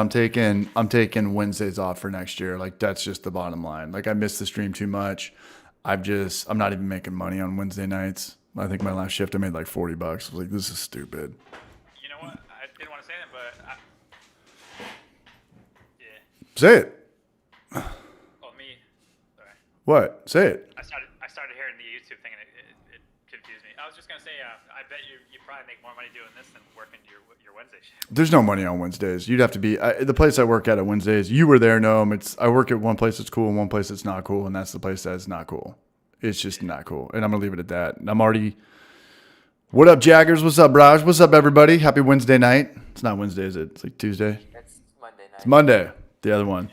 I'm taking Wednesdays off for next year. Like that's just the bottom line. Like I miss the stream too much. I'm not even making money on Wednesday nights. I think my last shift I made like $40. I was like, this is stupid. You know what? I didn't want to say that, but yeah. Say it. Well, me. Sorry. What? Say it. I started hearing the YouTube thing and it confused me. I was just gonna say, I bet you probably make more money doing this than working your Wednesday shift. There's no money on Wednesdays. You'd have to be the place I work at Wednesdays. You were there, Noam. I work at one place that's cool and one place that's not cool, and that's the place that's not cool. It's just not cool, and I'm gonna leave it at that. And I'm already. What up, Jaggers? What's up, Raj? What's up, everybody? Happy Wednesday night. It's not Wednesday, is it? It's like Tuesday. It's Monday night. It's Monday. The other one.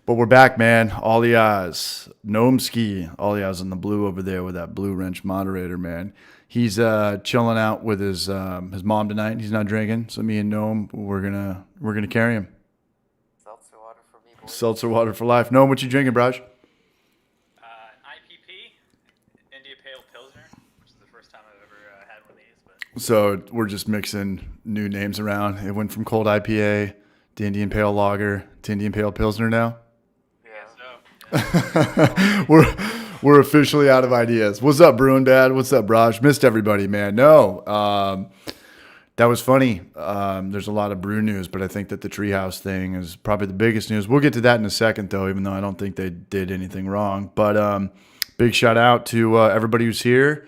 But we're back, man. All the eyes. Noam Ski. All the eyes on the blue over there with that blue wrench moderator, man. He's chilling out with his mom tonight. He's not drinking, so me and Noam, we're gonna carry him. Seltzer water for me, boys. Seltzer water for life. Noam, what you drinking, Braj? IPP, India Pale Pilsner, which is the first time I've ever had one of these. But So we're just mixing new names around. It went from cold IPA to Indian Pale Lager to Indian Pale Pilsner now. Yeah. We're officially out of ideas. What's up, Bruin Dad? What's up, Braj? Missed everybody, man. No, that was funny. There's a lot of brew news, but I think that the Treehouse thing is probably the biggest news. We'll get to that in a second, though, even though I don't think they did anything wrong. But big shout out to everybody who's here.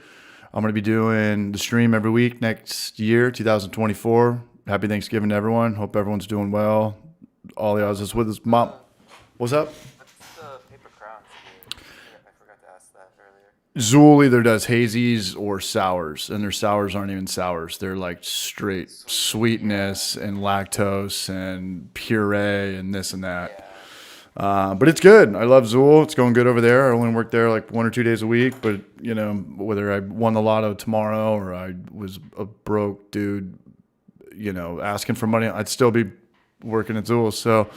I'm going to be doing the stream every week next year, 2024. Happy Thanksgiving to everyone. Hope everyone's doing well. All the odds is with us. Mom, what's up? What's the paper crowns here? I forgot to ask that earlier. Zool either does hazies or sours, and their sours aren't even sours. They're like straight sweetness and lactose and puree and this and that. Yeah. But it's good. I love Zool. It's going good over there. I only work there like 1 or 2 days a week, but you know, whether I won the lotto tomorrow or I was a broke dude, you know, asking for money, I'd still be working at Zool. So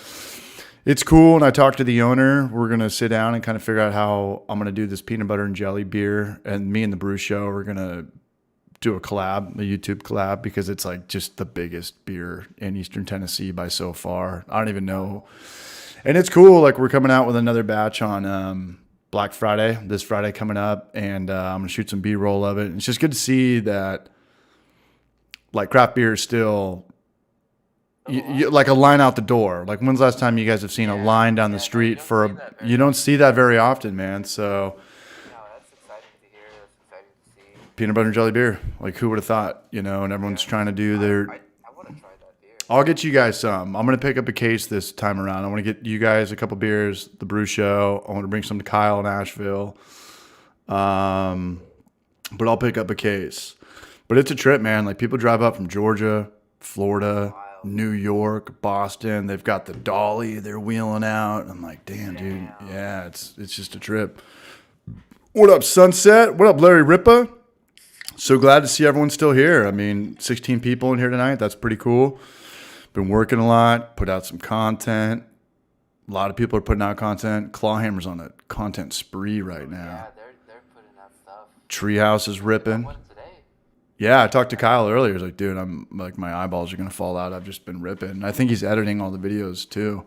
it's cool. And I talked to the owner. We're going to sit down and kind of figure out how I'm going to do this peanut butter and jelly beer. And me and the Brew Show are going to do a collab, a YouTube collab, because it's like just the biggest beer in Eastern Tennessee by so far. I don't even know. And it's cool. Like we're coming out with another batch on Black Friday, this Friday coming up. And I'm going to shoot some B-roll of it. And it's just good to see that like craft beer is still like a line out the door. Like when's the last time you guys have seen a line down the street you don't see that very often, man. So No, that's exciting to hear. That's exciting to see. peanut butter and jelly beer, like who would have thought, you know, and everyone's trying to do their, I want to try that beer. I'll get you guys some. I'm going to pick up a case this time around. I want to get you guys a couple beers, the Brew Show. I want to bring some to Kyle in Asheville. But I'll pick up a case. But it's a trip, man. Like people drive up from Georgia, Florida, New York, Boston. They've got the dolly they're wheeling out. I'm like, damn, dude. Yeah, it's just a trip. What up, Sunset? What up, Larry Ripa? So glad to see everyone still here. I mean, 16 people in here tonight. That's pretty cool. Been working a lot, put out some content. A lot of people are putting out content. Clawhammer's on a content spree right now. Yeah, they're putting out stuff. Treehouse is ripping. One today. Yeah, I talked to Kyle earlier. He's like, dude, I'm like, my eyeballs are going to fall out. I've just been ripping. And I think he's editing all the videos too.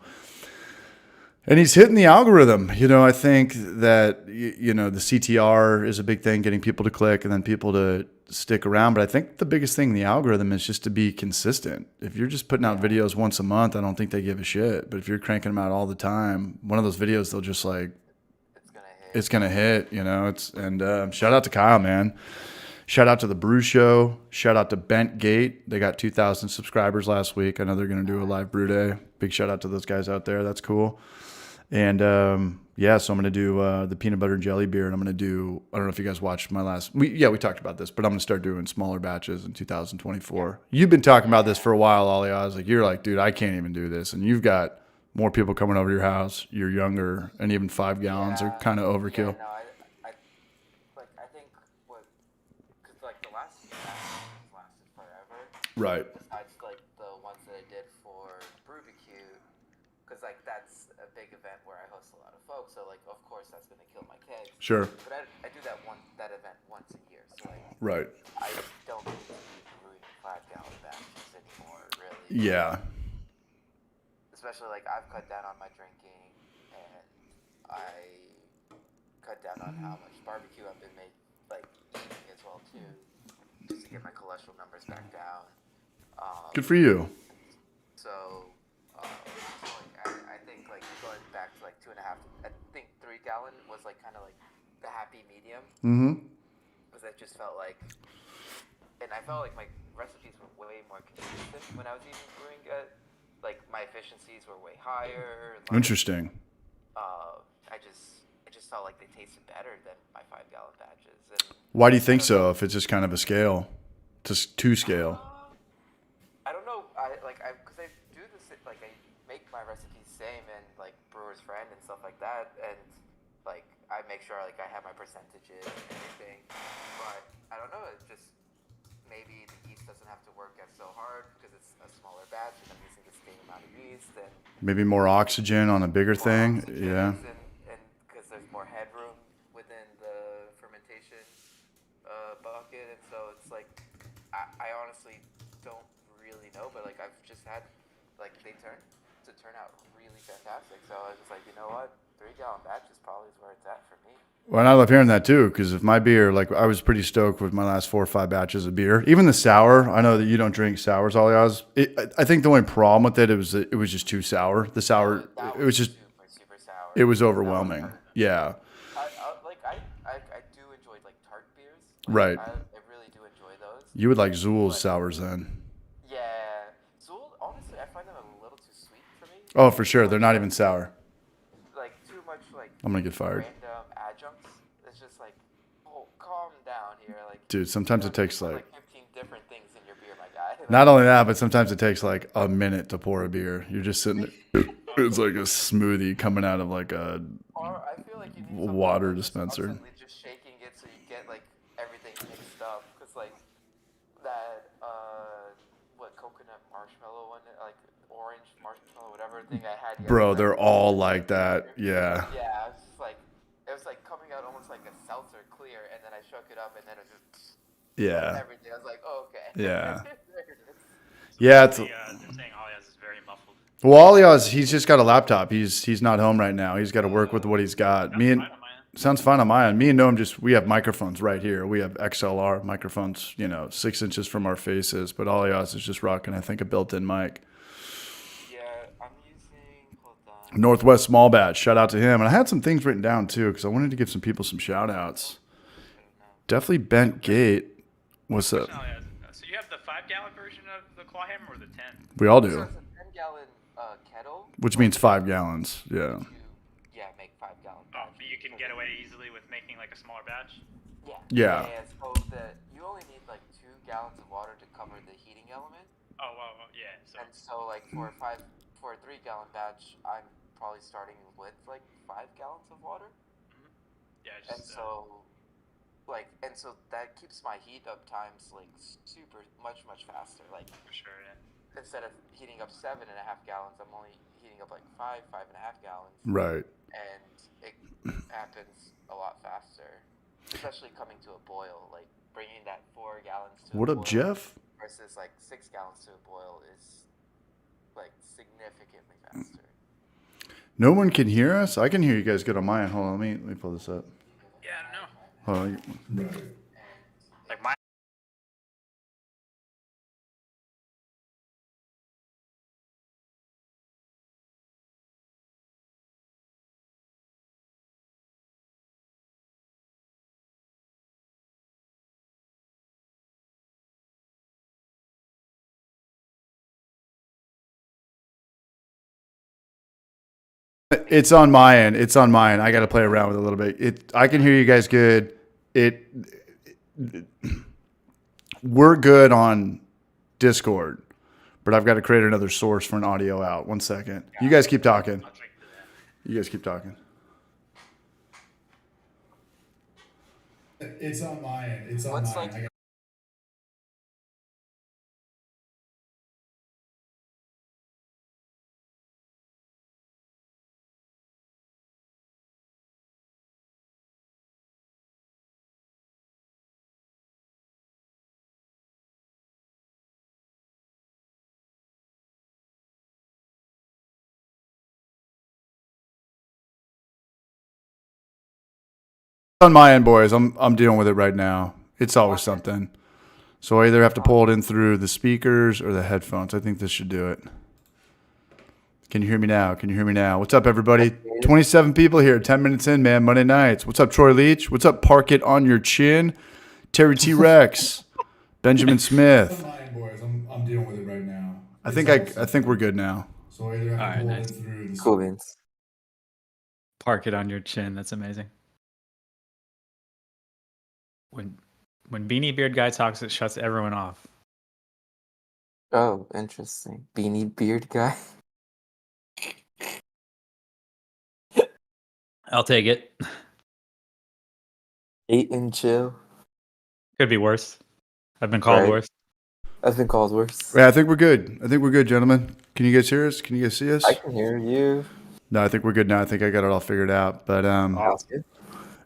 And he's hitting the algorithm. You know, I think that, you know, the CTR is a big thing, getting people to click and then people to stick around. But I think the biggest thing in the algorithm is just to be consistent. If you're just putting out videos once a month, I don't think they give a shit. But if you're cranking them out all the time, one of those videos, they'll just like, It's gonna hit. you know. Shout out to Kyle, man. Shout out to the Brew Show. Shout out to Bent Gate. They got 2,000 subscribers last week. I know they're going to do a live brew day. Big shout out to those guys out there. That's cool. And yeah, so I'm going to do the peanut butter and jelly beer. And I'm going to do, I don't know if you guys watched my last, we talked about this, but I'm going to start doing smaller batches in 2024. You've been talking about this for a while, Ollie. I was like, you're like, dude, I can't even do this. And you've got more people coming over to your house. You're younger, and even 5 gallons are kind of overkill. Yeah, no, I think because like the last few matches lasted forever. Right. Besides like the ones that I did for Brewbecue, because like that's a big event where I host a lot of folks. So like of course that's gonna kill my kegs. Sure. But I do that event once a year. So like Right. I don't need to be brewing 5-gallon batches anymore. Really. Yeah. especially like I've cut down on my drinking, and I cut down on how much barbecue I've been eating as well too, just to get my cholesterol numbers back down. Good for you. So, I think like going back to like 2.5, I think 3 gallon was like kind of like the happy medium. Mm-hmm. Because I just felt like, and I felt like my recipes were way more consistent when I was eating brewing. Like my efficiencies were way higher. Like, Interesting. I just felt like they tasted better than my 5 gallon batches. And Why do you think so? If it's just kind of a scale, just to scale. I don't know. Because I do this, like I make my recipes same and like Brewer's Friend and stuff like that, and like I make sure like I have my percentages and everything. But I don't know. It's just maybe the yeast doesn't have to work as so hard because it's a smaller batch and I'm using the same amount of yeast and Maybe more oxygen on a bigger thing. Yeah. and because there's more headroom within the fermentation bucket, and so it's like I honestly don't really know, but like I've just had like they turn out really fantastic. So I was just like, you know what, 3 gallon batch is probably where it's at for me. Well, and I love hearing that too, because if my beer, like I was pretty stoked with my last 4 or 5 batches of beer, even the sour. I know that you don't drink sours, Aliaz. I think the only problem with it was it was just too sour. The sour, That it was just, super sour. it was overwhelming. Yeah. I do enjoy like tart beers. Right. I really do enjoy those. You would like Zool's sours then. Yeah, Zool. Honestly, I find them a little too sweet for me. Oh, for sure. They're not even sour. Like too much like I'm gonna get fired. random adjuncts. It's just like, oh, calm down here. Like, Dude, sometimes it takes put, like 15 different things in your beer, my guy. not only that, but sometimes it takes like a minute to pour a beer. You're just sitting there. It's like a smoothie coming out of like a Or I feel like you need something water that's dispenser. constantly just shaking it so you get like everything mixed up. Cause like that what coconut marshmallow one, like orange marshmallow, whatever thing I had. Bro, yesterday. they're all like that. Yeah. Yeah, it was just like it was like coming out almost like a seltzer clear, and then I shook it up, and then it was just Yeah. everything. I was like, oh, okay. Yeah. There it is. Yeah, it's They're saying Alias is very muffled. well, Aliaz, he's just got a laptop. He's not home right now. He's got to work with what he's got. Me and Fine on my end. sounds fine on my end. Me and Noam we have microphones right here. We have XLR microphones, 6 inches from our faces. But Aliaz is just rocking, I think, a built-in mic. Yeah, I'm using. Hold on. Northwest Small Batch. Shout out to him. And I had some things written down too because I wanted to give some people some shout outs. Definitely Bent Gate. What's up? Alias, so you have the 5 gallon version of the claw hammer or the 10? We all So do, it's a 10-gallon kettle. which means 5 gallons. Yeah. Yeah, make 5 gallon. Oh, but you can get away easily with making like a smaller batch. Yeah. So you only need like 2 gallons of water to cover the heating element, Oh, well, yeah. So and so like for a 3 gallon batch, I'm probably starting with like 5 gallons of water, yeah, and just so that keeps my heat up times like super much faster. Like for sure. Yeah. instead of heating up 7.5 gallons, I'm only heating up like 5.5 gallons. Right. And it happens a lot faster, especially coming to a boil. Like bringing that 4 gallons to What a up, boil Jeff? versus like 6 gallons to a boil is like significantly faster. No one can hear us. I can hear you guys good on my end. Hold on, let me pull this up. Yeah, I don't know. Hold on. Like my It's on my end. It's on my end. I got to play around with it a little bit. I can hear you guys good. We're good on Discord, but I've got to create another source for an audio out. 1 second. You guys keep talking. I'll drink to that. You guys keep talking. It's on my end. It's on What's my like end. On my end, boys, I'm dealing with it right now. It's always something. So I either have to pull it in through the speakers or the headphones. I think this should do it. Can you hear me now? Can you hear me now? What's up, everybody? 27 people here, 10 minutes in, man. Monday nights. What's up, Troy Leach? What's up, Park It on Your Chin? Terry T. Rex. Benjamin Smith. Boys, I'm dealing with it right now. I think we're good now. So I either have to pull it in through the Cool beans. Park it on your chin. That's amazing. When Beanie Beard Guy talks, it shuts everyone off. Oh, interesting. Beanie Beard Guy. I'll take it. Eat and chill. Could be worse. I've been called Right. worse. I've been called worse. Yeah, I think we're good. Gentlemen. Can you guys hear us? Can you guys see us? I can hear you. No, I think we're good now. I think I got it all figured out. But Sounds good.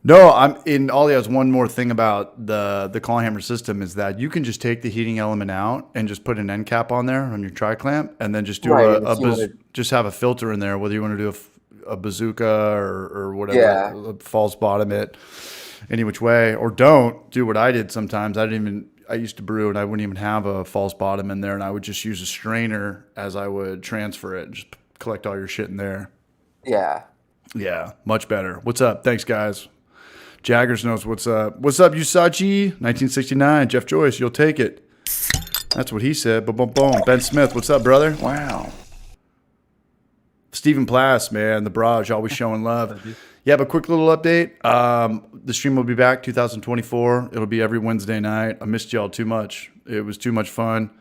no, I'm in. Ollie has one more thing about the Clawhammer system is that you can just take the heating element out and just put an end cap on there on your tri clamp, and then just do Right, if you wanna- just have a filter in there, whether you want to do a bazooka or whatever, Yeah. a false bottom it any which way, or don't do what I did sometimes. I used to brew and I wouldn't even have a false bottom in there, and I would just use a strainer as I would transfer it, just collect all your shit in there. Yeah. Yeah, much better. What's up? Thanks, guys. Jaggers knows what's up. What's up, Usachi? 1969. Jeff Joyce, you'll take it. That's what he said. Boom, boom, boom. Ben Smith, what's up, brother? Wow. Stephen Plass, man, the barrage, always showing love. Yeah, but quick little update. The stream will be back 2024. It'll be every Wednesday night. I missed y'all too much. It was too much fun.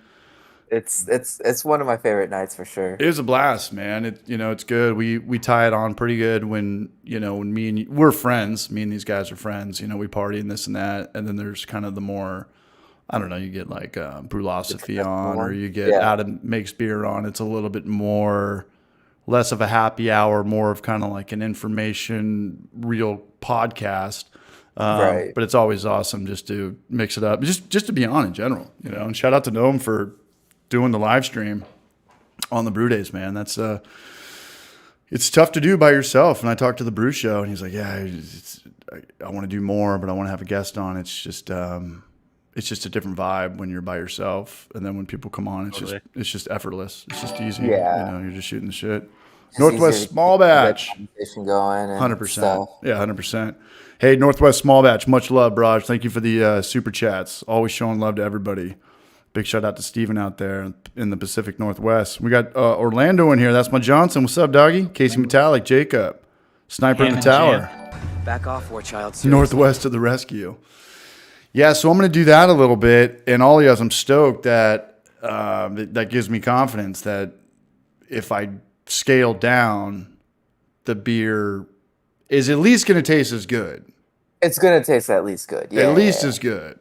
It's one of my favorite nights for sure. It was a blast, man. It's good. We tie it on pretty good when me and we're friends. Me and these guys are friends. We party and this and that. And then there's kind of the more, I don't know, you get like Brulosophy on, or you get Adam Makes Beer on. It's a little bit more, less of a happy hour, more of kind of like an information, real podcast. Right. But it's always awesome just to mix it up, just to be on in general, And shout out to Gnome for doing the live stream on the brew days, man. That's it's tough to do by yourself. And I talked to the brew show and he's like, yeah, I want to do more, but I want to have a guest on. It's just a different vibe when you're by yourself. And then when people come on, it's just effortless. It's just easy. Yeah. You're just shooting the shit. It's Northwest easier to Small keep that Batch. conversation going and 100%. stuff. Yeah, 100%. Hey, Northwest Small Batch, much love, Braj. Thank you for the super chats. Always showing love to everybody. Big shout out to Steven out there in the Pacific Northwest. We got Orlando in here. That's my Johnson. What's up, doggy? Casey Metallic, Jacob. Sniper in the tower. Back off, War Child. Northwest to the rescue. Yeah, so I'm going to do that a little bit. And all I'm stoked that that gives me confidence that if I scale down, the beer is at least going to taste as good. It's gonna taste at least good. Yeah. At least as good.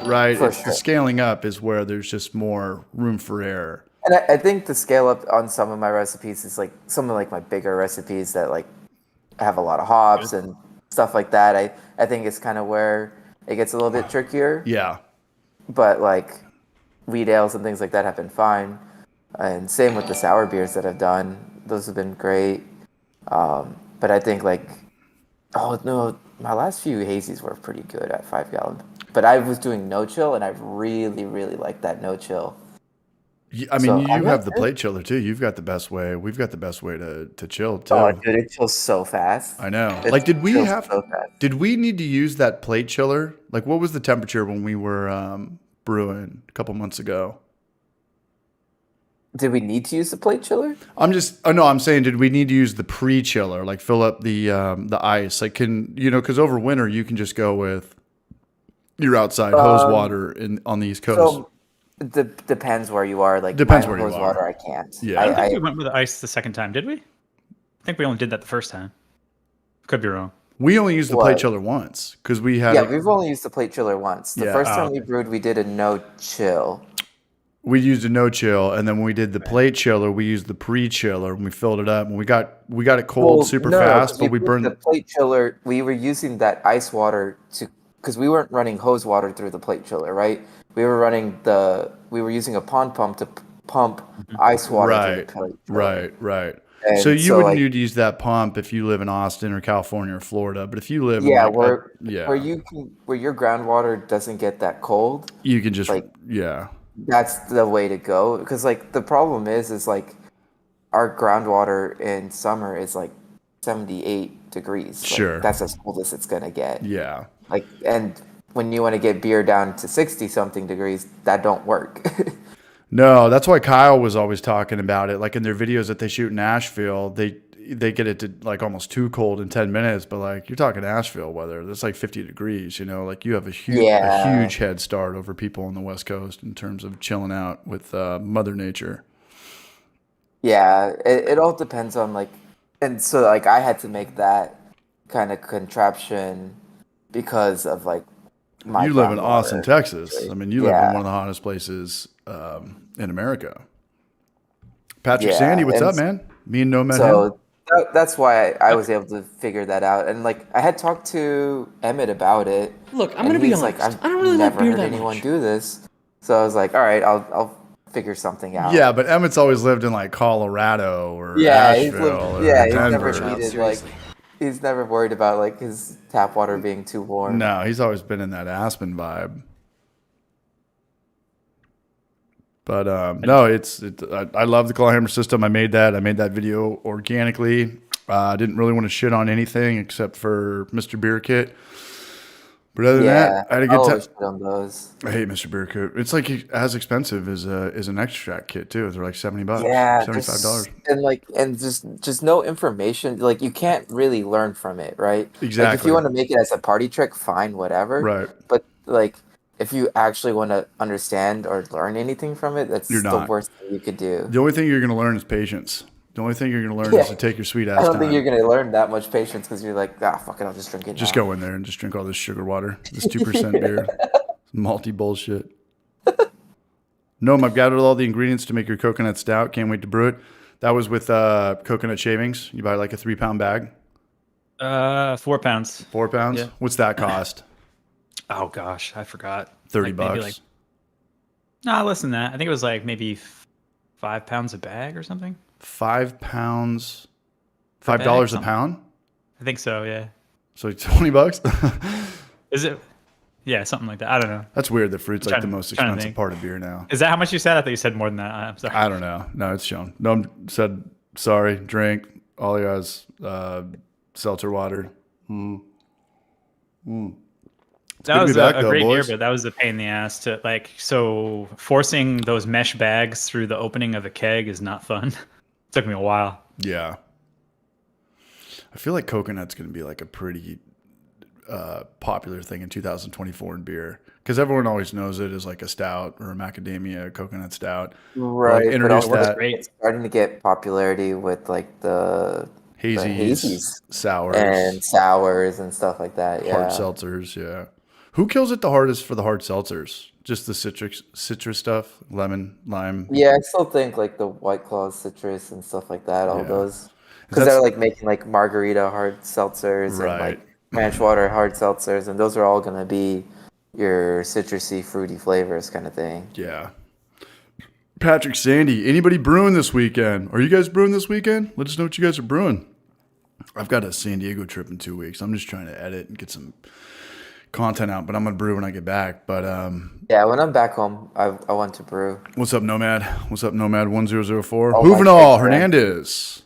Right? For The sure. scaling up is where there's just more room for error. And I think the scale up on some of my recipes is like some of like my bigger recipes that like have a lot of hops and stuff like that. I think it's kind of where it gets a little bit trickier. Yeah. But like wheat ales and things like that have been fine. And same with the sour beers that I've done. Those have been great. But I think like, oh no, my last few hazies were pretty good at 5 gallon. But I was doing no chill, and I really, really like that no chill. I mean, So, you I'm have not the good. plate chiller too. You've got the best way. We've got the best way to chill too. Oh, dude, it chills so fast. I know. It Like, did we chills have? so fast. Did we need to use that plate chiller? Like, what was the temperature when we were brewing a couple months ago? Did we need to use the plate chiller? I'm saying, did we need to use the pre-chiller? Like, fill up the ice? Like, because over winter you can just go with your outside hose water on the East Coast. So, depends where you are. Like, Depends my where you hose are. water, I can't. Yeah. I don't think I, we went with the ice the second time, did we? I think we only did that the first time. Could be wrong. We only used the plate What? chiller once because we had. yeah, we've only used the plate chiller once. The Yeah. first Oh, time we brewed, we did a no chill. We used a no chill, and then when we did the plate chiller, we used the pre-chiller, and we filled it up, and we got it cold Well, super no, fast, 'cause but we put burned the plate chiller. We were using that ice water because we weren't running hose water through the plate chiller, right? We were using a pond pump to pump ice water through the right, plate chiller. right. And So you wouldn't like, need to use that pump if you live in Austin or California or Florida, but if you live yeah, in where your groundwater doesn't get that cold, you can just like yeah. that's the way to go. Because like the problem is like our groundwater in summer is like 78 degrees. Like, Sure. that's as cold as it's gonna get. Yeah. Like, and when you want to get beer down to 60 something degrees, that don't work. No, that's why Kyle was always talking about it. Like in their videos that they shoot in Nashville, they get it to like almost too cold in 10 minutes, but like you're talking Nashville weather, that's like 50 degrees, you know, like you have a huge head start over people on the West Coast in terms of chilling out with Mother Nature. Yeah, it all depends on like, and so like I had to make that kind of contraption because of like my You live in groundwater. Austin, Texas. I mean, you live in Yeah. one of the hottest places in America. Patrick Yeah, Sandy, what's and up, man? Me and Nomad. So that's why I was able to figure that out. And like I had talked to Emmett about it. Look, I'm and gonna be he's honest. like, I've I don't really like never beer heard that anyone much. do this. So I was like, all right, I'll figure something out. Yeah, but Emmett's always lived in like Colorado or Yeah, Asheville or he's Denver. never needed like he's never worried about like his tap water being too warm. No, he's always been in that Aspen vibe. But no, I love the Clawhammer system. I made that video organically. I didn't really want to shit on anything except for Mr. Beer Kit. But other than that, I had a good time. On those. I hate Mr. Beer Kit. It's like as expensive as an extract kit too. They're like $70. Yeah, $75. and just no information. Like you can't really learn from it, right? Like, if Exactly. you want to make it as a party trick, fine, whatever. Right. But like, if you actually want to understand or learn anything from it, that's You're the not. worst thing you could do. The only thing you're going to learn is patience. The only thing you're going to learn is to take your sweet ass I don't time. think you're gonna learn that much patience because you're like, fuck it, I'll just drink it. Just now. go in there and just drink all this sugar water, this 2% beer, malty bullshit. No, I've gathered all the ingredients to make your coconut stout. Can't wait to brew it. That was with coconut shavings. You buy like a 3-pound bag, 4 pounds. 4 pounds. Yeah. What's that cost? Oh gosh, I forgot. $30. Maybe like, no, less than that. I think it was like maybe 5 pounds a bag or something. 5 pounds, bag, $5 a something. pound. I think so. Yeah. So $20. Is it? Yeah, something like that. I don't know. That's weird. The fruit's like the most trying to expensive think. part of beer now. Is that how much you said? I thought you said more than that. I'm sorry. I don't know. No, it's shown. No, said sorry. Drink. All he has seltzer water. That was be back, a though, great beer, boys. but that was a pain in the ass to like. So forcing those mesh bags through the opening of a keg is not fun. Took me a while. Yeah. I feel like coconut's going to be like a pretty popular thing in 2024 in beer because everyone always knows it as like a stout or a macadamia coconut stout. Right, but introduce also that Great. it's starting to get popularity with like the hazies, sours, and sours and stuff like that. Yeah, hard seltzers. Yeah. Who kills it the hardest for the hard seltzers? Just the citrus stuff, lemon, lime. yeah. I still think like the White Claw citrus and stuff like that. All Yeah. those because That's- they're like making like margarita hard seltzers Right. and like ranch water hard seltzers, and those are all gonna be your citrusy, fruity flavors kind of thing. Yeah. Patrick Sandy, anybody brewing this weekend? Are you guys brewing this weekend? Let us know what you guys are brewing. I've got a San Diego trip in 2 weeks. I'm just trying to edit and get some content out, but I'm gonna brew when I get back. But Yeah, when I'm back home, I want to brew. what's up, Nomad? What's up, Nomad 1004? Oh, my Juvenal favorite. Hernandez.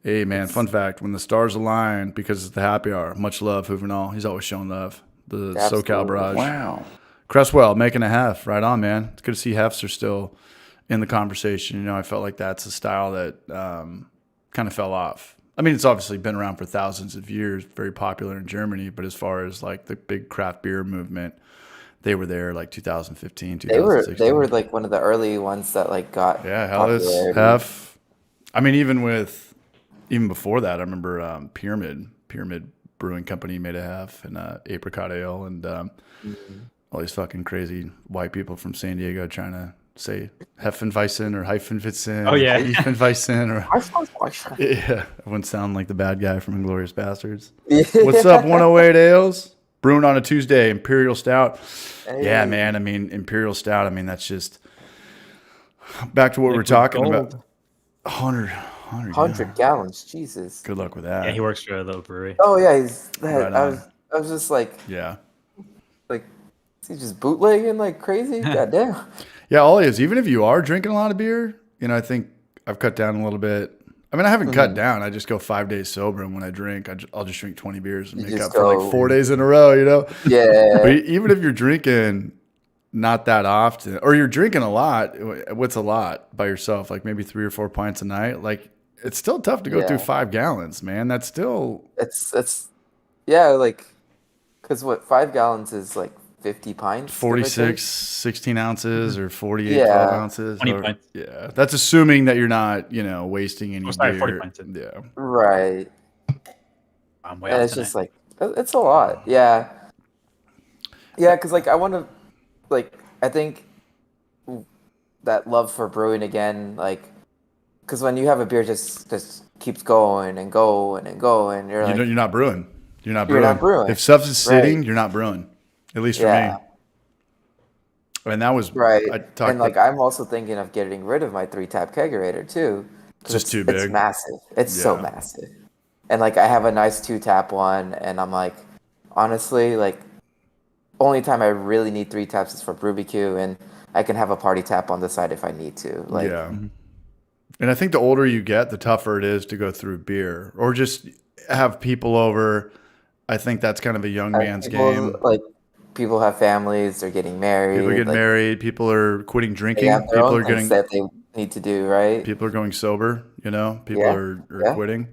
Hey man, fun fact: when the stars align, because it's the happy hour. Much love, Juvenal. He's always showing love. The Absolutely. SoCal Barrage. Wow. Cresswell making a hef. Right on, man. It's good to see hefs are still in the conversation. You know, I felt like that's a style that kind of fell off. I mean, it's obviously been around for thousands of years, very popular in Germany. But as far as like the big craft beer movement, they were there like 2015, 2016. They were like one of the early ones that like got Yeah, Hellas, popularity. Hef. I mean, even before that, I remember Pyramid Brewing Company made a Hef and Apricot Ale, and all these fucking crazy white people from San Diego trying to say Heffenweizen or Heifenwitzen. Oh, yeah. Heifenweizen or yeah, everyone sound like the bad guy from Inglourious Bastards. What's up, 108 Ales? Brewing on a Tuesday, Imperial Stout. Yeah, man. I mean, Imperial Stout. I mean, that's just back to what we were talking about. 100 100 gallons. Jesus. Good luck with that. Yeah, he works for a little brewery. Oh yeah, he's that. Right I on. was just like, Yeah. is he just bootlegging like crazy? Goddamn. Yeah, all it is, even if you are drinking a lot of beer, you know, I think I've cut down a little bit. I mean, I haven't cut down. I just go 5 days sober, and when I drink, I'll just drink 20 beers and You make just up for like go- 4 days in a row, you know? Yeah. But even if you're drinking not that often, or you're drinking a lot, what's a lot by yourself? Like maybe 3 or 4 pints a night? Like, it's still tough to go Yeah. through 5 gallons, man. That's still, It's yeah, like, because what 5 gallons is like 50 pints. give or 46, take? 16 ounces or 48, Yeah. 12 ounces. 20 or- pints. Yeah. That's assuming that you're not, you know, wasting any Oh, sorry, beer. 40 pints. Yeah. Right. I'm way And off it's tonight. just like it's a lot. Yeah. Yeah, because like I want to, like I think that love for brewing again, like, because when you have a beer just keeps going and going and going, you're like, You're not brewing. You're not You're brewing. not brewing. If stuff is sitting, Right. you're not brewing. At least for Yeah. me. And that was right. I talked And like about, I'm also thinking of getting rid of my 3-tap kegerator too. 'cause It's just too It's big. massive. It's so Yeah. massive. And like I have a nice 2-tap one, and I'm like, honestly, like only time I really need 3 taps is for BrewBQ, and I can have a party tap on the side if I need to. Like, yeah. And I think the older you get, the tougher it is to go through beer or just have people over. I think that's kind of a young man's people, game. like people have families, they're getting married. People get like, married. People are quitting They drinking. have their People own are things getting. that they need to do, right? People are going sober. You know. People Yeah. are Yeah. quitting.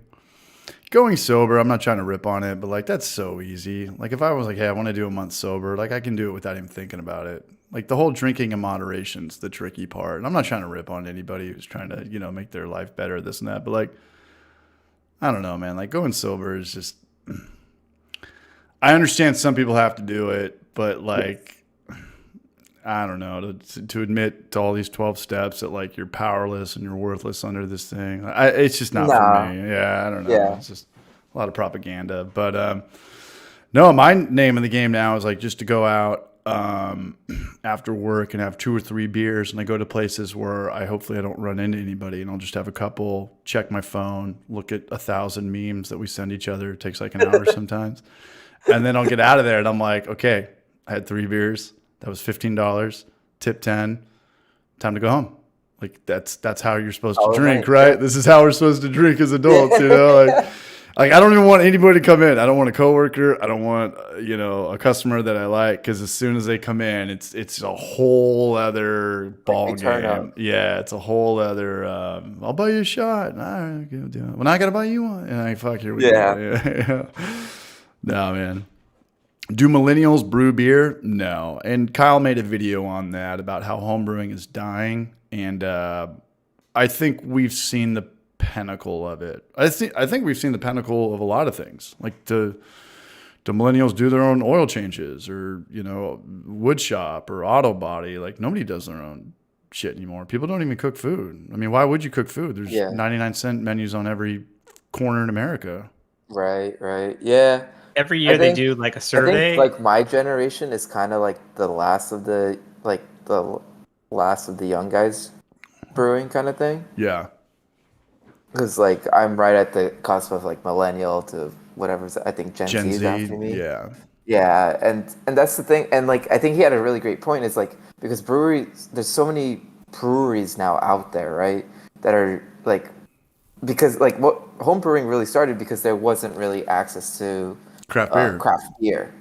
Going sober, I'm not trying to rip on it, but like that's so easy. Like if I was like, hey, I want to do a month sober, like I can do it without even thinking about it. Like the whole drinking in moderation's the tricky part. And I'm not trying to rip on anybody who's trying to, you know, make their life better, this and that. But like, I don't know, man. Like going sober is just. I understand some people have to do it, but like, I don't know, to admit to all these 12 steps that like you're powerless and you're worthless under this thing. It's just not Nah. for me. Yeah, I don't know. Yeah. It's just a lot of propaganda. But no, my name in the game now is like just to go out after work and have 2 or 3 beers, and I go to places where I don't run into anybody, and I'll just have a couple, check my phone, look at 1,000 memes that we send each other. It takes like an hour sometimes. And then I'll get out of there and I'm like, okay, I had 3 beers. That was $15, tip 10, time to go home. Like that's how you're supposed to Oh, drink, right. right? This is how we're supposed to drink as adults, you know? Like I don't even want anybody to come in. I don't want a coworker. I don't want, you know, a customer that I like, because as soon as they come in, it's a whole other ball we turn game. up. Yeah, it's a whole other. I'll buy you a shot. All right, do it. Well, I gotta buy you one. And I fuck here we Yeah. go. Yeah. No, man. Do millennials brew beer? No. And Kyle made a video on that about how homebrewing is dying, and I think we've seen the pinnacle of it. I think we've seen the pinnacle of a lot of things. Like do millennials do their own oil changes, or you know, wood shop or auto body? Like nobody does their own shit anymore. People don't even cook food. I mean, why would you cook food? There's Yeah. 99-cent menus on every corner in America. Right. Yeah. Every year they think- do like a I survey. think like my generation is kind of like the last of the young guys brewing kind of thing. Yeah. Because like I'm right at the cusp of like millennial to whatever's, I think Gen Gen Z is Z. after me. Yeah. Yeah, and that's the thing, and like I think he had a really great point. Is like because breweries, there's so many breweries now out there, right? That are like, because like what home brewing really started because there wasn't really access to Craft beer. craft beer,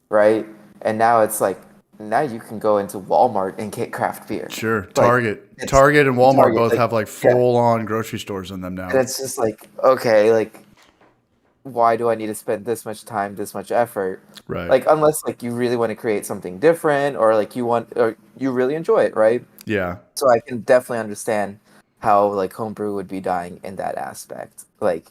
right? And now it's like now you can go into Walmart and get craft beer. Sure. Like, Target it's- and Walmart Target, both like, have like yeah. full on grocery stores in them now. And it's just like, okay, like why do I need to spend this much time, this much effort? Right. Like unless like you really want to create something different, or like or you really enjoy it, right? Yeah. So I can definitely understand how like homebrew would be dying in that aspect. Like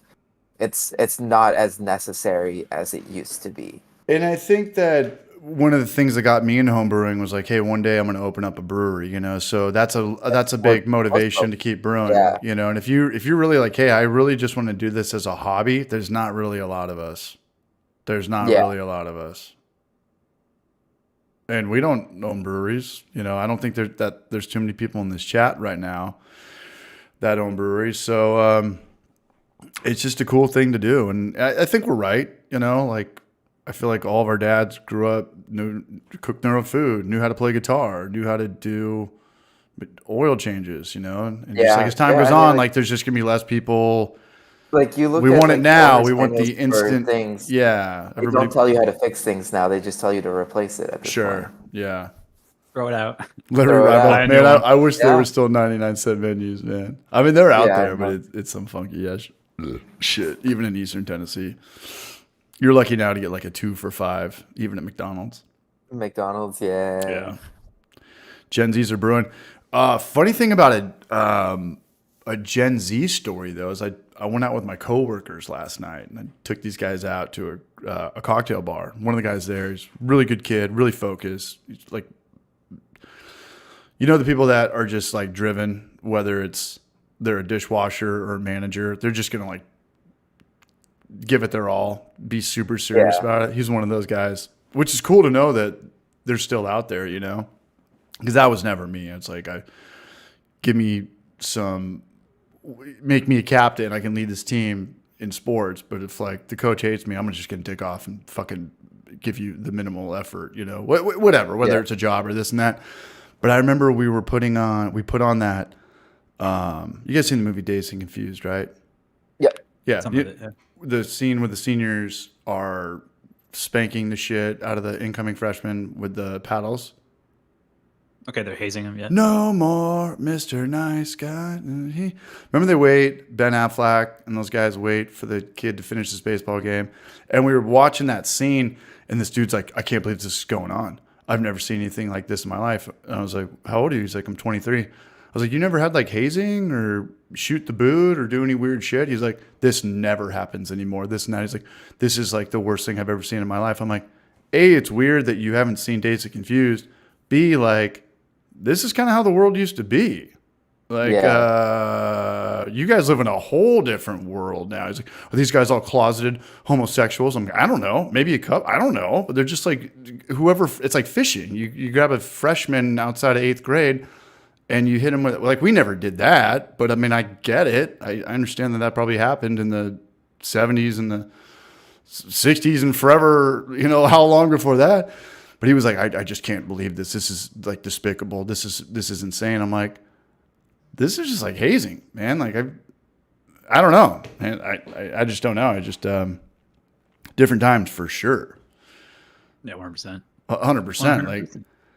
it's not as necessary as it used to be. And I think that one of the things that got me into homebrewing was like, hey, one day I'm going to open up a brewery, you know. So that's a big motivation to keep brewing, Yeah. you know. And if you're really like, hey, I really just want to do this as a hobby, there's not really a lot of us. There's not Yeah. really a lot of us. And we don't own breweries, you know. I don't think there's too many people in this chat right now that own breweries. So it's just a cool thing to do. And I think we're right. You know, like I feel like all of our dads grew up, cooked their own food, knew how to play guitar, knew how to do oil changes, you know, and just like as time goes on, like there's just gonna be less people. Like you look. We at, want it like, now. owners We want the manuals for instant things. Yeah, They don't tell you how to fix things now. They just tell you to replace it. At this sure. point. Yeah. Throw it out. Literally, Throw it out. I know, man. I wish there Yeah. were still 99-cent menus, man. I mean, they're out Yeah, I there, but know. it's some funky ass shit. Even in Eastern Tennessee, you're lucky now to get like a 2 for $5, even at McDonald's. McDonald's, yeah. Yeah. Gen Zs are brewing. Funny thing about a Gen Z story though is I went out with my coworkers last night and I took these guys out to a cocktail bar. One of the guys there is a really good kid, really focused. He's like, you know, the people that are just like driven, whether it's they're a dishwasher or a manager, they're just gonna like give it their all, be super serious about it. He's one of those guys, which is cool to know that they're still out there, you know, because that was never me. It's like make me a captain. I can lead this team in sports, but if like the coach hates me, I'm just gonna take off and fucking give you the minimal effort, you know, whatever, whether it's a job or this and that. But I remember we put on that. You guys seen the movie Dazed and Confused, right? Yep. Yeah. Some of it, yeah. The scene where the seniors are spanking the shit out of the incoming freshmen with the paddles. Okay, they're hazing him. Yeah. No more Mr. Nice Guy. Remember they wait, Ben Affleck and those guys wait for the kid to finish this baseball game. And we were watching that scene and this dude's like, I can't believe this is going on. I've never seen anything like this in my life. And I was like, how old are you? He's like, I'm 23. I was like, you never had like hazing or shoot the boot or do any weird shit? He's like, this never happens anymore. This and that. He's like, this is like the worst thing I've ever seen in my life. I'm like, A, it's weird that you haven't seen Dazed and Confused. B, like, this is kind of how the world used to be. Like, you guys live in a whole different world now. He's like, are these guys all closeted homosexuals? I'm like, I don't know. Maybe a couple. I don't know. But they're just like, whoever, it's like fishing. You grab a freshman outside of 8th grade and you hit him with, like, we never did that. But I mean, I get it. I understand that probably happened in the 70s and the 60s and forever, you know, how long before that. But he was like, I just can't believe this. This is like despicable. This is insane. I'm like, this is just like hazing, man. Like I don't know. Man, I just don't know. I just different times for sure. Yeah, 100%. 100%. Like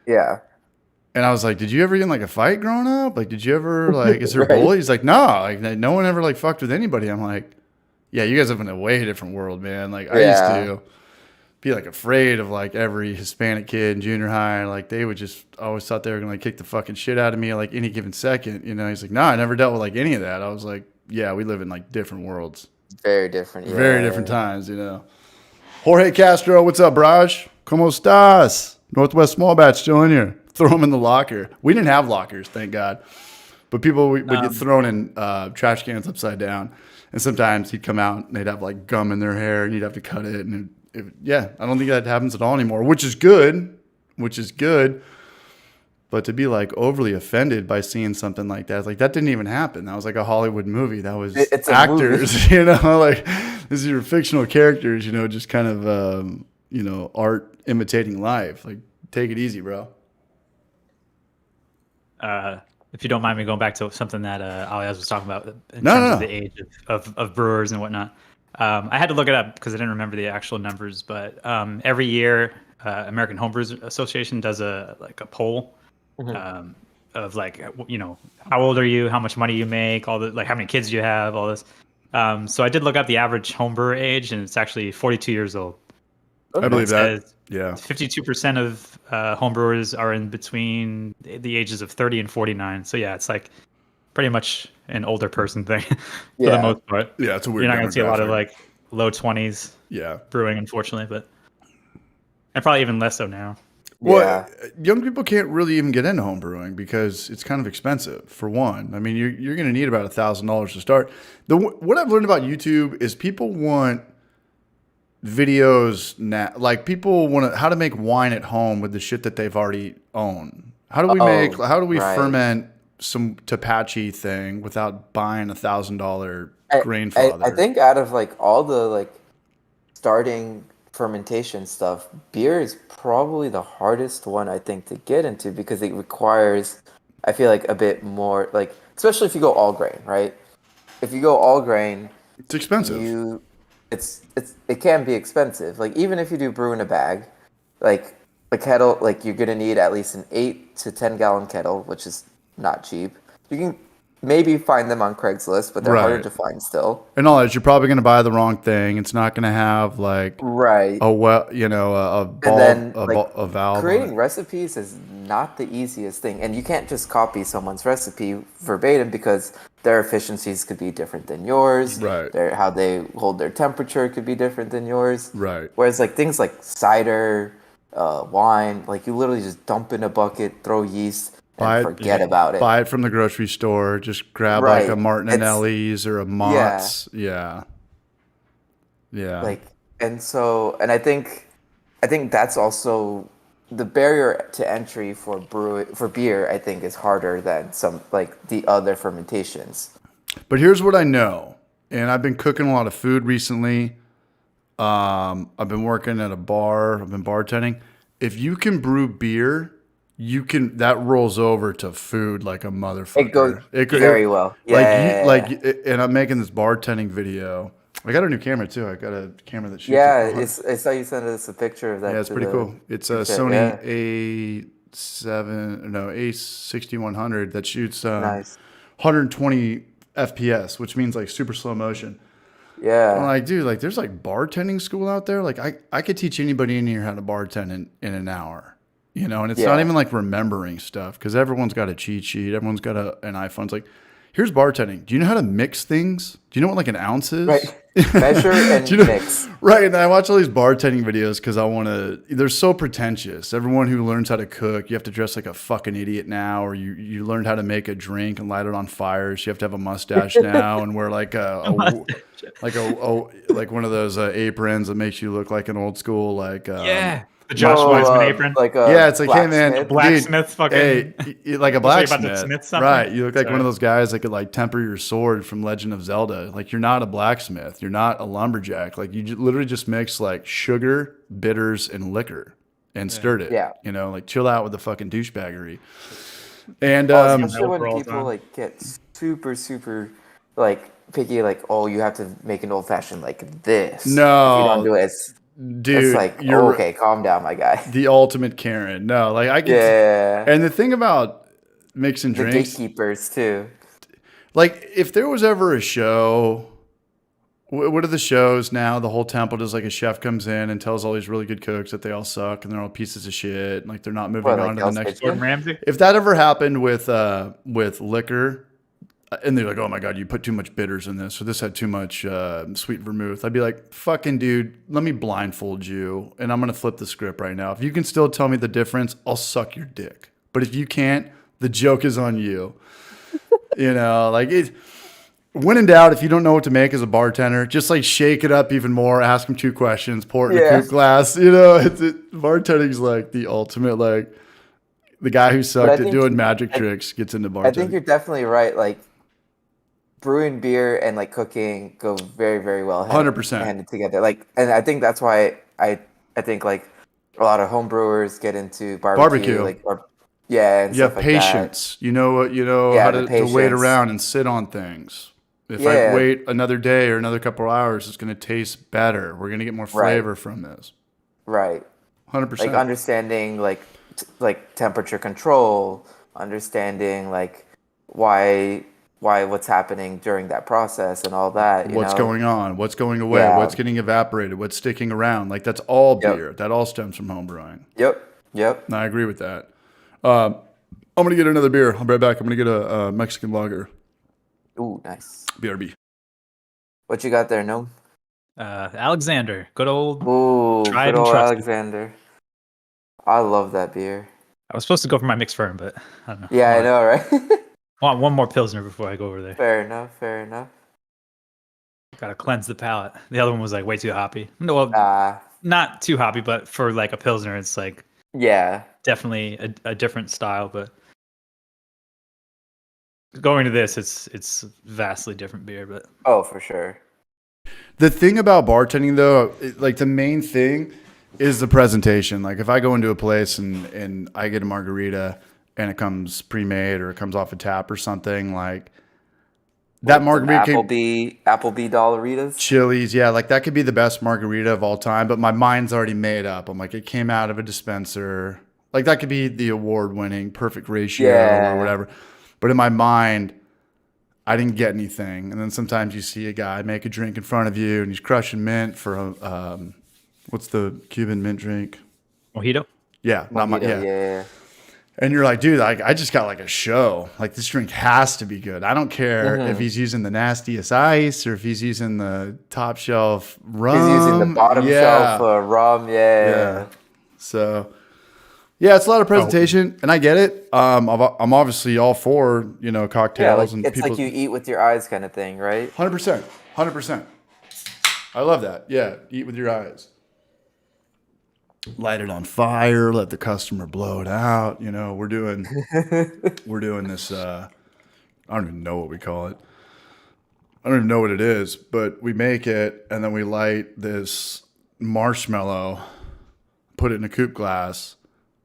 Yeah. and I was like, did you ever get in like a fight growing up? Like, did you ever like is there Right. bullies? He's like, no, like no one ever like fucked with anybody. I'm like, yeah, you guys live in a way different world, man. Like I used to be like afraid of like every Hispanic kid in junior high. Like they would just always thought they were gonna like kick the fucking shit out of me like any given second. You know, he's like, no, I never dealt with like any of that. I was like, yeah, we live in like different worlds, Very different. Yeah. very different times. You know. Jorge Castro, what's up, Braj? ¿Cómo estás? Northwest Small Batch still in here. Throw him in the locker. We didn't have lockers, thank God. But people would get thrown in trash cans upside down. And sometimes he'd come out and they'd have like gum in their hair and you'd have to cut it. And I don't think that happens at all anymore, which is good. But to be like overly offended by seeing something like that, like that didn't even happen. That was like a Hollywood movie. That was It's a actors, you know, like these are fictional characters, you know, just kind of, you know, art imitating life. Like, take it easy, bro. If you don't mind me going back to something that Aliaz was talking about in No, terms no, of no. the age of brewers and whatnot. I had to look it up because I didn't remember the actual numbers, but every year American Homebrewers Association does a poll of like, you know, how old are you, how much money you make, all the like how many kids you have, all this. So I did look up the average homebrewer age, and it's actually 42 years old. I believe that. Says Yeah. 52% of homebrewers are in between the ages of 30 and 49. So yeah, it's like pretty much an older person thing for the Yeah. most part. Yeah, it's a weird You're not going to see a lot of demographic. like low 20s Yeah. brewing, unfortunately, but and probably even less so now. Well, Yeah. young people can't really even get into home brewing because it's kind of expensive. For one, I mean, you're going to need about $1,000 to start. What I've learned about YouTube is people want videos now. Like people want how to make wine at home with the shit that they've already owned. How do we right. ferment some Tapache thing without buying $1,000 grain I father. think out of like all the like starting fermentation stuff, beer is probably the hardest one I think to get into because it requires, I feel like a bit more like, especially if you go all grain, right? If you go all grain, It's expensive. it can be expensive. Like even if you do brew in a bag, like a kettle, like you're gonna need at least an 8 to 10 gallon kettle, which is not cheap. You can maybe find them on Craigslist, but they're harder Right. to find still. And all that, you're probably going to buy the wrong thing. It's not going to have like Right. a ball, And then a valve. On creating it. recipes is not the easiest thing, and you can't just copy someone's recipe verbatim because their efficiencies could be different than yours. Right. How they hold their temperature could be different than yours. Right. Whereas like things like cider, wine, like you literally just dump in a bucket, throw yeast, and forget about it. Buy it from the grocery store. Just grab like a Right. Martinelli's or a Mott's. Yeah. Yeah. Like, and so, and I think that's also the barrier to entry for beer. I think is harder than some like the other fermentations. But here's what I know, and I've been cooking a lot of food recently. I've been working at a bar. I've been bartending. If you can brew beer, that rolls over to food like a motherfucker. It goes very well. Yeah. And I'm making this bartending video. I got a new camera too. I got a camera that shoots. Yeah, I saw you send us a picture of that. Yeah, it's pretty cool. It's a Sony A6100 that shoots Nice. 120 FPS, which means like super slow motion. Yeah. I'm like, dude, like there's like bartending school out there. Like I could teach anybody in here how to bartend in an hour. And it's not even like remembering stuff because everyone's got a cheat sheet. Everyone's got an iPhone. It's like, here's bartending. Do you know how to mix things? Do you know what like an ounce is? Right. Measure and mix. Right. And I watch all these bartending videos because I want to, they're so pretentious. Everyone who learns how to cook, you have to dress like a fucking idiot now, or you learned how to make a drink and light it on fire. So you have to have a mustache now and wear like like one of those aprons that makes you look like an old school, like, the Josh Weissman apron. It's like, hey man, blacksmith, dude, fucking. hey, like a blacksmith, smith something? right? You look like one of those guys that could like temper your sword from Legend of Zelda. Like you're not a blacksmith, you're not a lumberjack. Like you literally just mix like sugar, bitters, and liquor and stirred it. Yeah. Like chill out with the fucking douchebaggery. And Especially when people like get super, super like picky, like, oh, you have to make an old fashioned like this. No. If you don't do it, dude, it's like, okay, calm down, my guy. The ultimate Karen. No, like I can. Yeah. And the thing about mixing The drinks, gatekeepers too. like if there was ever a show, what are the shows now? The whole temple does like a chef comes in and tells all these really good cooks that they all suck and they're all pieces of shit. And like they're not moving on to the next. Gordon Ramsay. If that ever happened with liquor, and they're like, oh my God, you put too much bitters in this, or this had too much sweet vermouth, I'd be like, fucking dude, let me blindfold you, and I'm going to flip the script right now. If you can still tell me the difference, I'll suck your dick. But if you can't, the joke is on you. Like it. When in doubt, if you don't know what to make as a bartender, just like shake it up even more, ask them 2 questions, pour it in a coupe glass. Bartending's like the ultimate, like the guy who sucked at doing magic tricks gets into bartending. I think you're definitely right. Like brewing beer and like cooking go very, very well 100% handed together. Like, and I think that's why I think like a lot of home brewers get into barbecue. Like, and you have patience. That. You know how to wait around and sit on things. If I wait another day or another couple of hours, it's going to taste better. We're going to get more flavor from this. Right. 100%. Like understanding like temperature control, understanding like why what's happening during that process and all that. What's going on? What's going away? What's getting evaporated? What's sticking around? Like that's all beer. That all stems from home brewing. Yep. And I agree with that. I'm going to get another beer. I'll be right back. I'm going to get a Mexican lager. Ooh, nice. BRB. What you got there, Gnome? Alexander. Good old. Ooh, tried good old and trusted. Alexander. I love that beer. I was supposed to go for my mixed ferm, but I don't know. Yeah, I know, right? Want one more Pilsner before I go over there. Fair enough. Gotta cleanse the palate. The other one was like way too hoppy. No, well, not too hoppy, but for like a Pilsner, it's like definitely a different style. But going to this, it's vastly different beer, but Oh, for sure. The thing about bartending, though, like the main thing is the presentation. Like if I go into a place and I get a margarita and it comes pre-made or it comes off a tap or something, like that Some margarita came Applebee Dollaritas. Chili's, yeah, like that could be the best margarita of all time, but my mind's already made up. I'm like, it came out of a dispenser. Like that could be the award-winning perfect ratio Yeah. or whatever. But in my mind, I didn't get anything. And then sometimes you see a guy make a drink in front of you and he's crushing mint for a, what's the Cuban mint drink? mojito. Yeah, not my, Mojito, yeah. yeah. And you're like, dude, like I just got like a show. Like this drink has to be good. I don't care Mm-hmm. if he's using the nastiest ice or if he's using the top shelf rum. He's using the bottom Yeah. shelf rum. Yeah. So, yeah, it's a lot of presentation, and I get it. I'm obviously all for Yeah, cocktails like, and it's people. like you eat with your eyes kind of thing, right? 100%. I love that. Yeah, eat with your eyes. Light it on fire. Let the customer blow it out. We're doing this. I don't even know what we call it. I don't even know what it is, but we make it and then we light this marshmallow, put it in a coupe glass,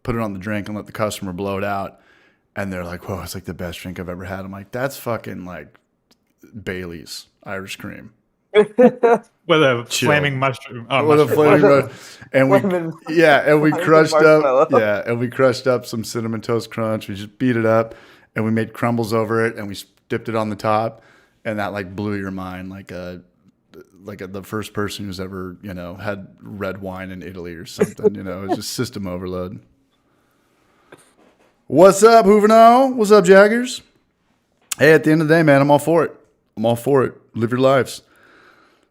put it on the drink, and let the customer blow it out. And they're like, "Whoa, it's like the best drink I've ever had." I'm like, "That's fucking like Bailey's Irish cream." With a Chill. flaming mushroom. Oh, With a mushroom. flaming and we Flaming- and we flaming crushed marshmallow. up some cinnamon toast crunch. We just beat it up and we made crumbles over it and we dipped it on the top, and that like blew your mind like the first person who's ever had red wine in Italy or something. It's just system overload. What's up, Huveno? What's up, Jaggers? Hey, at the end of the day, man, I'm all for it. Live your lives.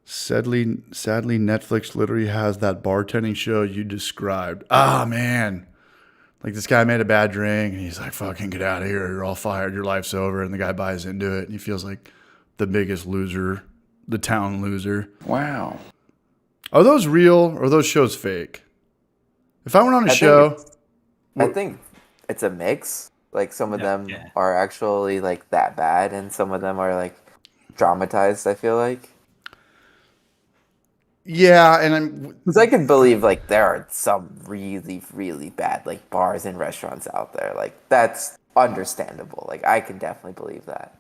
Sadly, Netflix literally has that bartending show you described. Ah, man. Like this guy made a bad drink and he's like, fucking get out of here. You're all fired. Your life's over. And the guy buys into it and he feels like the biggest loser, the town loser. Wow. Are those real or are those shows fake? If I went on a show, I think it's a mix. Like some of them yeah. are actually like that bad, and some of them are like dramatized. I feel like yeah, and because I can believe like there are some really really bad like bars and restaurants out there. Like that's understandable. Like I can definitely believe that.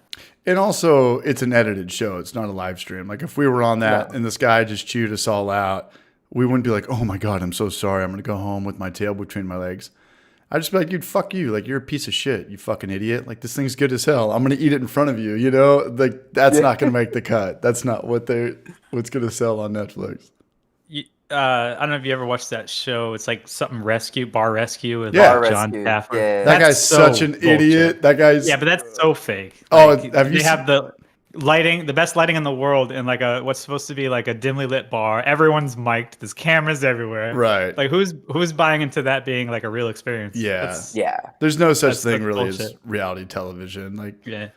And also, it's an edited show. It's not a live stream. Like, if we were on that and this guy just chewed us all out, we wouldn't be like, oh my God, I'm so sorry. I'm going to go home with my tail between my legs. I'd just be like, dude, fuck you. Like, you're a piece of shit, you fucking idiot. Like, this thing's good as hell. I'm going to eat it in front of you, Like, that's not going to make the cut. That's not what's going to sell on Netflix. I don't know if you ever watched that show. It's like something Bar Rescue with Yeah. Bar John Rescue, Taffer. yeah. That That's guy's so such an bullshit. idiot. That guy's... Yeah, but that's so fake. Oh, Like, have you they have the lighting, the best lighting in the world, in like what's supposed to be like a dimly lit bar. Everyone's mic'd. There's cameras everywhere. Right. Like who's buying into that being like a real experience? Yeah. That's- Yeah, There's no such That's thing really as bullshit. reality television. Like, yeah.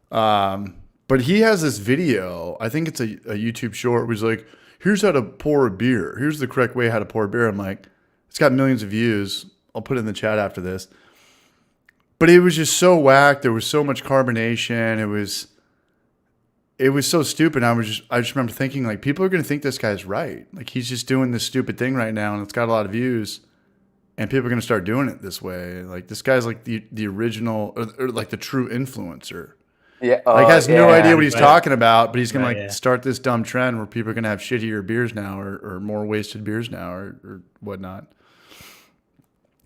but he has this video. I think it's a YouTube short. Where he's like, "Here's how to pour a beer. Here's the correct way how to pour a beer." I'm like, it's got millions of views. I'll put it in the chat after this. But it was just so whack. There was so much carbonation. It was so stupid. I just remember thinking like, people are going to think this guy's right. Like he's just doing this stupid thing right now, and it's got a lot of views. And people are going to start doing it this way. Like this guy's like the original or like the true influencer. yeah. Like has no idea what he's right. talking about, but he's gonna Right, like yeah. start this dumb trend where people are gonna have shittier beers now or more wasted beers now or whatnot.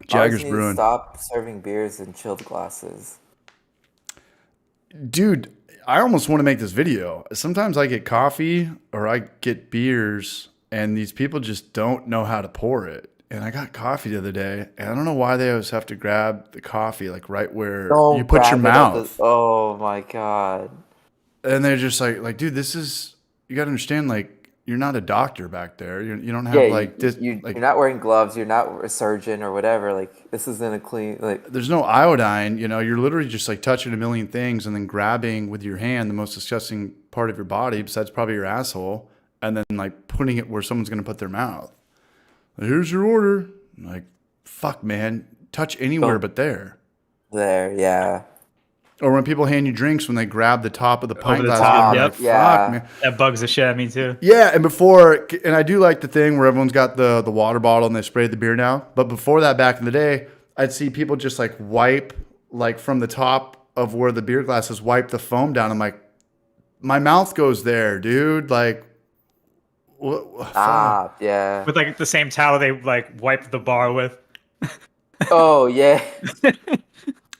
Jagger's Brewing. Stop serving beers in chilled glasses. Dude, I almost want to make this video. Sometimes I get coffee or I get beers and these people just don't know how to pour it. And I got coffee the other day and I don't know why they always have to grab the coffee like right where you put your grab it up mouth. oh my God. And they're just like, dude, this is, you got to understand, like, you're not a doctor back there. You don't have Yeah, like this. you're Like, not wearing gloves. You're not a surgeon or whatever. Like this isn't a clean. Like there's no iodine. You're literally just like touching a million things and then grabbing with your hand the most disgusting part of your body, besides probably your asshole, and then like putting it where someone's gonna put their mouth. Here's your order. I'm like, fuck, man, touch anywhere but there. there, yeah. Or when people hand you drinks when they grab the top of the pint the glass. top, I'm yep. like, fuck, Yeah. man. That bugs the shit out of me too. Yeah, and I do like the thing where everyone's got the water bottle and they spray the beer now. But before that, back in the day, I'd see people just like wipe like from the top of where the beer glass is, wipe the foam down. I'm like, my mouth goes there, dude. Like, fuck. Yeah. With like the same towel they like wipe the bar with. Oh yeah.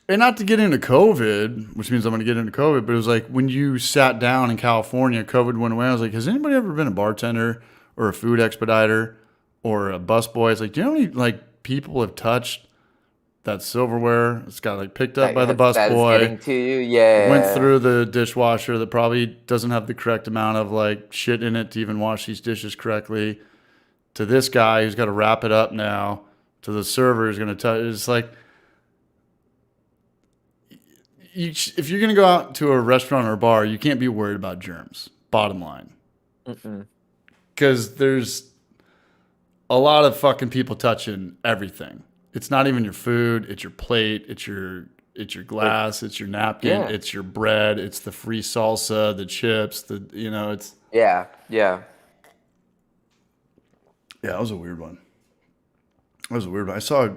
And not to get into COVID, which means I'm going to get into COVID, but it was like when you sat down in California, COVID went away. I was like, has anybody ever been a bartender or a food expediter or a busboy? It's like, do you know how many like people have touched that silverware? It's got like picked up by the That's getting busboy, to you. Yeah. went through the dishwasher that probably doesn't have the correct amount of like shit in it to even wash these dishes correctly, to this guy who's got to wrap it up now, to the server who's going to touch. It's like, if you're going to go out to a restaurant or a bar, you can't be worried about germs, bottom line. Because there's a lot of fucking people touching everything. It's not even your food. It's your plate. It's your glass. It's your napkin. Yeah. It's your bread. It's the free salsa, the chips, it's. Yeah. Yeah, that was a weird one. I saw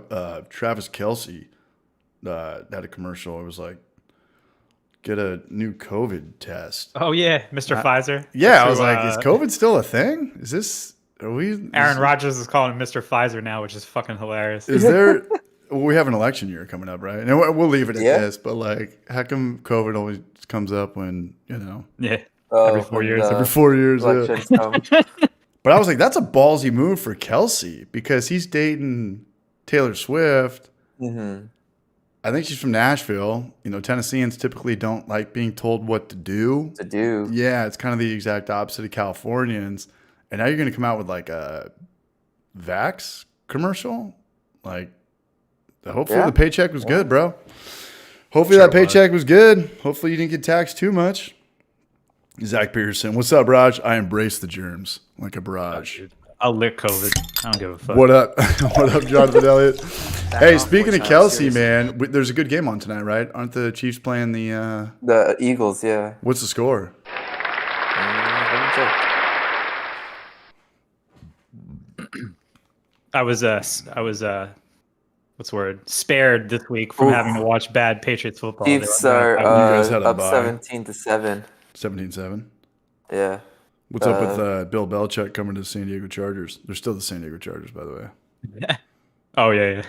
Travis Kelce had a commercial. It was like, get a new COVID test. Oh yeah, Mr. Pfizer. Yeah, I was So, like, is COVID still a thing? Aaron Rodgers is calling him Mr. Pfizer now, which is fucking hilarious. Is there, well, we have an election year coming up, right? And we'll leave it at Yeah. this, but like, how come COVID always comes up when, Yeah. Oh, 4 years. every 4 years? Elections come. But I was like, that's a ballsy move for Kelsey because he's dating Taylor Swift. I think she's from Nashville. Tennesseans typically don't like being told what to do. Yeah, it's kind of the exact opposite of Californians. And now you're going to come out with like a Vax commercial? Like, hopefully the paycheck was good, bro. Hopefully that paycheck was good. Hopefully you didn't get taxed too much. Zach Pearson. What's up, Raj? I embrace the germs like a barrage. I'll lick COVID. I don't give a fuck. What up? What up, Jonathan Elliott? Hey, off, speaking of boy, child, Kelsey, seriously. man, there's a good game on tonight, right? Aren't the Chiefs playing the The Eagles, yeah. what's the score? Let me check. I was what's the word? Spared this week from Oof. having to watch bad Patriots football. Chiefs They are were bad. guys had a up bye. 17-7. 17-7. Yeah. What's up with Bill Belichick coming to the San Diego Chargers? They're still the San Diego Chargers, by the way. Oh yeah.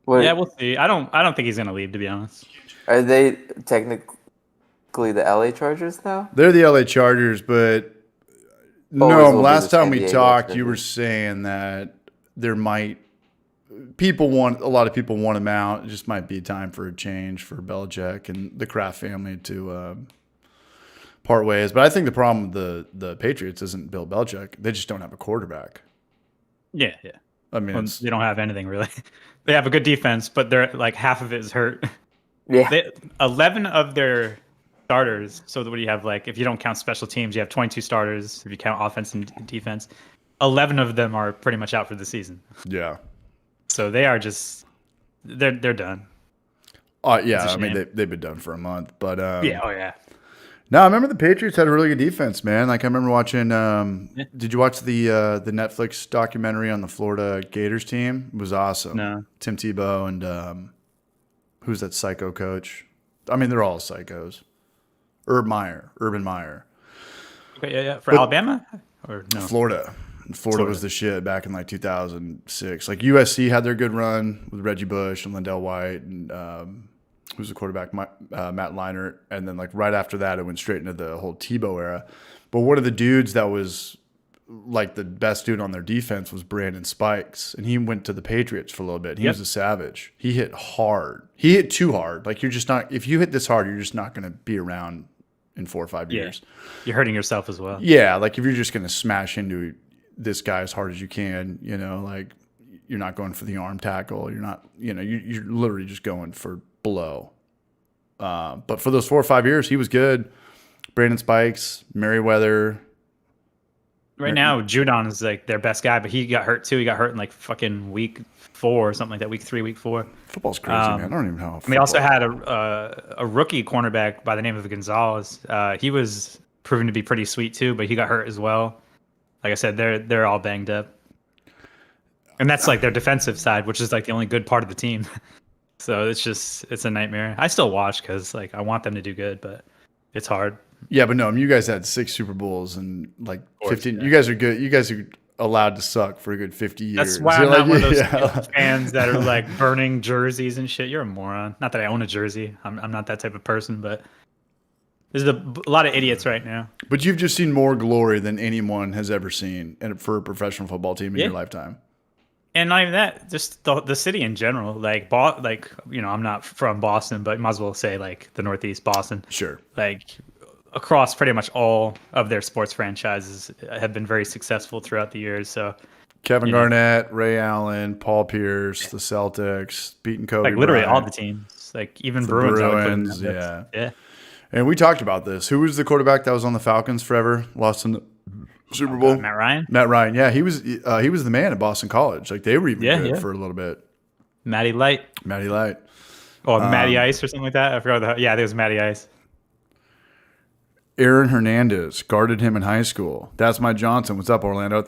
Wait, Yeah, we'll see. I don't think he's gonna leave, to be honest. are they technically the LA Chargers now? They're the LA Chargers, but Always no, will be last the time San we Diego talked, you Chargers. were saying that there might a lot of people want him out. It just might be time for a change for Belichick and the Kraft family to part ways. But I think the problem with the Patriots isn't Bill Belichick. They just don't have a quarterback. Yeah. I mean, Well, it's, they don't have anything really. They have a good defense, but they're like half of it is hurt. Yeah. 11 of their starters. So what do you have? Like, if you don't count special teams, you have 22 starters. If you count offense and defense, 11 of them are pretty much out for the season. yeah. So they are just they're done. Yeah, It's a I mean, shame. they've been done for a month. But Yeah. Oh yeah. no, I remember the Patriots had a really good defense, man. Like I remember watching. Did you watch the Netflix documentary on the Florida Gators team? It was awesome. No. Tim Tebow and who's that psycho coach? I mean, they're all psychos. Urban Meyer. Okay. Yeah. For Alabama or no? Florida was the shit back in like 2006. Like USC had their good run with Reggie Bush and Lindell White and who's the quarterback, Matt Leinart, and then like right after that, it went straight into the whole Tebow era. But one of the dudes that was like the best dude on their defense was Brandon Spikes, and he went to the Patriots for a little bit. He was a savage. He hit hard. He hit too hard. Like you're just not. If you hit this hard, you're just not going to be around in 4 or 5 years. You're hurting yourself as well. Yeah, like if you're just going to smash into this guy as hard as you can, like you're not going for the arm tackle. You're not, you're literally just going for blow. But for those 4 or 5 years, he was good. Brandon Spikes, Merriweather, Right now, Judon is like their best guy, but he got hurt too. He got hurt in like fucking week 4 or something like that. Week 3, week 4. Football's crazy, man. I don't even know. And they also had a rookie cornerback by the name of Gonzalez. He was proven to be pretty sweet too, but he got hurt as well. Like I said, they're all banged up, and that's like their defensive side, which is like the only good part of the team. So it's a nightmare. I still watch because like I want them to do good, but it's hard. Yeah, but no, I mean, you guys had 6 Super Bowls and like course, 15. yeah. You guys are good. You guys are allowed to suck for a good 50 years. That's why You're I'm not one of those yeah. fans that are like burning jerseys and shit. You're a moron. Not that I own a jersey. I'm not that type of person, but there's a lot of idiots right now. But you've just seen more glory than anyone has ever seen for a professional football team in Yeah. your lifetime. And not even that, just the city in general. Like, I'm not from Boston, but might as well say like the Northeast Boston. Sure. Like across pretty much all of their sports franchises have been very successful throughout the years. So Kevin Garnett, Ray Allen, Paul Pierce, the Celtics, beating Kobe like literally all Bryant, the teams, like even the Bruins. I would put in Bruins, that list. yeah. Yeah. And we talked about this. Who was the quarterback that was on the Falcons forever? Lost in the Super Bowl. Matt Ryan, Matt Ryan. Yeah, he was the man at Boston College. Like they were even Yeah, good yeah. for a little bit. Matty Light, Matty Light. or Matty Ice or something like that. I forgot. Yeah, I think it was Matty Ice. Aaron Hernandez guarded him in high school. That's my Johnson. What's up, Orlando?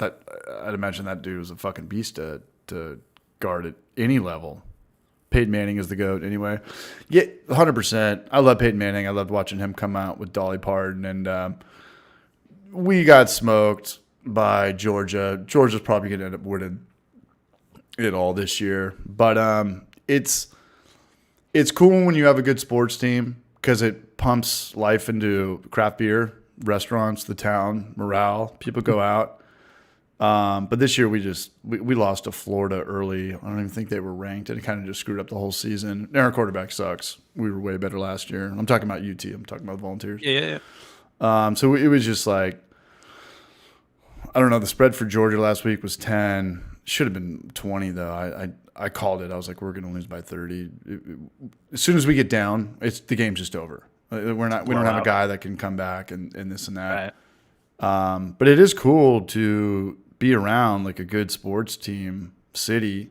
I'd imagine that dude was a fucking beast to guard at any level. Peyton Manning is the GOAT anyway. Yeah, 100%. I love Peyton Manning. I loved watching him come out with Dolly Parton. And we got smoked by Georgia. Georgia's probably going to end up winning it all this year. But it's cool when you have a good sports team because it pumps life into craft beer, restaurants, the town, morale. People go out. But this year we lost to Florida early. I don't even think they were ranked, and it kind of just screwed up the whole season. And our quarterback sucks. We were way better last year. I'm talking about UT. I'm talking about the Volunteers. Yeah. So it was just like, I don't know. The spread for Georgia last week was 10. Should have been 20 though. I called it. I was like, we're going to lose by 30. As soon as we get down, the game's just over. We don't have a guy that can come back and this and that. Right. But it is cool to be around like a good sports team city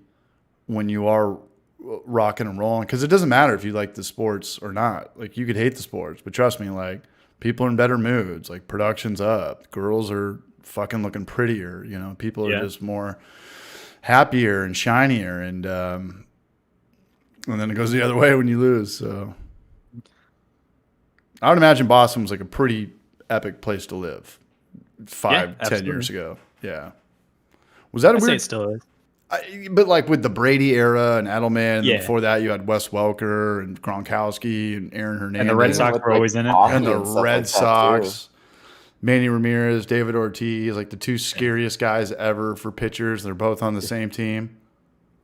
when you are rocking and rolling, because it doesn't matter if you like the sports or not. Like you could hate the sports, but trust me, like people are in better moods. Like production's up, girls are fucking looking prettier. You know, people are just more happier and shinier, and then it goes the other way when you lose. So I would imagine Boston was like a pretty epic place to live 10 years ago. Yeah. Was that a I'd say weird? it still is. But like with the Brady era and Edelman, and Yeah. before that you had Wes Welker and Gronkowski and Aaron Hernandez. And the Red Sox with, were always in it. hockey And the stuff Red like that, Sox. too. Manny Ramirez, David Ortiz, like the two scariest guys ever for pitchers. They're both on the same team.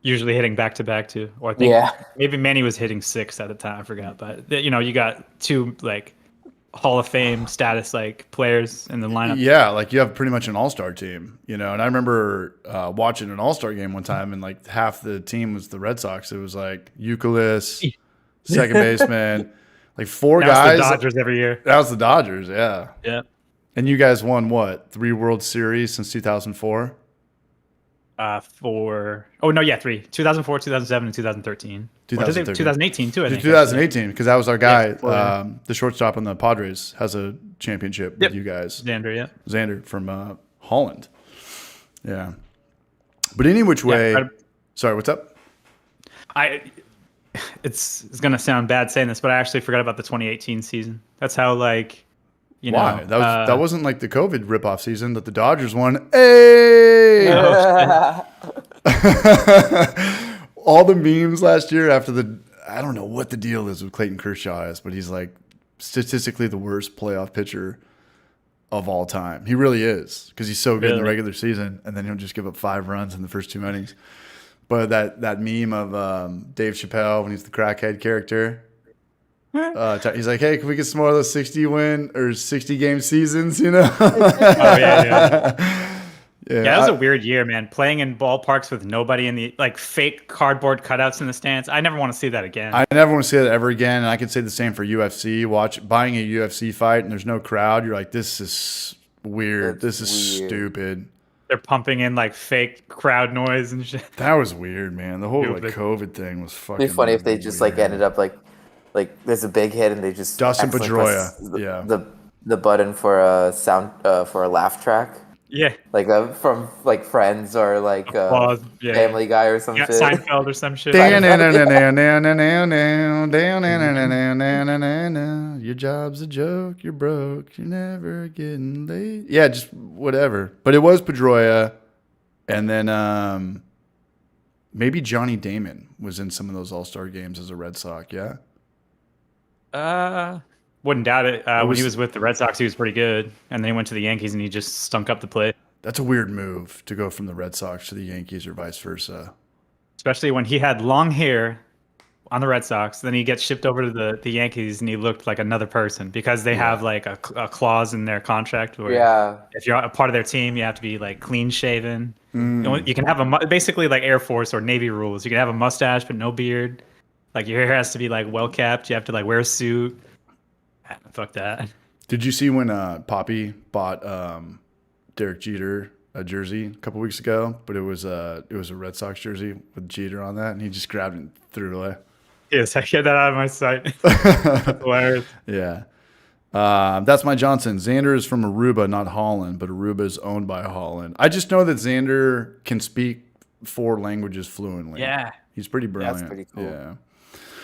Usually hitting back to back too. Or I think Yeah. maybe Manny was hitting 6 at the time. I forgot, but you got 2 like Hall of Fame status like players in the lineup. Yeah, like you have pretty much an all-star team, you know. And I remember watching an all-star game one time, and like half the team was the Red Sox. It was like Youkilis, second baseman, like 4 That was guys. the Dodgers every year. That was the Dodgers, yeah. Yeah. And you guys won what? 3 World Series since 2004? 3. 2004, 2007, and 2013. 2013. 2018 too, I think. 2018, because that was our guy, Yeah. the shortstop on the Padres, has a championship with you guys. Xander, yeah. Xander from Holland. Yeah. But any which way. Yeah, Sorry, what's up? It's gonna sound bad saying this, but I actually forgot about the 2018 season. That's how like Why? know, That wasn't like the COVID ripoff season that the Dodgers won. Hey! All the memes last year after I don't know what the deal is with Clayton Kershaw is, but he's like statistically the worst playoff pitcher of all time. He really is, because he's so good in the Really? regular season, and then he'll just give up 5 runs in the first 2 innings. But that meme of Dave Chappelle when he's the crackhead character, he's like, "Hey, can we get some more of those 60 game seasons?" You know? Oh yeah. Yeah, Yeah, that was a weird year, man. Playing in ballparks with nobody in the like fake cardboard cutouts in the stands. I never want to see that again. I never want to see that ever again. And I could say the same for UFC. Buying a UFC fight and there's no crowd. You're like, this is weird. It's This is weird. stupid. They're pumping in like fake crowd noise and shit. That was weird, man. The whole like Stupid. COVID thing was fucking. It'd be funny if they just like weird. ended up like there's a big hit and they just Dustin accidentally press Pedroia, yeah. the button for a sound for a laugh track. Yeah. Like from like Friends or like Applause, yeah. Family Guy or some Yeah, shit. Seinfeld or some shit. Your job's a joke. You're broke. You're never getting laid. Yeah, just whatever. But it was Pedroia, and then maybe Johnny Damon was in some of those All-Star games as a Red Sox. Yeah. Wouldn't doubt it. When was- he was with the Red Sox, he was pretty good, and then he went to the Yankees and he just stunk up the play. That's a weird move to go from the Red Sox to the Yankees or vice versa. Especially when he had long hair on the Red Sox, then he gets shipped over to the Yankees and he looked like another person because they have like a clause in their contract where Yeah. if you're a part of their team, you have to be like clean shaven. You can have basically like Air Force or Navy rules. You can have a mustache but no beard. Like your hair has to be like well kept. You have to like wear a suit. Fuck that. Did you see when Poppy bought Derek Jeter a jersey a couple weeks ago? But it was a Red Sox jersey with Jeter on that, and he just grabbed it and threw it away. Yes, I get that out of my sight. That's hilarious. Yeah. That's my Johnson. Xander is from Aruba, not Holland, but Aruba is owned by Holland. I just know that Xander can speak 4 languages fluently. Yeah. He's pretty brilliant. pretty cool. Yeah.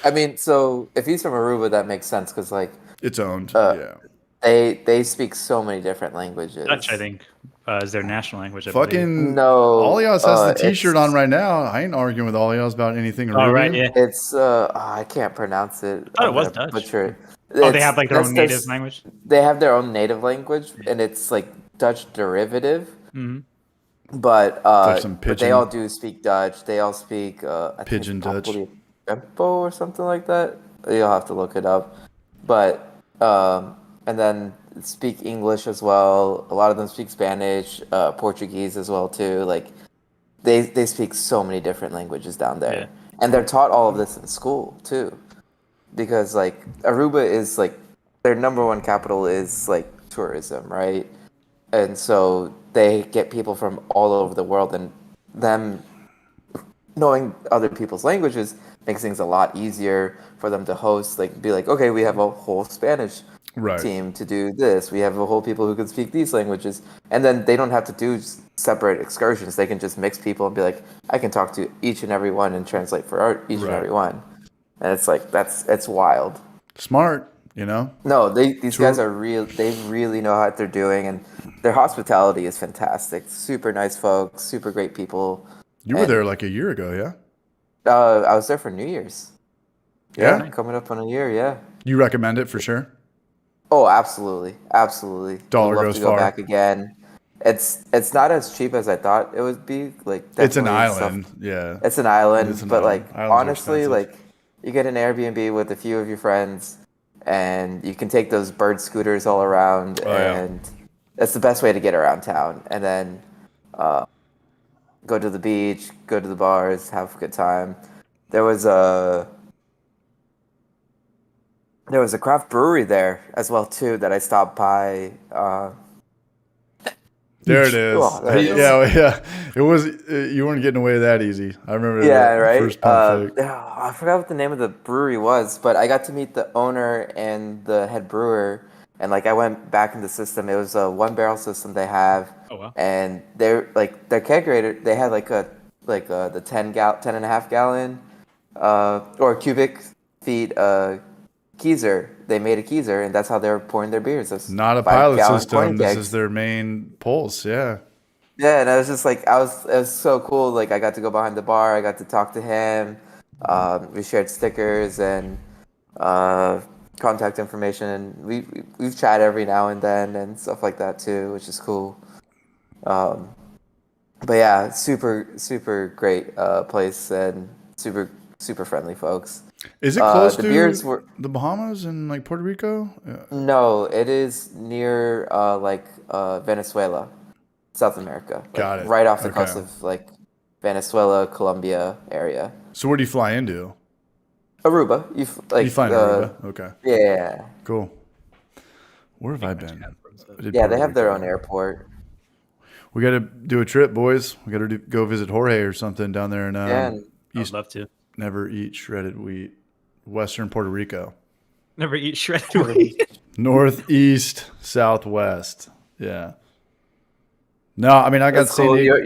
I mean, so if he's from Aruba, that makes sense because like It's owned. Yeah. they speak so many different languages. Dutch, I think, is their national language. I believe. Fucking No, Olios has the T-shirt it's- on right now. I ain't arguing with Olios about anything. Oh, right, Arubian. yeah. It's I can't pronounce it. thought it I'm was gonna Dutch. Butcher it. Oh, they It's- have like their own that's native language. They have their own native language, and it's like Dutch derivative. But some but they pidgin. all do speak Dutch. They all speak I think Pidgin it's Dutch. probably Tempo or something like that. You'll have to look it up. But and then speak English as well. A lot of them speak Spanish, Portuguese as well too. Like they speak so many different languages down there, Yeah. and they're taught all of this in school too, because like Aruba is like their number one capital is like tourism, right? And so they get people from all over the world, and them knowing other people's languages makes things a lot easier for them to host. Like, be like, okay, we have a whole Spanish Right. team to do this. We have a whole people who can speak these languages, and then they don't have to do separate excursions. They can just mix people and be like, I can talk to each and every one and translate for each and Right. every one. And it's like it's wild. Smart, you know. No, these guys are real. They really know what they're doing, and their hospitality is fantastic. Super nice folks, super great people. You were And- there like a year ago, yeah? I was there for New Year's. Yeah? Coming up on a year. Yeah. You recommend it for sure? Oh, absolutely, absolutely. Dollar Would love goes to go far. back again. It's not as cheap as I thought it would be. Like It's an definitely stuff- island. Yeah. It's an island, It's an but island. like Islands are honestly, expensive. like you get an Airbnb with a few of your friends, and you can take those bird scooters all around, Oh, yeah. and that's the best way to get around town. And then go to the beach, go to the bars, have a good time. There was a craft brewery there as well too that I stopped by. There it is. Oh, there it is. Yeah. It was. You weren't getting away that easy. I remember. Yeah, the right. First pump fake. I forgot what the name of the brewery was, but I got to meet the owner and the head brewer, and like I went back in the system. It was a 1-barrel system they have, Oh, wow. and they're like their kegerator. They had the 10.5 gallon, or cubic feet keezer. They made a keezer, and that's how they were pouring their beers. Those Not a pilot 5-gallon system. pouring This kegs. is their main pulse. Yeah. Yeah, and I was just like, it was so cool. Like, I got to go behind the bar. I got to talk to him. We shared stickers and contact information, and we've chatted every now and then and stuff like that too, which is cool. But yeah, super great place and super friendly folks. Is it close the to beers were- the Bahamas and like Puerto Rico? Yeah. No, it is near Venezuela, South America. Like, Got it. Right off the Okay. coast of like Venezuela, Colombia area. So where do you fly into? Aruba. You fly You fly into Aruba. Okay. Yeah. Cool. Where have I been? I did Yeah, Puerto they have their Rico. own airport. We got to do a trip, boys. We got to go visit Jorge or something down there in Yeah, and I'd East. love to. Never eat shredded wheat. Western Puerto Rico. Never eat shredded wheat. Northeast, southwest. Yeah. No, I mean I got that's San cool. Diego.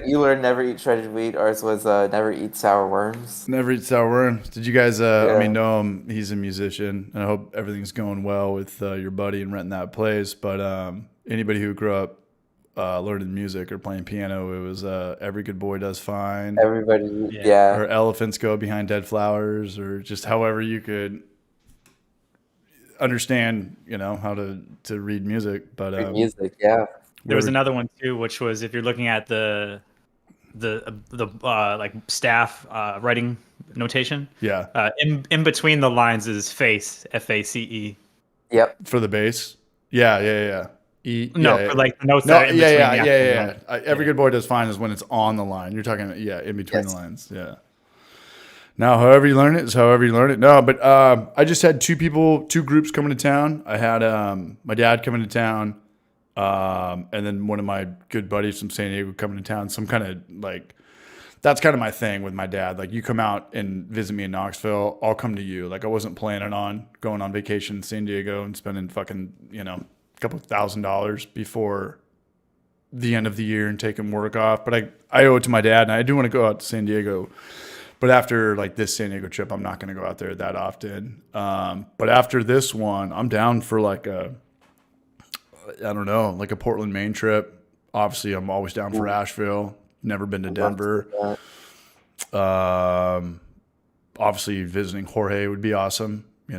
You learned never eat shredded wheat. Ours was never eat sour worms. Never eat sour worms. Did you guys? I Yeah. mean, know him. He's a musician, and I hope everything's going well with your buddy and renting that place. But anybody who grew up learning music or playing piano, it was "Every Good Boy Does Fine," Everybody, Yeah. yeah. or "Elephants Go Behind Dead Flowers," or just however you could understand, how to read music. But Great music, yeah. There was another one too, which was if you're looking at the like staff writing notation. yeah, In between the lines is face, FACE. Yep. for the bass. Yeah. No, yeah, for like the notes No, that are in between. yeah. the actual line. Every Good Boy Does Fine is when it's on the line. You're talking, in between Yes. the lines. Yeah. Now, however you learn it is however you learn it. No, but I just had two groups coming to town. I had my dad coming to town, and then one of my good buddies from San Diego coming to town. Some kind of like, that's kind of my thing with my dad. Like, you come out and visit me in Knoxville, I'll come to you. Like, I wasn't planning on going on vacation in San Diego and spending fucking, a couple $1,000 before the end of the year and taking work off. But I owe it to my dad, and I do want to go out to San Diego. But after like this San Diego trip, I'm not going to go out there that often. But after this one, I'm down for like a Portland, Maine trip. Obviously, I'm always down for Asheville. Never been to Denver. Obviously, visiting Jorge would be awesome. Be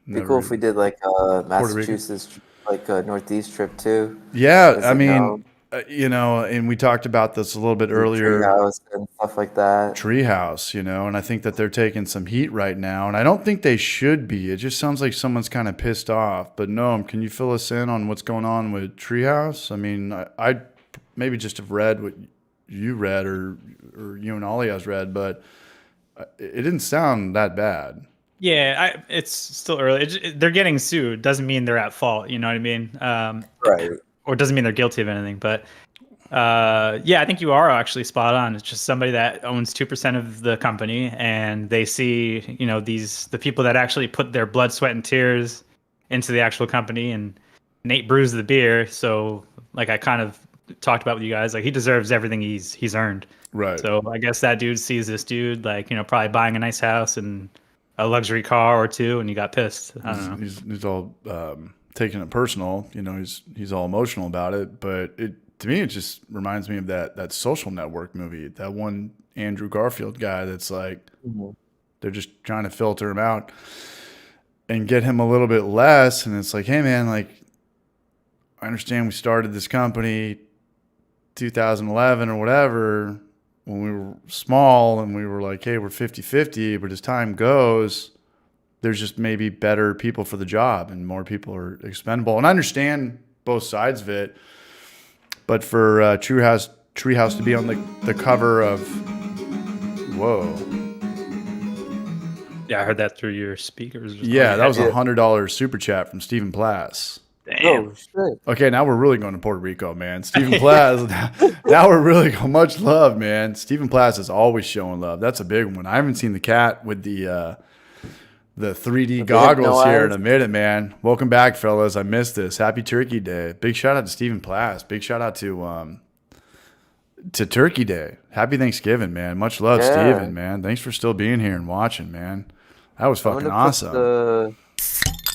Never- cool if we did like Rico. Massachusetts, like a Northeast trip too. Yeah, Visit I mean, home. And we talked about this a little bit earlier. Treehouse and stuff like that. Treehouse, and I think that they're taking some heat right now, and I don't think they should be. It just sounds like someone's kind of pissed off. But Noam, can you fill us in on what's going on with Treehouse? I mean, I maybe just have read what you read or you and Ollie has read, but it didn't sound that bad. Yeah, it's still early. They're getting sued. Doesn't mean they're at fault. You know what I mean? Right. Or doesn't mean they're guilty of anything. But yeah, I think you are actually spot on. It's just somebody that owns 2% of the company, and they see the people that actually put their blood, sweat, and tears into the actual company. And Nate brews the beer, so like I kind of talked about with you guys, like he deserves everything he's earned. Right. So I guess that dude sees this dude like probably buying a nice house and a luxury car or two, and he got pissed. I don't know. He's all taking it personal. He's all emotional about it. But to me, it just reminds me of that Social Network movie. That one Andrew Garfield guy that's like, they're just trying to filter him out and get him a little bit less. And it's like, hey man, like, I understand we started this company 2011 or whatever when we were small, and we were like, hey, we're 50-50, but as time goes, there's just maybe better people for the job and more people are expendable. And I understand both sides of it, but for Treehouse to be on the cover of, whoa. Yeah, I heard that through your speakers. Yeah, that was a $100 super chat from Stephen Plass. Damn. Oh shit. Okay, now we're really going to Puerto Rico, man. Stephen Plass. Now we're really going. Much love, man. Stephen Plass is always showing love. That's a big one. I haven't seen the cat with the 3D goggles here in a minute, man. Welcome back, fellas. I missed this. Happy Turkey Day. Big shout out to Stephen Plass. Big shout out to Turkey Day. Happy Thanksgiving, man. Much love, Yeah. Steven, man. Thanks for still being here and watching, man. That was I'm fucking gonna put awesome. the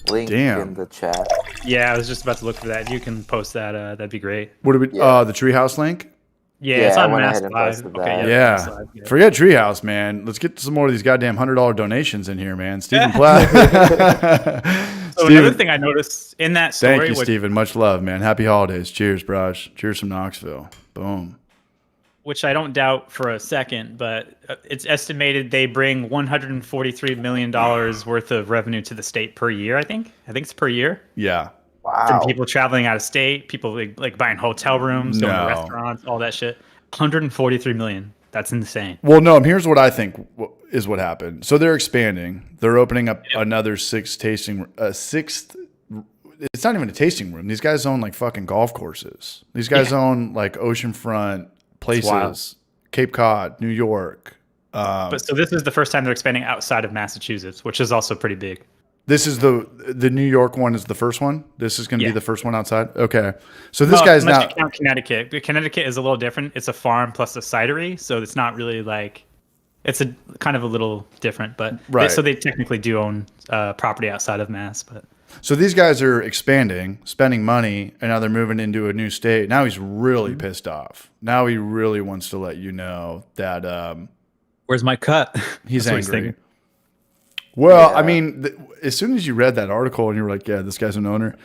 link Damn. in the chat. Yeah, I was just about to look for that. If you can post that, that'd be great. What do we? Yeah. The Treehouse link. Yeah, Yeah, it's I on went Mass ahead and Live. posted Okay, that. Yeah. Mass Live, yeah. Forget Treehouse, man. Let's get some more of these goddamn $100 donations in here, man. Stephen Platt. So another thing I noticed in that story, Thank you, which, Stephen. Much love, man. Happy holidays. Cheers, Braj. Cheers from Knoxville. Boom. which I don't doubt for a second, but it's estimated they bring $143 million worth of revenue to the state per year. I think it's per year. Yeah. Wow. From people traveling out of state, people like buying hotel rooms, going to No. restaurants, all that shit. 143 million. That's insane. Well, no, here's what I think is what happened. So they're expanding. They're opening up another sixth it's not even a tasting room. These guys own like fucking golf courses. These guys own like oceanfront places, Cape Cod, New York. But so this is the first time they're expanding outside of Massachusetts, which is also pretty big. This is the New York one is the first one. This is going to be Yeah. the first one outside. Okay, so this Well, guy's unless now. you count Connecticut. But Connecticut is a little different. It's a farm plus a cidery, so it's not really like it's a kind of a little different. But Right. so they technically do own property outside of Mass. But So these guys are expanding, spending money, and now they're moving into a new state. Now he's really pissed off. Now he really wants to let you know that where's my cut? he's That's what he's angry. thinking. Well, Yeah. I mean, as soon as you read that article and you were like, "Yeah, this guy's an owner,"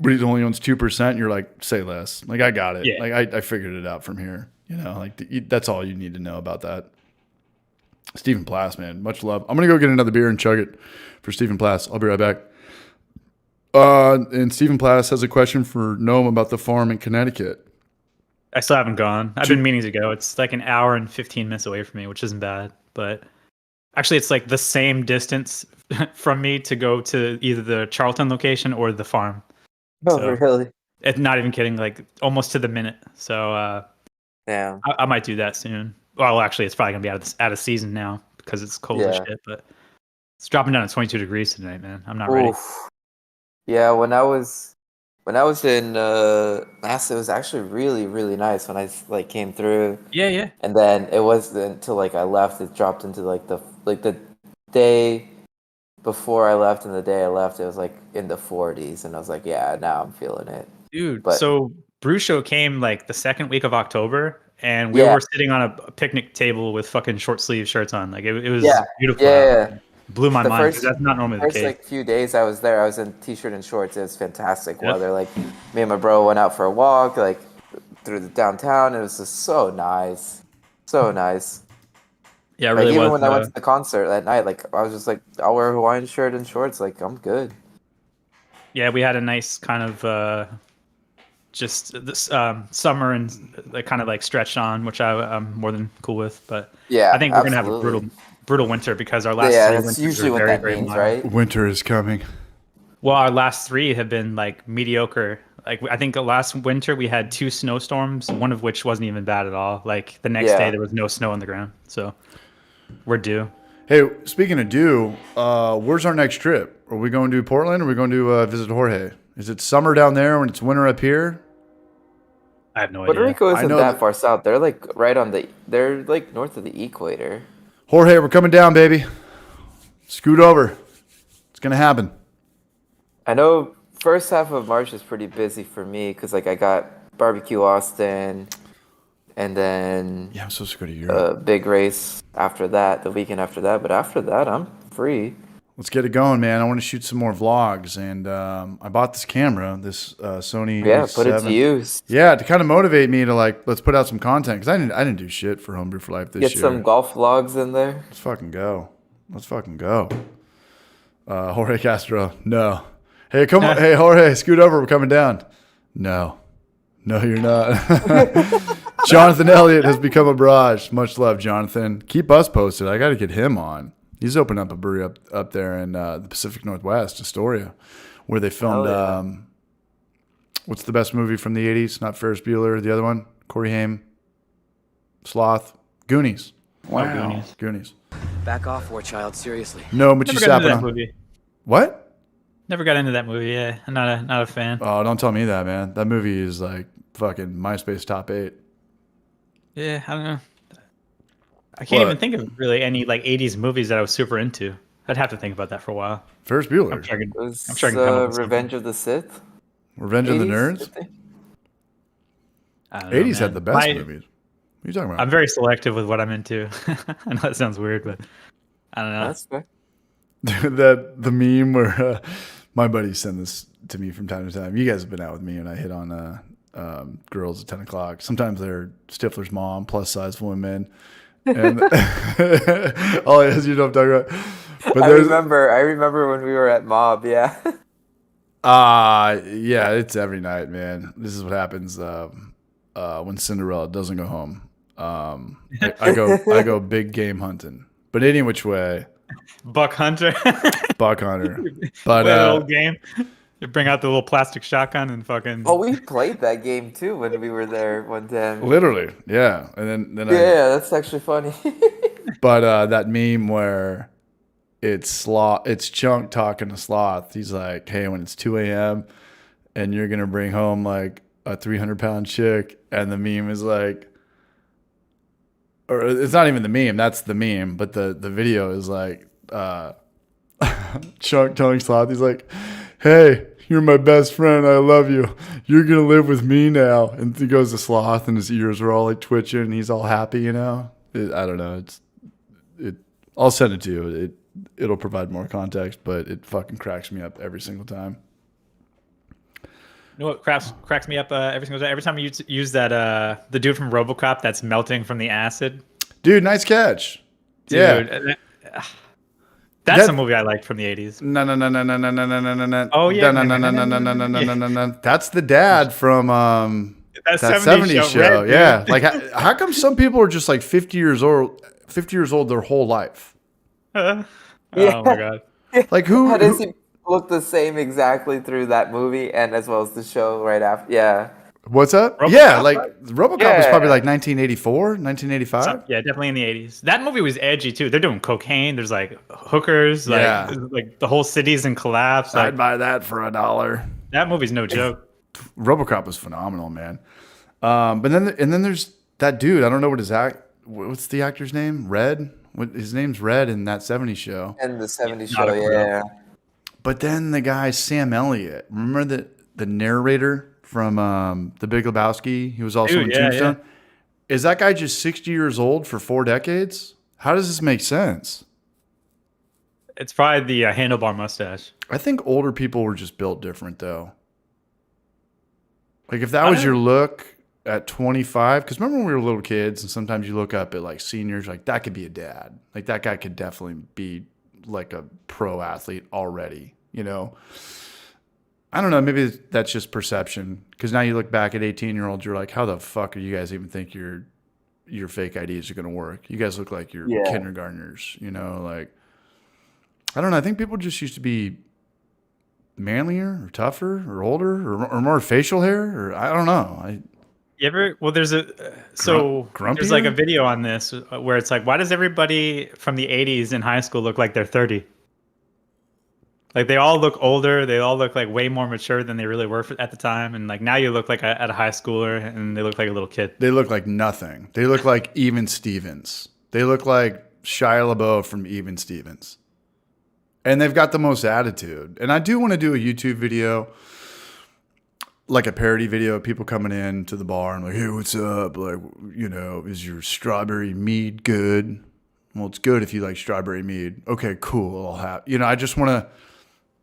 but he only owns 2%, you're like, "Say less." Like I got it. Yeah. Like I figured it out from here. You know, like that's all you need to know about that. Stephen Plass, man, much love. I'm gonna go get another beer and chug it for Stephen Plass. I'll be right back. And Stephen Plass has a question for Noam about the farm in Connecticut. I still haven't gone. I've been meaning to go. It's like an hour and 15 minutes away from me, which isn't bad. But actually, it's like the same distance from me to go to either the Charlton location or the farm. Oh, So- really? It's not even kidding, like almost to the minute. So Damn. I might do that soon. Well, actually, it's probably gonna be out of season now because it's cold as Yeah. shit. But it's dropping down to 22 degrees tonight, man. I'm not ready. Oof. Yeah, when I was in Mass, it was actually really, really nice when I like came through. Yeah. And then it was until like I left, it dropped into like the day before I left and the day I left, it was like in the 40s, and I was like, yeah, now I'm feeling it. Dude, But- so Brew Show came like the second week of October, and we Yeah. were sitting on a picnic table with fucking short sleeve shirts on. Like it was Yeah. beautiful. Yeah. Blew my The mind first- because that's not normally the First case. like few days I was there, I was in t-shirt and shorts. It was fantastic Yep. weather. Like me and my bro went out for a walk, like through the downtown. It was just so nice, so nice. Yeah, it Like really even was. when I went to the concert that night, like I was just like, I'll wear a Hawaiian shirt and shorts. Like I'm good. Yeah, we had a nice kind of just this summer and like kind of like stretched on, which I'm more than cool with. But Yeah, I think we're gonna have a absolutely. brutal winter because our last Yeah, three that's winters usually were what very, that very means, mild. right? Winter is coming. Well, our last three have been like mediocre. Like I think the last winter we had 2 snowstorms, one of which wasn't even bad at all. Like the next Yeah. day there was no snow on the ground, so we're due. Hey, speaking of due, where's our next trip? Are we going to Portland or are we going to visit Jorge? Is it summer down there when it's winter up here? I have no Puerto idea. Rico I isn't know that that- far south. They're like they're like north of the equator. Jorge, we're coming down, baby. Scoot over. It's going to happen. I know first half of March is pretty busy for me because like I got Barbecue Austin, and then Yeah, I'm supposed to go to Europe. a big race after that, the weekend after that. But after that, I'm free. Let's get it going, man. I want to shoot some more vlogs. And I bought this camera, this Sony Yeah, put it to A7. use. Yeah, to kind of motivate me to like, let's put out some content. Because I didn't do shit for Homebrew for Life this Get year. some golf vlogs in there. Let's fucking go. Let's fucking go. Jorge Castro, no. Hey, come on. Hey, Jorge, scoot over. We're coming down. No. No, you're not. Jonathan Elliott has become a barrage. Much love, Jonathan. Keep us posted. I got to get him on. He's opened up a brewery up there in the Pacific Northwest, Astoria, where they filmed. Hell yeah. What's the best movie from the 80s? Not Ferris Bueller. The other one? Corey Haim. Sloth. Goonies. Wow. Goonies. Back off, war child. Seriously. No, but you Never got into sapping that on. movie. What? Never got into that movie. Yeah, I'm not a fan. Oh, don't tell me that, man. That movie is like fucking MySpace top 8. Yeah, I don't know. I can't What? even think of really any like 80s movies that I was super into. I'd have to think about that for a while. Ferris Bueller. I'm sure I It can, was I'm sure I can come up with something. Revenge of the Sith. Revenge of the 80s, Nerds. I think. I don't know, 80s had man. the best My- movies. What are you talking about? I'm very selective with what I'm into. I know that sounds weird, but I don't know. That's fair. The meme where my buddies send this to me from time to time. You guys have been out with me, and I hit on girls at 10 o'clock. Sometimes they're Stifler's mom, plus size women. And all it is, you know what I'm talking about. But I there's remember when we were at Mob. Yeah. yeah, it's every night, man. This is what happens when Cinderella doesn't go home. I go big game hunting. But any which way, Buck Hunter. buck hunter. But What an old game. You bring out the little plastic shotgun and fucking. Oh, we played that game too when we were there one time. Literally, yeah. And then Yeah, that's actually funny. but that meme where it's Chunk talking to Sloth. He's like, hey, when it's 2 a.m. and you're gonna bring home like a 300-pound chick, and the meme is like, or it's not even the meme, that's the meme, but the video is like Chunk telling Sloth, he's like, hey, you're my best friend, I love you, you're gonna live with me now. And he goes to Sloth and his ears are all like twitching and he's all happy, I don't know, I'll send it to you. It'll provide more context, but it fucking cracks me up every single time. You know what cracks me up every single time? Every time you use that the dude from RoboCop that's melting from the acid. Dude, nice catch. Dude, Yeah. That's a movie I liked from the 80s. No. Oh, yeah. No. That's the dad from That that 70s 70s show. Red, Yeah. dude. Like, how come some people are just like 50 years old their whole life? Oh Yeah. my god. Like, How does who he look the same exactly through that movie and as well as the show right after? Yeah. what's up? RoboCop, Yeah, like RoboCop was Yeah. probably like 1984, 1985. Yeah, definitely in the 80s. That movie was edgy too. They're doing cocaine. There's like hookers. Like, Yeah. like the whole city's in collapse. Like, I'd buy that for $1. that movie's no joke. RoboCop was phenomenal, man. But then there's that dude. I don't know what's the actor's name? Red. His name's Red in that 70s show. And the 70s not show, a clue. yeah. But then the guy Sam Elliott. Remember the narrator from The Big Lebowski? He was also Dude, in yeah, Tombstone. Is that guy just 60 years old for 4 decades? How does this make sense? It's probably the handlebar mustache. I think older people were just built different, though. Like, if that was your look at 25, because remember when we were little kids and sometimes you look up at like seniors, like that could be a dad. Like that guy could definitely be like a pro athlete already, I don't know. Maybe that's just perception. Because now you look back at 18-year-olds, you're like, how the fuck do you guys even think your fake IDs are going to work? You guys look like you're Yeah. kindergartners, like, I don't know. I think people just used to be manlier or tougher or older or more facial hair, or I don't know. You ever? Well, there's a there's like a Grumpier? video on this where it's like, why does everybody from the 80s in high school look like they're 30? Like they all look older. They all look like way more mature than they really were at the time. And like now you look like at a high schooler and they look like a little kid. They look like nothing. They look like Even Stevens. They look like Shia LaBeouf from Even Stevens. And they've got the most attitude. And I do want to do a YouTube video, like a parody video of people coming in to the bar and like, hey, what's up? Like, is your strawberry mead good? Well, it's good if you like strawberry mead. Okay, cool. I'll have, I just want to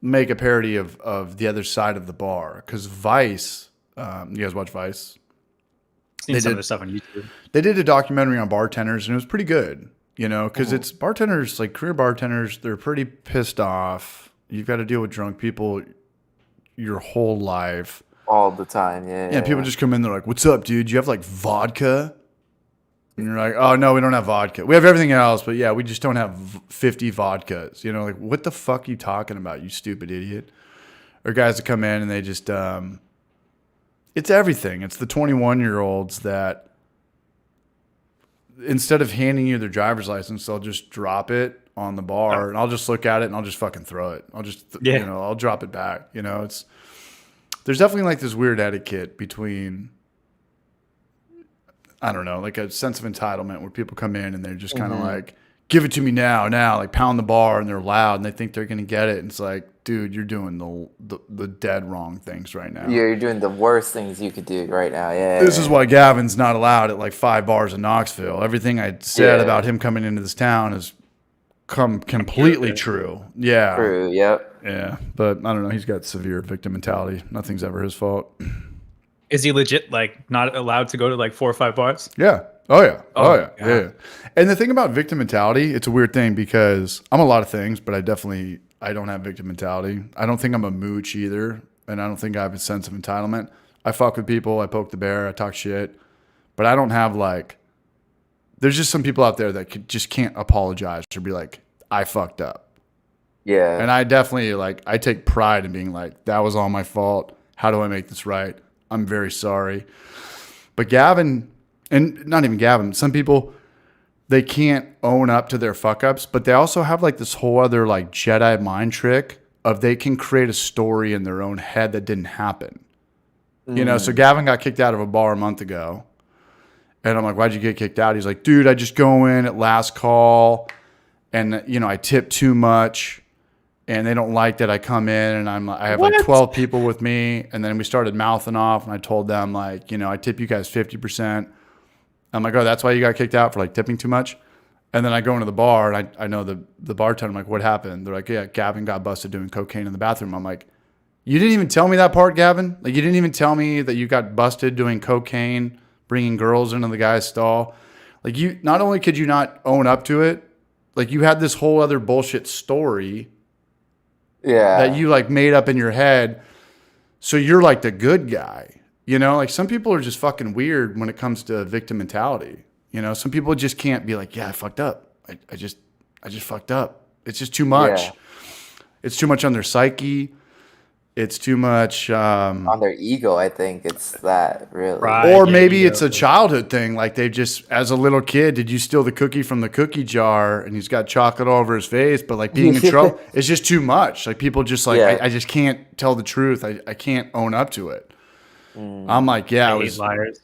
make a parody of the other side of the bar. Because Vice, you guys watch Vice? Seen some of the stuff on YouTube. They did a documentary on bartenders and it was pretty good, because it's bartenders, like career bartenders, they're pretty pissed off. You've got to deal with drunk people your whole life. All the time, yeah. And people just come in, they're like, what's up, dude? You have like vodka? And you're like, oh, no, we don't have vodka. We have everything else, but yeah, we just don't have 50 vodkas. Like, what the fuck are you talking about, you stupid idiot? Or guys that come in and they just, it's everything. It's the 21-year-olds that instead of handing you their driver's license, they'll just drop it on the bar and I'll just look at it and I'll just fucking throw it. I'll just, I'll drop it back. There's definitely like this weird etiquette between, I don't know, like a sense of entitlement where people come in and they're just kind of like, give it to me now, like pound the bar and they're loud and they think they're going to get it. And it's like, dude, you're doing the dead wrong things right now. You're doing the worst things you could do right now, yeah. This is why Gavin's not allowed at like 5 bars in Knoxville. Everything I said about him coming into this town has come completely true. Yeah. True, yep. Yeah. But I don't know. He's got severe victim mentality. Nothing's ever his fault. Is he legit like not allowed to go to like 4 or 5 bars? Yeah. Oh, yeah. Oh, yeah. God. Yeah. And the thing about victim mentality, it's a weird thing because I'm a lot of things, but I don't have victim mentality. I don't think I'm a mooch either. And I don't think I have a sense of entitlement. I fuck with people. I poke the bear. I talk shit. But I don't have like, there's just some people out there that just can't apologize or be like, I fucked up. Yeah. And I definitely I take pride in being like, that was all my fault. How do I make this right? I'm very sorry. But Gavin, and not even Gavin, some people, they can't own up to their fuck ups, but they also have like this whole other like Jedi mind trick of they can create a story in their own head that didn't happen. You know, so Gavin got kicked out of a bar a month ago. And I'm like, why'd you get kicked out? He's like, dude, I just go in at last call and, you know, I tip too much and they don't like that I come in and I have like 12 people with me. And then we started mouthing off and I told them like, you know, I tip you guys 50%. I'm like, oh, that's why you got kicked out for like tipping too much. And then I go into the bar and I know the bartender. I'm like, what happened? They're like, yeah, Gavin got busted doing cocaine in the bathroom. I'm like, you didn't even tell me that part, Gavin? Like, you didn't even tell me that you got busted doing cocaine, bringing girls into the guy's stall. Like, you, not only could you not own up to it, like you had this whole other bullshit story that you like made up in your head. So you're like the good guy, you know, like some people are just fucking weird when it comes to victim mentality. You know, some people just can't be like, yeah, I fucked up. I just fucked up. It's just too much. Yeah. It's too much on their psyche. It's too much. On their ego, I think it's that really. Right. Or Yeah, maybe ego. it's a childhood thing. Like they just, as a little kid, did you steal the cookie from the cookie jar and he's got chocolate all over his face? But like being in trouble, it's just too much. Like people just like, Yeah. I just can't tell the truth. I can't own up to it. I'm like, yeah, I I hate was, liars.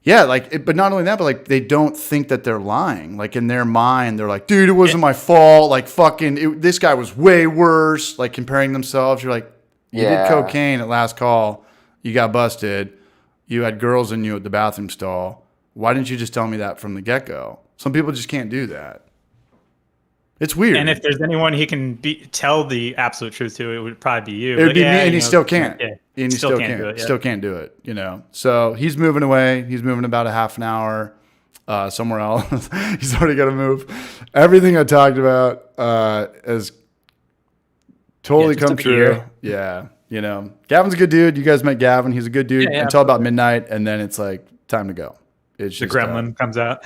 yeah, like, but not only that, but like they don't think that they're lying. Like in their mind, they're like, dude, it wasn't my fault. Like fucking, this guy was way worse. Like comparing themselves. You're like, you did Yeah. cocaine at last call. You got busted. You had girls in you at the bathroom stall. Why didn't you just tell me that from the get go? Some people just can't do that. It's weird. And if there's anyone he can tell the absolute truth to, it would probably be you. it would Like, be me, yeah, and you he know, still can't. Yeah, And he still can't. do it. Yeah. Still can't do it. You know. So he's moving away. He's moving about a half an hour somewhere else. He's already got to move. Everything I talked about has totally Yeah, just come took a true. year. Yeah. You know, Gavin's a good dude. You guys met Gavin. He's a good dude Yeah, until about midnight, and then it's like time to go. It's The just gremlin comes out.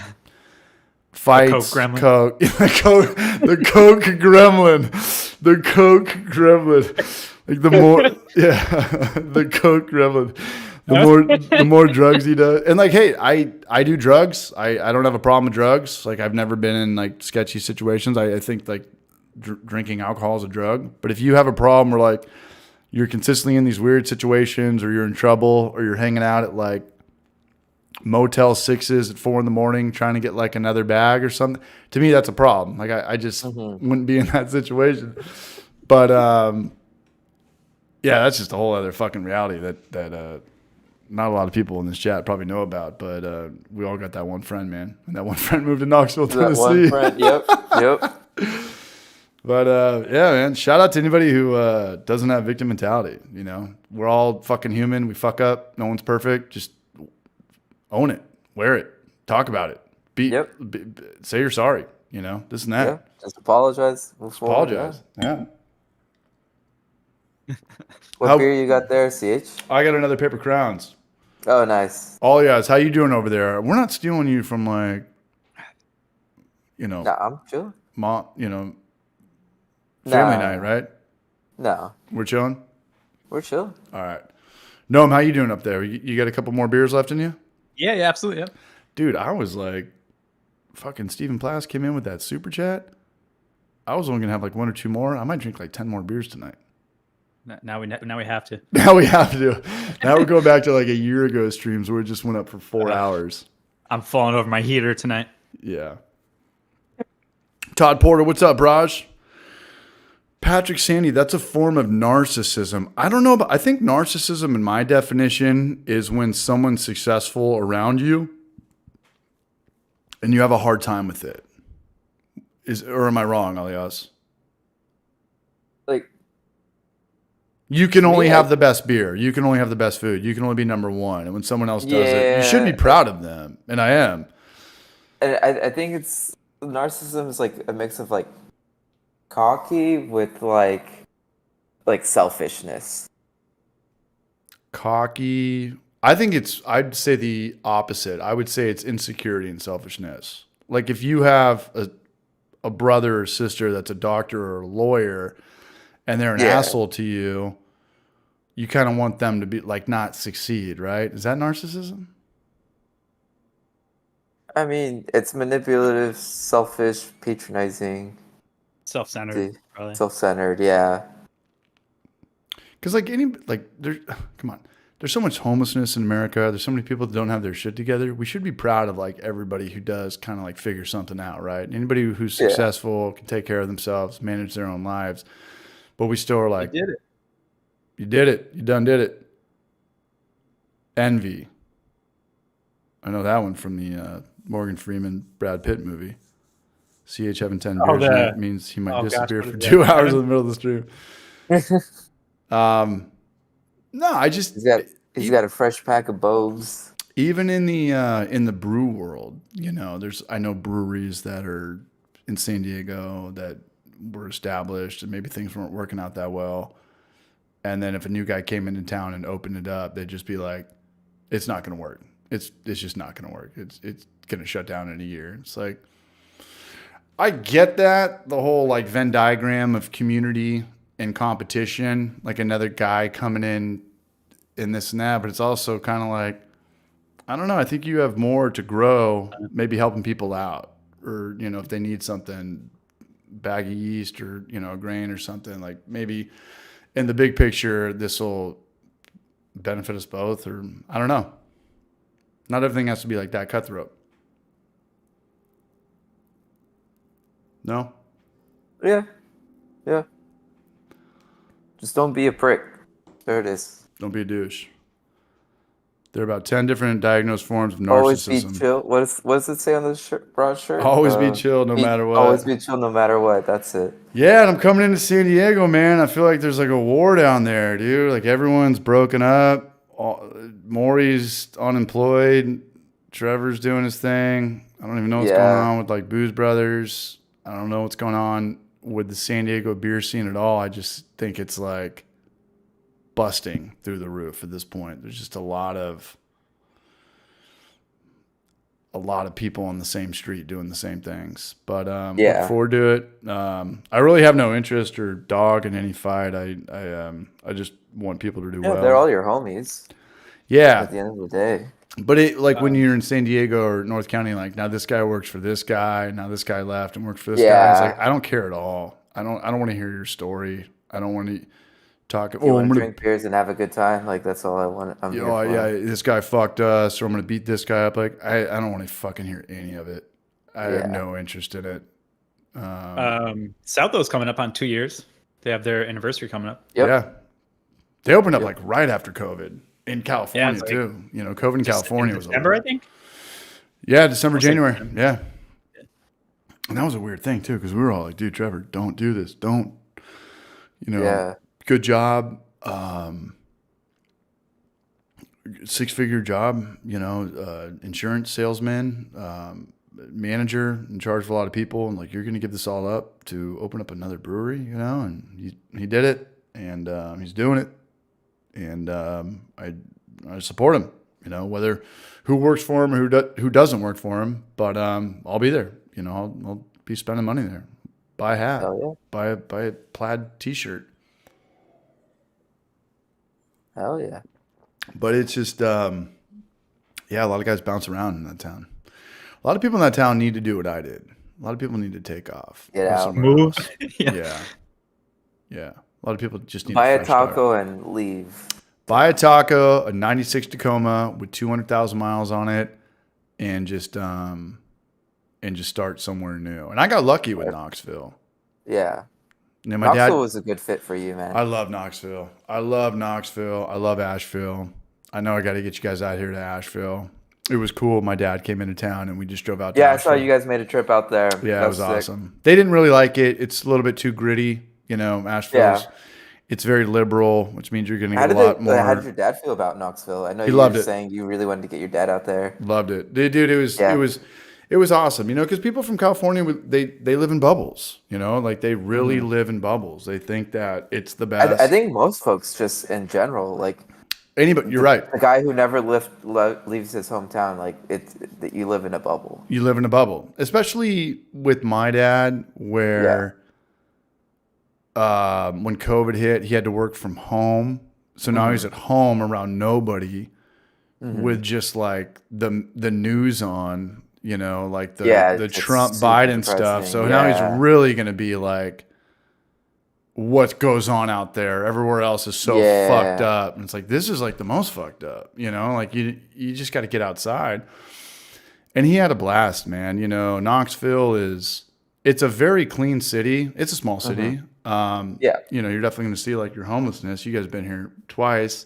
fights, Coke gremlin. Coke, the Coke gremlin, the Coke gremlin. Like the more, yeah, the Coke gremlin. The more drugs he does, and like, hey, I do drugs. I don't have a problem with drugs. Like I've never been in like sketchy situations. I think like drinking alcohol is a drug. But if you have a problem where like you're consistently in these weird situations, or you're in trouble, or you're hanging out at like Motel 6s at 4 a.m. trying to get like another bag or something, to me that's a problem. Like I just wouldn't be in that situation. But yeah, that's just a whole other fucking reality that not a lot of people in this chat probably know about. But we all got that one friend, man, and that one friend moved to Knoxville, That Tennessee. one friend. Yep. But yeah, man, shout out to anybody who doesn't have victim mentality. You know, we're all fucking human. We fuck up. No one's perfect. Just own it, wear it, talk about it. Say you're sorry. You know, this and that. Yeah. Just apologize. Move forward, Apologize. Yeah. yeah. What How- beer you got there, CH? I got another paper crowns. Oh, nice. All you guys, how you doing over there? We're not stealing you from like, you know, No, I'm chill. family No. night, right? No, We're chilling. we're chill. All right. Noam, how you doing up there? You got a couple more beers left in you? Yeah, absolutely. Yeah. Dude, I was like, fucking Stephen Plass came in with that super chat. I was only gonna have like 1 or 2 more. I might drink like 10 more beers tonight. Now we have to. Now we have to. Now we're going back to like a year ago streams where it just went up for 4 hours. I'm falling over my heater tonight. Yeah. Todd Porter, what's up, Raj? Patrick Sandy, that's a form of narcissism. I don't know, but I think narcissism, in my definition, is when someone's successful around you and you have a hard time with it. Or am I wrong, Alias? Like, You can only Yeah. have the best beer. You can only have the best food. You can only be number one. And when someone else does it, you should be Yeah. proud of them. And I am. and I think it's narcissism is like a mix of like cocky with like selfishness. Cocky. I'd say the opposite. I would say it's insecurity and selfishness. Like if you have a brother or sister that's a doctor or a lawyer and they're an asshole to you, you kind of want them to be like not succeed, right? Is that narcissism? I mean, it's manipulative, selfish, patronizing, Self-centered, probably. self-centered. Yeah. Because there's come on, there's so much homelessness in America. There's so many people that don't have their shit together. We should be proud of like everybody who does kind of like figure something out, right? Anybody who's successful can take care of themselves, manage their own lives. But we still are like, You did it. you did it. You done did it. Envy. I know that one from the Morgan Freeman Brad Pitt movie. CH having 10 beers in it means he might disappear what for is 2 that? hours in the middle of the stream. No, I just He's got a fresh pack of bows. even in the brew world, you know, I know breweries that are in San Diego that were established and maybe things weren't working out that well. And then if a new guy came into town and opened it up, they'd just be like, it's not going to work. It's just not going to work. It's going to shut down in a year. It's like, I get that, the whole like Venn diagram of community and competition, like another guy coming in this and that, but it's also kind of like, I don't know. I think you have more to grow, maybe helping people out, or, you know, if they need something, bag of yeast or, you know, a grain or something, like maybe in the big picture, this will benefit us both, or I don't know. Not everything has to be like that cutthroat. No? Yeah. Yeah. Just don't be a prick. There it is. Don't be a douche. There are about 10 different diagnosed forms of Always be narcissism. chill. What does it say on the broad shirt? Always be chill no matter what. Always be chill no matter what. That's it. Yeah, and I'm coming into San Diego, man. I feel like there's like a war down there, dude. Like everyone's broken up. Maury's unemployed. Trevor's doing his thing. I don't even know what's going on with like Booze Brothers. I don't know what's going on with the San Diego beer scene at all. I just think it's like busting through the roof at this point. There's just a lot of people on the same street doing the same things. But look forward to it. I really have no interest or dog in any fight. I just want people to do well. They're all your homies. Yeah. At the end of the day. But when you're in San Diego or North County, like now this guy works for this guy, now this guy left and works for this guy. It's like I don't care at all. I don't want to hear your story. I don't want to talk. You want to drink beers and have a good time. Like that's all I want. I'm here for. Yeah, this guy fucked us, or I'm gonna beat this guy up. Like I don't want to fucking hear any of it. I have no interest in it. Southdale's coming up on 2 years. They have their anniversary coming up. Yep. Yeah, they opened up like right after COVID in California like too. You know, COVID in California was December, I think. Yeah, December, January. Yeah. And that was a weird thing too, because we were all like, dude, Trevor, don't do this. Don't, good job. 6-figure job, insurance salesman, manager in charge of a lot of people. And like, you're going to give this all up to open up another brewery, and he did it, and he's doing it. And I support him, whether who works for him or who doesn't work for him, but I'll be there. I'll be spending money there. Buy a hat, buy a plaid T-shirt. Hell yeah! But it's just, a lot of guys bounce around in that town. A lot of people in that town need to do what I did. A lot of people need to take off. Get out. Move. Yeah. A lot of people just need buy a a fresh taco start. and leave. Buy a taco, a 96 Tacoma with 200,000 miles on it, and just start somewhere new. And I got lucky with Knoxville. Yeah. My Knoxville dad was a good fit for you, man. I love Knoxville. I love Asheville. I know I got to get you guys out here to Asheville. It was cool. My dad came into town and we just drove out to Asheville. I saw you guys made a trip out there. Yeah, it was awesome. They didn't really like it. It's a little bit too gritty. Asheville's it's very liberal, which means you're going to get a lot more. How did your dad feel about Knoxville? I know He you loved were it. saying you really wanted to get your dad out there. Loved it. Dude, it was awesome, because people from California, they live in bubbles, like they really live in bubbles. They think that it's the best. I think most folks just in general, like Anybody, you're right. The guy who never leaves his hometown, like that you live in a bubble. You live in a bubble, especially with my dad, where when COVID hit, he had to work from home. So now he's at home around nobody with just like the news on, you know, like the Trump Biden stuff. So now he's really going to be like, what goes on out there? Everywhere else is so fucked up. And it's like, this is like the most fucked up, you know, like you just got to get outside. And he had a blast, man. You know, Knoxville it's a very clean city. It's a small city. You know, you're definitely going to see like your homelessness. You guys have been here twice.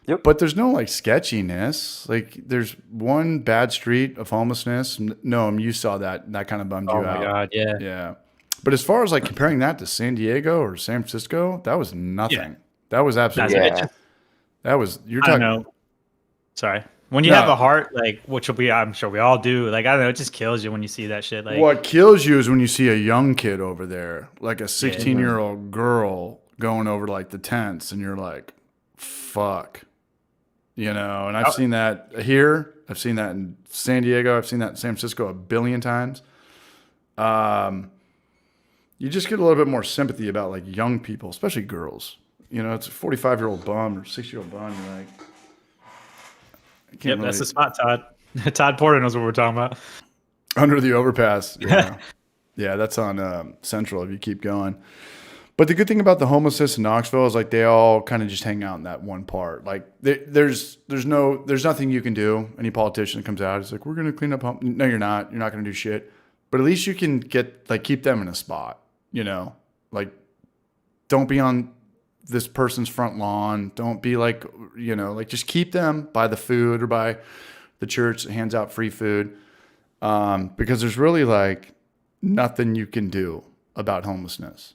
Yep. But there's no like sketchiness. Like there's one bad street of homelessness. No, you saw that. That kind of bummed you out. Oh my God, yeah. Yeah. But as far as like comparing that to San Diego or San Francisco, that was nothing. Yeah. That was absolutely. That was you're I talking. don't know. Sorry. When you have a heart, like, which will be, I'm sure we all do. Like, I don't know, it just kills you when you see that shit. Like, What kills you is when you see a young kid over there, like a 16-year-old girl going over to like the tents, and you're like, fuck. You know, and I've seen that here. I've seen that in San Diego. I've seen that in San Francisco a billion times. You just get a little bit more sympathy about like young people, especially girls. You know, it's a 45-year-old bum or 60-year-old bum. You're like, yep, that's the spot, Todd. Todd Porter knows what we're talking about. Under the overpass. Yeah, yeah, that's on Central if you keep going. But the good thing about the homelessness in Knoxville is like they all kind of just hang out in that one part. Like there's nothing you can do. Any politician that comes out is like, we're gonna clean up home. No, you're not. You're not gonna do shit. But at least you can keep them in a spot. You know, like don't be on this person's front lawn. Don't be like, you know, like just keep them by the food or by the church that hands out free food. Because there's really like nothing you can do about homelessness.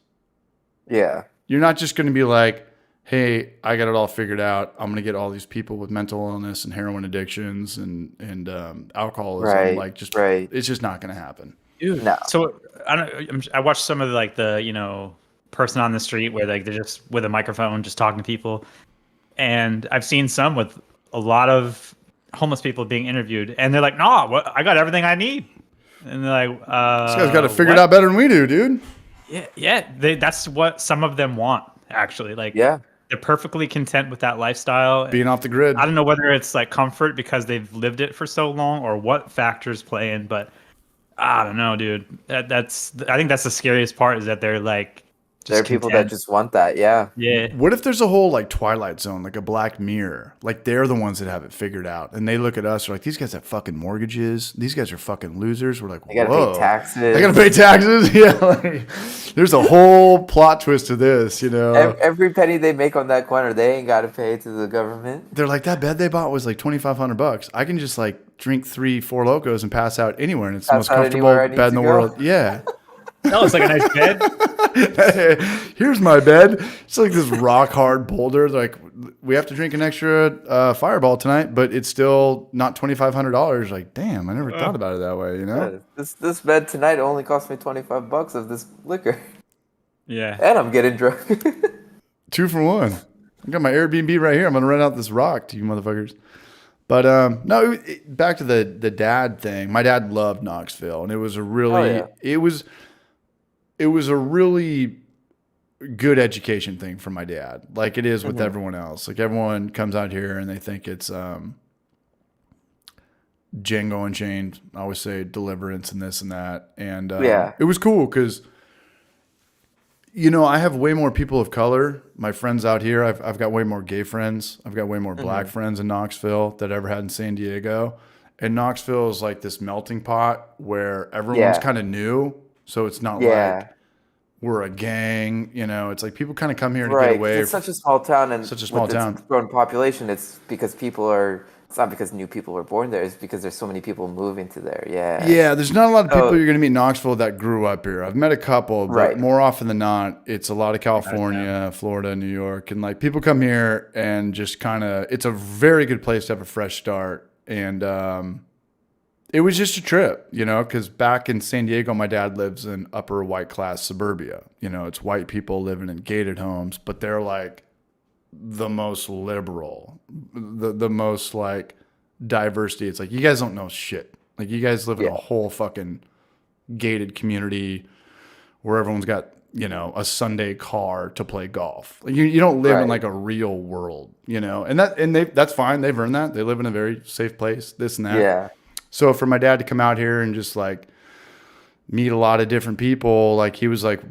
Yeah. You're not just going to be like, hey, I got it all figured out. I'm going to get all these people with mental illness and heroin addictions and alcoholism. Right, Like just, right. it's just not going to happen. Dude, No. So I watched some of the you know, person on the street where like they're just with a microphone just talking to people, and I've seen some with a lot of homeless people being interviewed, and they're like, "No, I got everything I need," and they're like, This guy's got it figured out better than we do, dude." Yeah, that's what some of them want actually. Like, Yeah. they're perfectly content with that lifestyle. Being off the grid. I don't know whether it's like comfort because they've lived it for so long or what factors play in, but I don't know, dude. I think that's the scariest part is that they're like, There are people that just want that. Yeah. yeah. What if there's a whole like Twilight Zone, like a Black Mirror? Like they're the ones that have it figured out, and they look at us, they're like, these guys have fucking mortgages. These guys are fucking losers. We're like, They gotta whoa, pay taxes. they gotta pay taxes. Yeah, like, there's a whole plot twist to this, you know. Every penny they make on that corner, they ain't got to pay to the government. They're like, that bed they bought was like $2,500. I can just like drink 3-4 Locos and pass out anywhere, and it's the most Pass out comfortable anywhere I need bed in to the go. world. Yeah. That looks like a nice bed. Here's my bed. It's like this rock hard boulder. Like, we have to drink an extra Fireball tonight, but it's still not $2,500. Like, damn, I never thought about it that way. You know, This bed tonight only cost me $25 of this liquor, Yeah. and I'm getting drunk. 2 for 1. I got my Airbnb right here. I'm gonna rent out this rock to you motherfuckers. But no, back to the dad thing. My dad loved Knoxville, and it was a really it was a really good education thing for my dad, like it is with everyone else. Like everyone comes out here and they think it's Django Unchained. I always say Deliverance and this and that. And it was cool because, you know, I have way more people of color. My friends out here, I've got way more gay friends. I've got way more black friends in Knoxville that I ever had in San Diego. And Knoxville is like this melting pot where everyone's kind of new. So it's not like we're a gang, you know. It's like people kind of come here to get away. It's such a small town, and such a small town. Its growing population. It's because it's not because new people were born there. It's because there's so many people moving to there. Yeah. Yeah, there's not a lot of people you're going to meet in Knoxville that grew up here. I've met a couple, but more often than not, it's a lot of California, Florida, New York. And like people come here and just kind of, it's a very good place to have a fresh start. And it was just a trip, you know, because back in San Diego, my dad lives in upper white class suburbia. You know, it's white people living in gated homes, but they're like the most liberal, the most like diversity. It's like you guys don't know shit. Like you guys live in a whole fucking gated community where everyone's got, you know, a Sunday car to play golf. Like you don't live in like a real world, you know, and that's fine. They've earned that. They live in a very safe place, this and that. Yeah. So for my dad to come out here and just like meet a lot of different people, like he was like,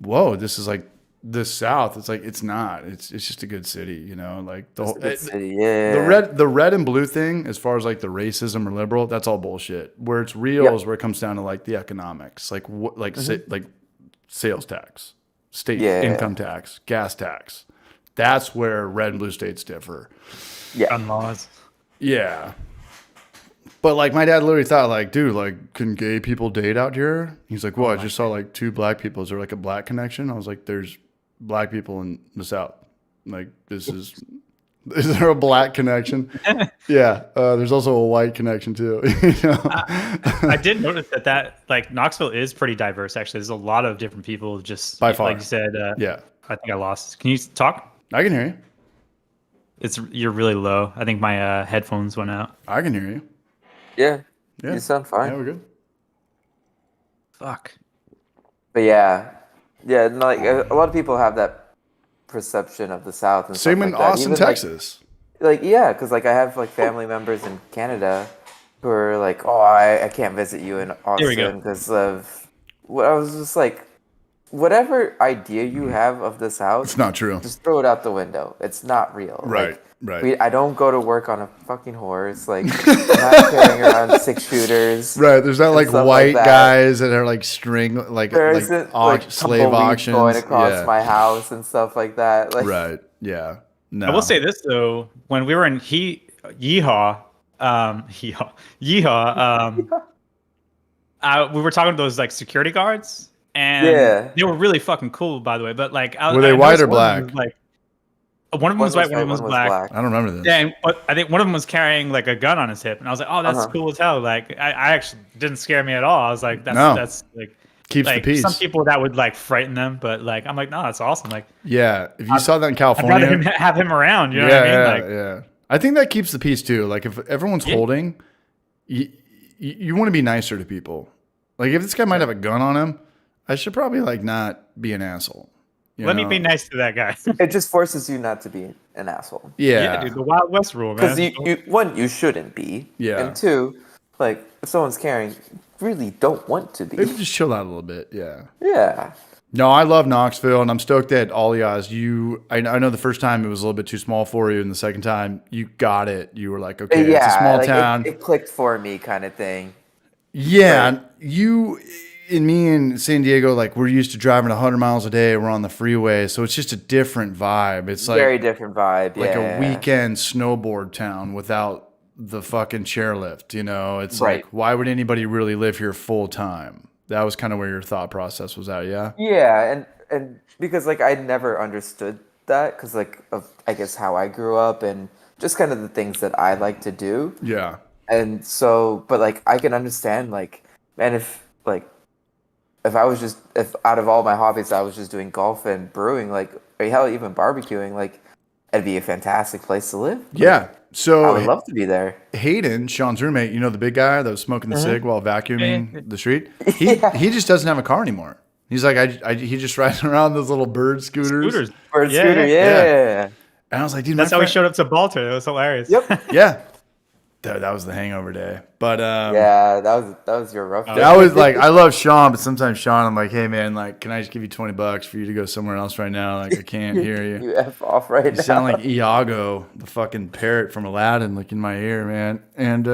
whoa, this is like the South. It's like, it's not, it's just a good city, you know, like the whole, City, yeah. the red and blue thing, as far as like the racism or liberal, that's all bullshit. Where it's real is where it comes down to like the economics, like what, like like sales tax, state income tax, gas tax. That's where red and blue states differ. Gun laws. Yeah. But like my dad literally thought like, dude, like can gay people date out here? He's like, well, I just saw like 2 black people. Is there like a black connection? I was like, there's black people in the South. Like is there a black connection? Yeah. There's also a white connection too. You know? I did notice that like Knoxville is pretty diverse. Actually, there's a lot of different people. Just By far. like you said. Yeah. I think I lost. Can you talk? I can hear you. You're really low. I think my headphones went out. I can hear you. Yeah. Yeah. You sound fine. Yeah, we're good. Fuck. But yeah, no, like a lot of people have that perception of the South and Same stuff in like that. Austin, Even, Texas. Like yeah, because like I have like family members in Canada who are like, oh, I can't visit you in Here we go. Austin because of what I was just like, whatever idea you have of the South, It's not true. just throw it out the window. It's not real. Right. Like, Right. I don't go to work on a fucking horse. Like, I'm not carrying around 6 shooters. Right. There's not like stuff white like that. guys that are like string like There like, isn't slave tumbleweeds auctions going across yeah. my house and stuff like that. Like, Right. Yeah. No. I will say this though: when we were in Yeehaw, we were talking to those like security guards, and they were really fucking cool, by the way. But like, Were they white or black? One of them was white, one of them was black. I don't remember this. Yeah, but I think one of them was carrying like a gun on his hip, and I was like, "Oh, that's cool as hell!" Like, I actually didn't scare me at all. I was like, "That's like keeps like the peace." Some people that would like frighten them, but like, I'm like, "No, that's awesome!" Like, Yeah, if you saw that in I'd California, rather have him around. You know yeah, what I mean? Like, yeah. I think that keeps the peace too. Like if everyone's holding, you want to be nicer to people. Like if this guy might have a gun on him, I should probably like not be an asshole. let me be nice to that guy. it just forces you not to be an asshole. Yeah, Dude, the Wild West rule, man. Because you shouldn't be. Yeah. And 2, like if someone's carrying, really don't want to be. maybe just chill out a little bit. Yeah. Yeah. No, I love Knoxville, and I'm stoked that all you guys. I know the first time it was a little bit too small for you, and the second time you got it. You were like, okay, Yeah. it's a small like, town. It clicked for me, kind of thing. Yeah, Right. you and me in San Diego, like we're used to driving 100 miles a day. We're on the freeway, so it's just a different vibe. It's like Very different vibe. like yeah. a weekend snowboard town without the fucking chairlift. You know, it's Right. like why would anybody really live here full time? That was kind of where your thought process was at. Yeah. Yeah, and because like I never understood that because like of I guess how I grew up and just kind of the things that I like to do. Yeah. And so, but like I can understand like, man, if out of all my hobbies I was just doing golf and brewing, like or hell even barbecuing, like it'd be a fantastic place to live. Like, Yeah. So I would love to be there. Hayden, Sean's roommate, you know the big guy that was smoking the cig while vacuuming the street. Yeah. He just doesn't have a car anymore. He's like, he just rides around those little bird scooters. Bird Yeah, scooter, yeah. And I was like, dude, That's my how he friend- showed up to Balter. It was hilarious. Yep. Yeah, that was the hangover day. But Yeah, that was your rough day. that was like, I love Sean, but sometimes Sean, I'm like, hey man, like, can I just give you $20 for you to go somewhere else right now? Like, I can't hear you. You F off right You now. sound like Iago, the fucking parrot from Aladdin, like in my ear, man. And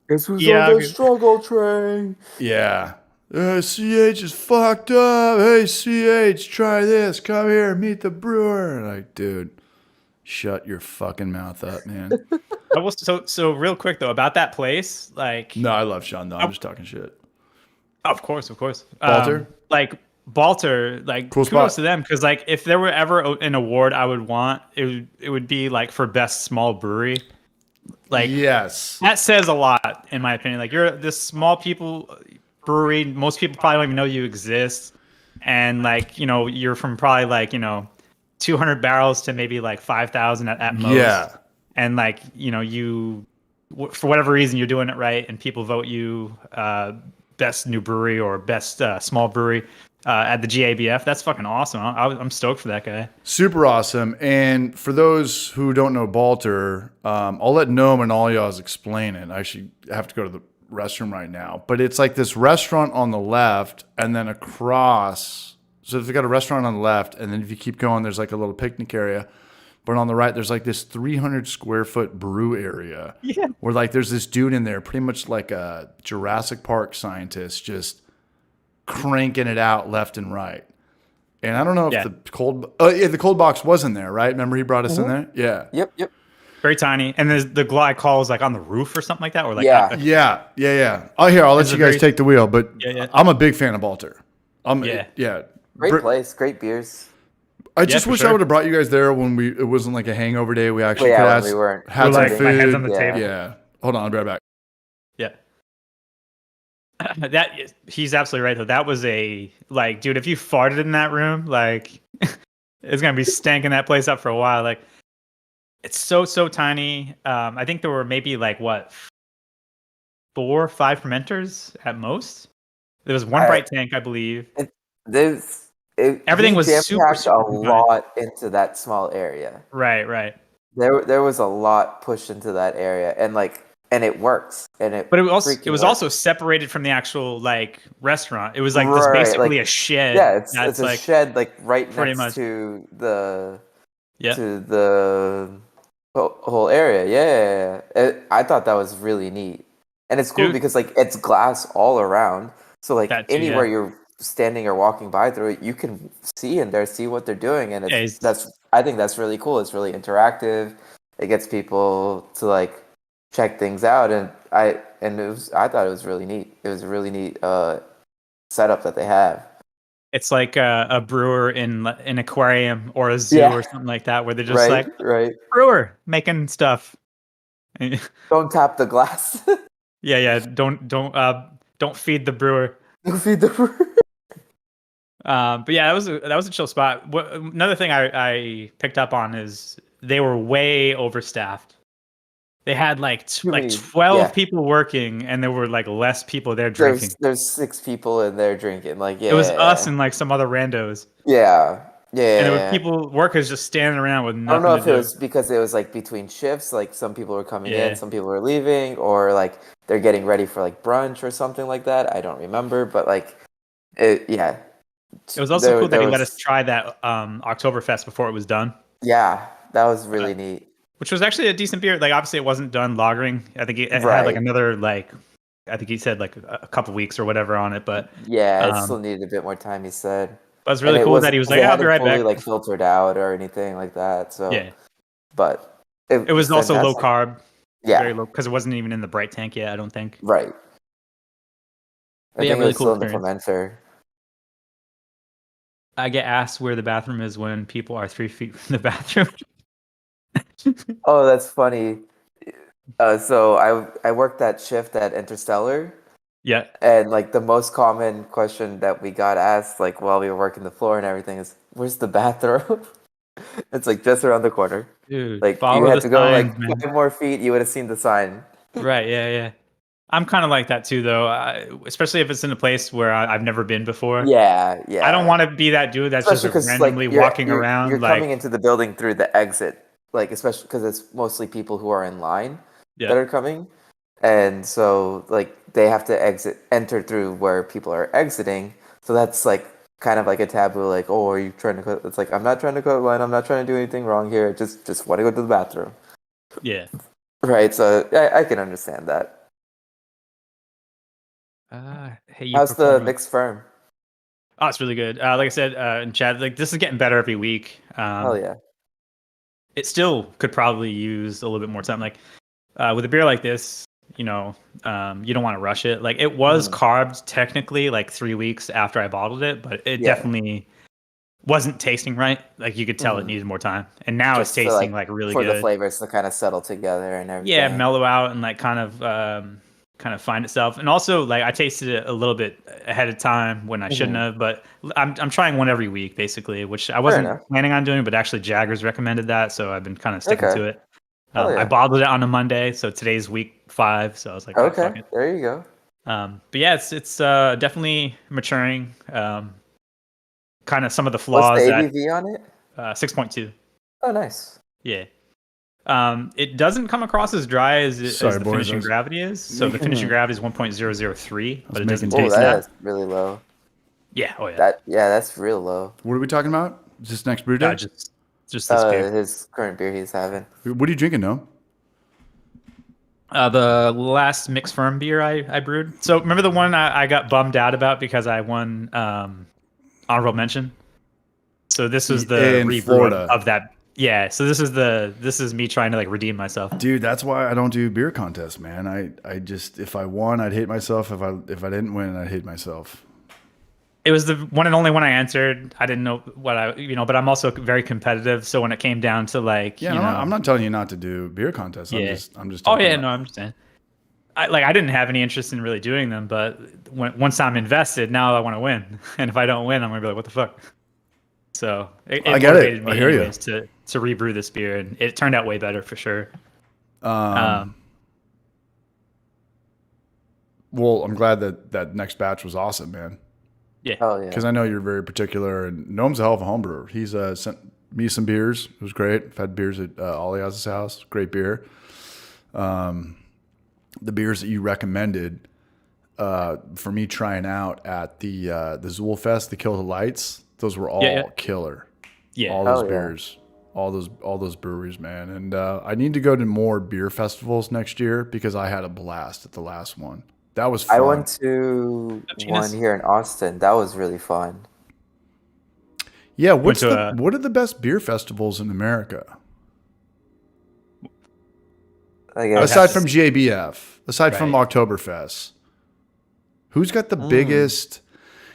This was Yeah, on the okay. struggle train. yeah. CH is fucked up. Hey, CH, try this. Come here, meet the brewer. Like, dude, shut your fucking mouth up, man. So real quick though about that place, like No, I love Sean, though. I'm just talking shit. of course. Balter? Like Balter, like Cool kudos spot. to them because like if there were ever an award I would want, it would be like for best small brewery. Like Yes. that says a lot in my opinion. Like you're this small people brewery, most people probably don't even know you exist, and like you're from probably like 200 barrels to maybe like 5,000 at most. Yeah. And like, for whatever reason, you're doing it right, and people vote you best new brewery or best small brewery at the GABF. That's fucking awesome. I'm stoked for that guy. Super awesome. And for those who don't know Balter, I'll let Gnome and all y'all explain it. I actually have to go to the restroom right now. But it's like this restaurant on the left, and then across. So if you've got a restaurant on the left, and then if you keep going, there's like a little picnic area. But on the right, there's like this 300 square foot brew area where like there's this dude in there, pretty much like a Jurassic Park scientist, just cranking it out left and right. And I don't know if the cold box was in there, right? Remember he brought us in there? Yeah. Yep. Very tiny. And the glycol is like on the roof or something like that, or like Yeah. Yeah. I'll let you guys take the wheel, but I'm a big fan of Balter. Great place, great beers. I just wish I would have brought you guys there when it wasn't like a hangover day. We actually when we weren't had some like food. my hands on the table. Yeah. Hold on, I'll be right back. Yeah. He's absolutely right though. That was dude, if you farted in that room, like it's gonna be stanking that place up for a while. Like it's so tiny. I think there were maybe like 4 or 5 fermenters at most. There was one bright tank, I believe. Everything was super a lot into that small area. Right. There was a lot pushed into that area, and it works. But it was also separated from the actual like restaurant. It was like this basically a shed. Yeah, it's a shed like right next to the whole area. Yeah. I thought that was really neat, and it's cool because like it's glass all around. So like anywhere you're standing or walking by through it, you can see what they're doing, and I think that's really cool. It's really interactive. It gets people to like check things out, and I thought it was really neat. It was a really neat setup that they have. It's like a brewer in an aquarium or a zoo or something like that, where they're just brewer making stuff. Don't tap the glass. Yeah. Don't feed the brewer. Don't feed the brewer. But yeah, that was a chill spot. Another thing I picked up on is they were way overstaffed. They had like 12 people working, and there were like less people there drinking. There's 6 people in there drinking. It was us and like some other randos. Yeah. And there were workers just standing around with nothing. I don't know if it was because it was like between shifts, like some people were coming in, some people were leaving, or like they're getting ready for like brunch or something like that. I don't remember, but like it was also cool that he let us try that Oktoberfest before it was done. Yeah, that was really neat. Which was actually a decent beer. Like obviously it wasn't done lagering. I think it had like another I think he said like a couple weeks or whatever on it, but it still needed a bit more time. He said. But it's really cool that he was like, "I'll be right back." Like filtered out or anything like that. So but it was also low carb. Yeah, very low because it wasn't even in the bright tank yet. I don't think. Right. I think really it was cool still in the fermenter. I get asked where the bathroom is when people are 3 feet from the bathroom. Oh, that's funny. So I worked that shift at Interstellar. Yeah. And like the most common question that we got asked, like while we were working the floor and everything, is where's the bathroom? It's like just around the corner. Dude, like you had to go like 5 more feet, you would have seen the sign. Right. Yeah. I'm kind of like that too, though. Especially if it's in a place where I've never been before. Yeah. I don't want to be that dude that's just randomly walking around. You're coming into the building through the exit. Like, especially because it's mostly people who are in line that are coming. And so, like, they have to enter through where people are exiting. So that's, like, kind of like a taboo. Like, oh, are you trying to cut? It's like, I'm not trying to cut line. I'm not trying to do anything wrong here. Just want to go to the bathroom. Yeah. Right. So I can understand that. Hey, how's the mixed firm? Oh, it's really good. Like I said in chat, like this is getting better every week. Hell yeah. It still could probably use a little bit more time. Like with a beer like this, you don't want to rush it. Like it was carved technically like 3 weeks after I bottled it, but it definitely wasn't tasting right. Like you could tell it needed more time, and now just it's tasting like really good for the flavors to kind of settle together and everything. Yeah, mellow out and like kind of kind of find itself. And also, like, I tasted it a little bit ahead of time when I shouldn't have. But I'm trying one every week basically, which I wasn't enough. planning on doing, but actually Jaggers recommended that, so I've been kind of sticking Okay. to it. Hell yeah. I bottled it on a Monday, so today's week 5. So I was like, "Ah, fuck Okay, it." there you go. But yeah, it's definitely maturing. Kind of some of the What's flaws the that ABV on it? 6.2. Oh, nice. Yeah. It doesn't come across as dry as Sorry, the boys, finishing I was gravity is. So the finishing gravity is 1.003, but it doesn't making- Oh, taste that. that's really low. Yeah. Oh yeah. That's real low. What are we talking about? Is this next brew day? Just this beer. His current beer he's having. What are you drinking, no? The last mixed firm beer I brewed. So remember the one I got bummed out about because I won honorable mention. So this was the In rebrew Florida. of that. Yeah. So this is me trying to like redeem myself. Dude, that's why I don't do beer contests, man. I just, if I won, I'd hate myself. If I didn't win, I'd hate myself. It was the one and only one I answered. I didn't know what but I'm also very competitive. So when it came down to like, Yeah, I'm not telling you not to do beer contests. Yeah. I'm just. Oh talking yeah, about- no, I'm just saying. I didn't have any interest in really doing them, but once I'm invested, now I want to win. And if I don't win, I'm gonna be like, what the fuck? So it I get it. motivated me I hear you. anyways to rebrew this beer, and it turned out way better for sure. Well, I'm glad that next batch was awesome, man. Yeah. Oh yeah. Because I know you're very particular, and Noam's a hell of a home brewer. He's sent me some beers. It was great. I've had beers at Ollie Oz's house. Great beer. The beers that you recommended for me trying out at the Zool Fest, the Kill the Lights, those were all Yeah. killer. Yeah. All those Hell yeah. beers, all those breweries, man. And I need to go to more beer festivals next year because I had a blast at the last one. That was fun. I went to Genius. one here in Austin. That was really fun. Yeah, Went to what are the best beer festivals in America? Like, Aside from GABF, aside from Right. Oktoberfest, who's got the biggest?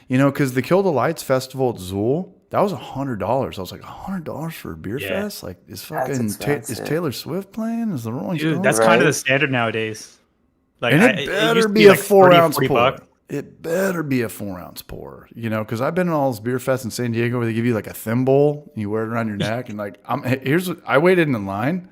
You know, because the Kill the Lights festival at Zool, that was $100. I was like, $100 for a beer Yeah. fest? Like, is fucking is expensive. Taylor Swift playing? Is the Rolling Dude, Stones? that's kind of Right. the standard nowadays. Like, And it it better used to be a like 4 30, ounce 40 pour. bucks. It better be a 4 ounce pour. You know, because I've been in all those beer fests in San Diego where they give you like a thimble and you wear it around your neck. And like, I waited in line.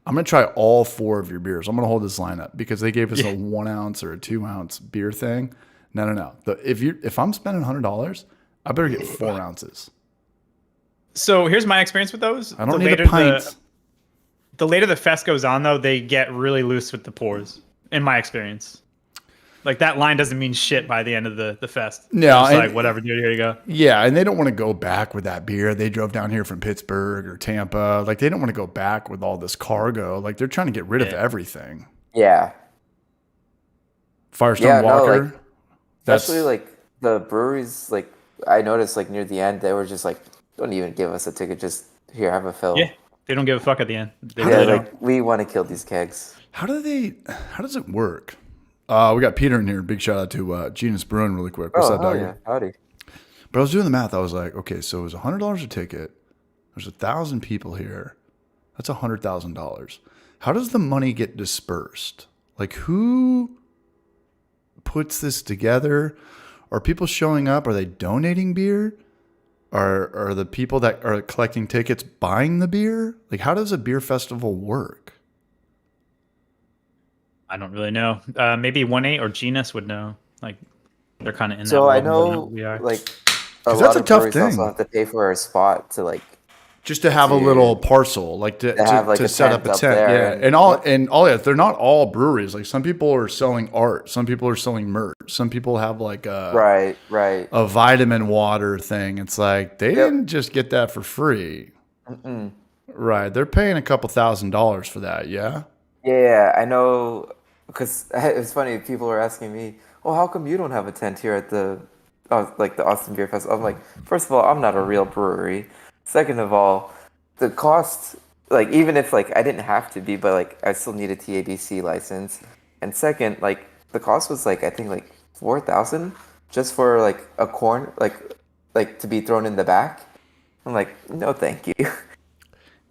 I'm gonna try all 4 of your beers. I'm gonna hold this line up because they gave us a 1 ounce or a 2 ounce beer thing. No. If I'm spending $100, I better get 4 ounces. So here's my experience with those. I don't The need later a pint. The later the fest goes on, though, they get really loose with the pours. In my experience, like that line doesn't mean shit by the end of the fest. No, it's and- like whatever, dude. Here you go. Yeah, and they don't want to go back with that beer. They drove down here from Pittsburgh or Tampa. Like, they don't want to go back with all this cargo. Like, they're trying to get rid of Yeah. everything. yeah, Firestone Yeah, no, Walker. like, especially like the breweries. Like I noticed, like near the end, they were just like, "Don't even give us a ticket. Just here, have a fill." Yeah, they don't give a fuck at the end. They Yeah, really don't. like we want to kill these kegs. How does it work? We got Peter in here. Big shout out to Genus Brewing really quick. What's up, hell dog? yeah, howdy. But I was doing the math. I was like, okay, so it was $100 a ticket. There's 1,000 people here. That's $100,000. How does the money get dispersed? Like, who puts this together? Are people showing up? Are they donating beer? Are the people that are collecting tickets buying the beer? Like, how does a beer festival work? I don't really know. Maybe 1-8 or Genus would know. Like they're kind of in So that. I world more know, than we are. like, a 'Cause lot that's a of tough breweries thing. also have to pay for a spot to like. Just to have a Dude. little parcel, like to have, like, to a set up tent a up tent. there Yeah, and- yeah, they're not all breweries. Like, some people are selling art, some people are selling merch, some people have like Right. a vitamin water thing. It's like they didn't just get that for free, right? They're paying a couple $1,000s for that. Yeah, Yeah, I know. Because it's funny, people are asking me, "Oh, how come you don't have a tent here at the, like the Austin Beer Fest?" I'm like, first of all, I'm not a real brewery. Second of all, the cost, like even if like I didn't have to be, but like I still need a TABC license. And second, like the cost was like I think like 4,000 just for like a corn, like to be thrown in the back. I'm like, no, thank you.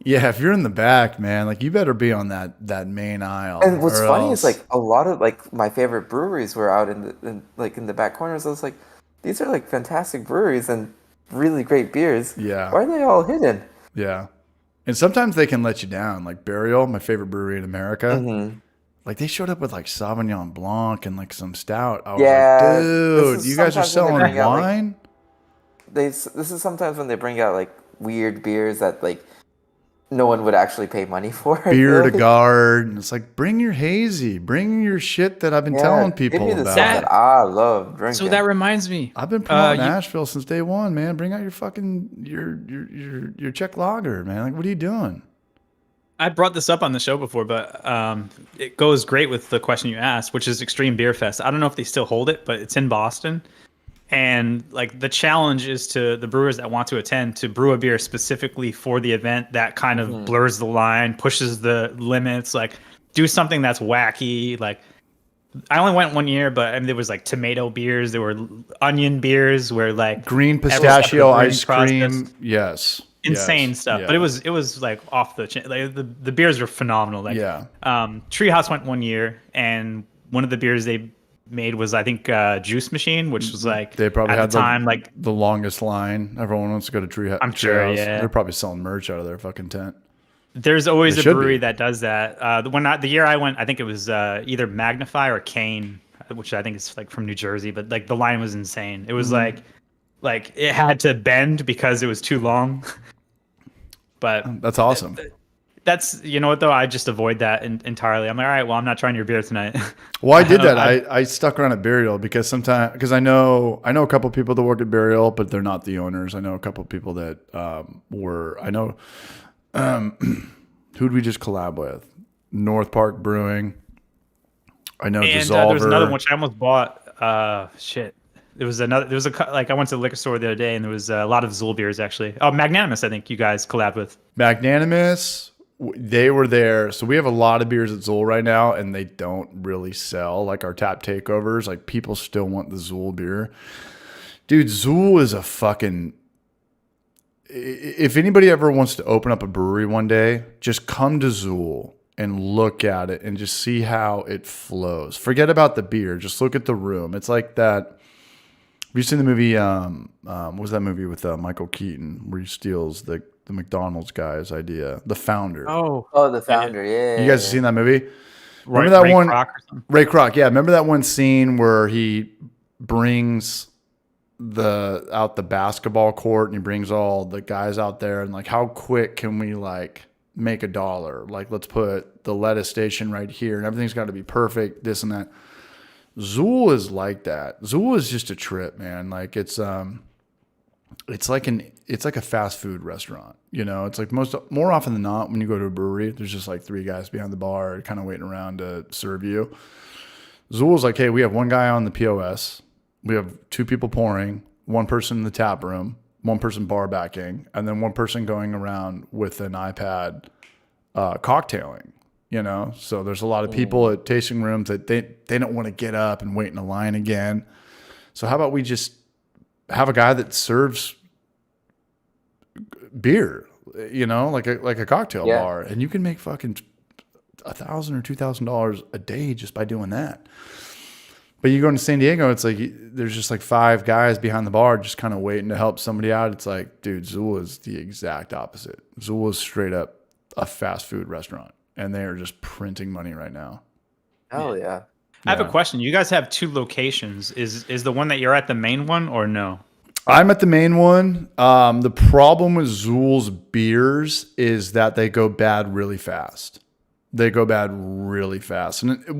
Yeah, if you're in the back, man, like you better be on that main aisle. And what's or funny is else- like a lot of like my favorite breweries were out in the back corners. I was like, these are like fantastic breweries and really great beers. Yeah. Why are they all hidden? yeah. And sometimes they can let you down. Like Burial, my favorite brewery in America. Mm-hmm. Like they showed up with like Sauvignon Blanc and like some stout. I was Yeah, like, this dude, is you guys are sometimes when they selling bring out, like, wine? This is sometimes when they bring out like weird beers that like no one would actually pay money for. I Beer feel to like. guard. And it's like, bring your hazy, bring your shit that I've been Yeah, telling give people me the about. stuff that I love drinking. So that reminds me. I've been promoting you- Nashville since day one, man. Bring out your fucking your Czech lager, man. Like, what are you doing? I brought this up on the show before, but it goes great with the question you asked, which is Extreme Beer Fest. I don't know if they still hold it, but it's in Boston. And like the challenge is to the brewers that want to attend to brew a beer specifically for the event that kind of blurs the line, pushes the limits, like do something that's wacky. Like I only went one year, but I mean, there was like tomato beers, there were onion beers, where like Green every step of pistachio the brewing ice process- cream. Yes. insane Yes. stuff. Yeah. But it was like off the chain. Like the beers were phenomenal. Like Yeah. Treehouse went one year, and one of the beers they made was I think Juice Machine, which was like They probably at had the time like the longest line. Everyone wants to go to Treehouse. I'm sure, yeah. They're probably selling merch out of their fucking tent. there's always They a should brewery be. that does that. The year I went, I think it was either Magnify or Kane, which I think is like from New Jersey. But like the line was insane. It was Mm-hmm. like it had to bend because it was too long. But That's awesome. that's you know what though, I just avoid that entirely. I'm like, all right, well, I'm not trying your beer tonight. Well, I did that. I- I stuck around at Burial because I know a couple people that work at Burial, but they're not the owners. I know a couple people that who'd we just collab with? North Park Brewing. I know And Dissolver. there was another one which I almost bought. Shit. There was I went to the liquor store the other day and there was a lot of Zool beers actually. Oh, Magnanimous, I think you guys collabed with. Magnanimous. They were there. So we have a lot of beers at Zool right now, and they don't really sell like our tap takeovers. Like people still want the Zool beer. Dude, Zool is a fucking. If anybody ever wants to open up a brewery one day, just come to Zool and look at it and just see how it flows. Forget about the beer. Just look at the room. It's like that. Have you seen the movie? What was that movie with Michael Keaton where he steals the McDonald's guy's idea? The Founder. Oh, the founder, yeah. You guys have seen that movie? Ray Remember that one? Kroc or something? Ray Kroc. Yeah. Remember that one scene where he brings out the basketball court and he brings all the guys out there and like how quick can we like make $1? Like let's put the lettuce station right here and everything's got to be perfect, this and that. Zool is like that. Zool is just a trip, man. Like it's like a fast food restaurant. You know, it's like more often than not when you go to a brewery, there's just like 3 guys behind the bar kind of waiting around to serve you. Zool's like, hey, we have one guy on the POS, we have 2 people pouring, 1 person in the tap room, 1 person bar backing, and then 1 person going around with an iPad cocktailing. You know, so there's a lot of people at tasting rooms that they don't want to get up and wait in a line again. So how about we just have a guy that serves beer, you know, like a cocktail bar, and you can make fucking $1,000 or $2,000 a day just by doing that. But you go into San Diego, it's like there's just like 5 guys behind the bar just kind of waiting to help somebody out. It's like, dude, Zool is the exact opposite. Zool is straight up a fast food restaurant. And they are just printing money right now. Hell yeah. I have a question. You guys have 2 locations. Is the one that you're at the main one or no? I'm at the main one. The problem with Zool's beers is that they go bad really fast. And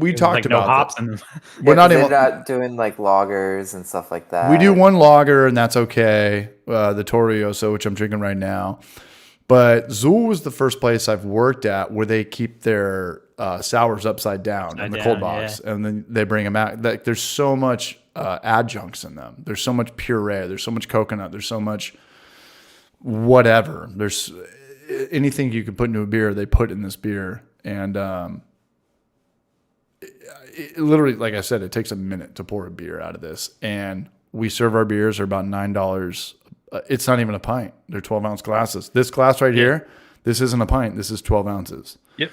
we talked Like about no hops that. in them. We're not they're even. not doing like lagers and stuff like that. We do one lager, and that's okay. The Torioso, which I'm drinking right now. But Zool was the first place I've worked at where they keep their sours upside down in the cold box, and then they bring them out. Like, there's so much adjuncts in them. There's so much puree. There's so much coconut. There's so much whatever. There's anything you can put into a beer, they put in this beer. And it literally, like I said, it takes a minute to pour a beer out of this. And we serve our beers are about $9. It's not even a pint. They're 12-ounce glasses. This glass right here, This isn't a pint. This is 12 ounces. Yep.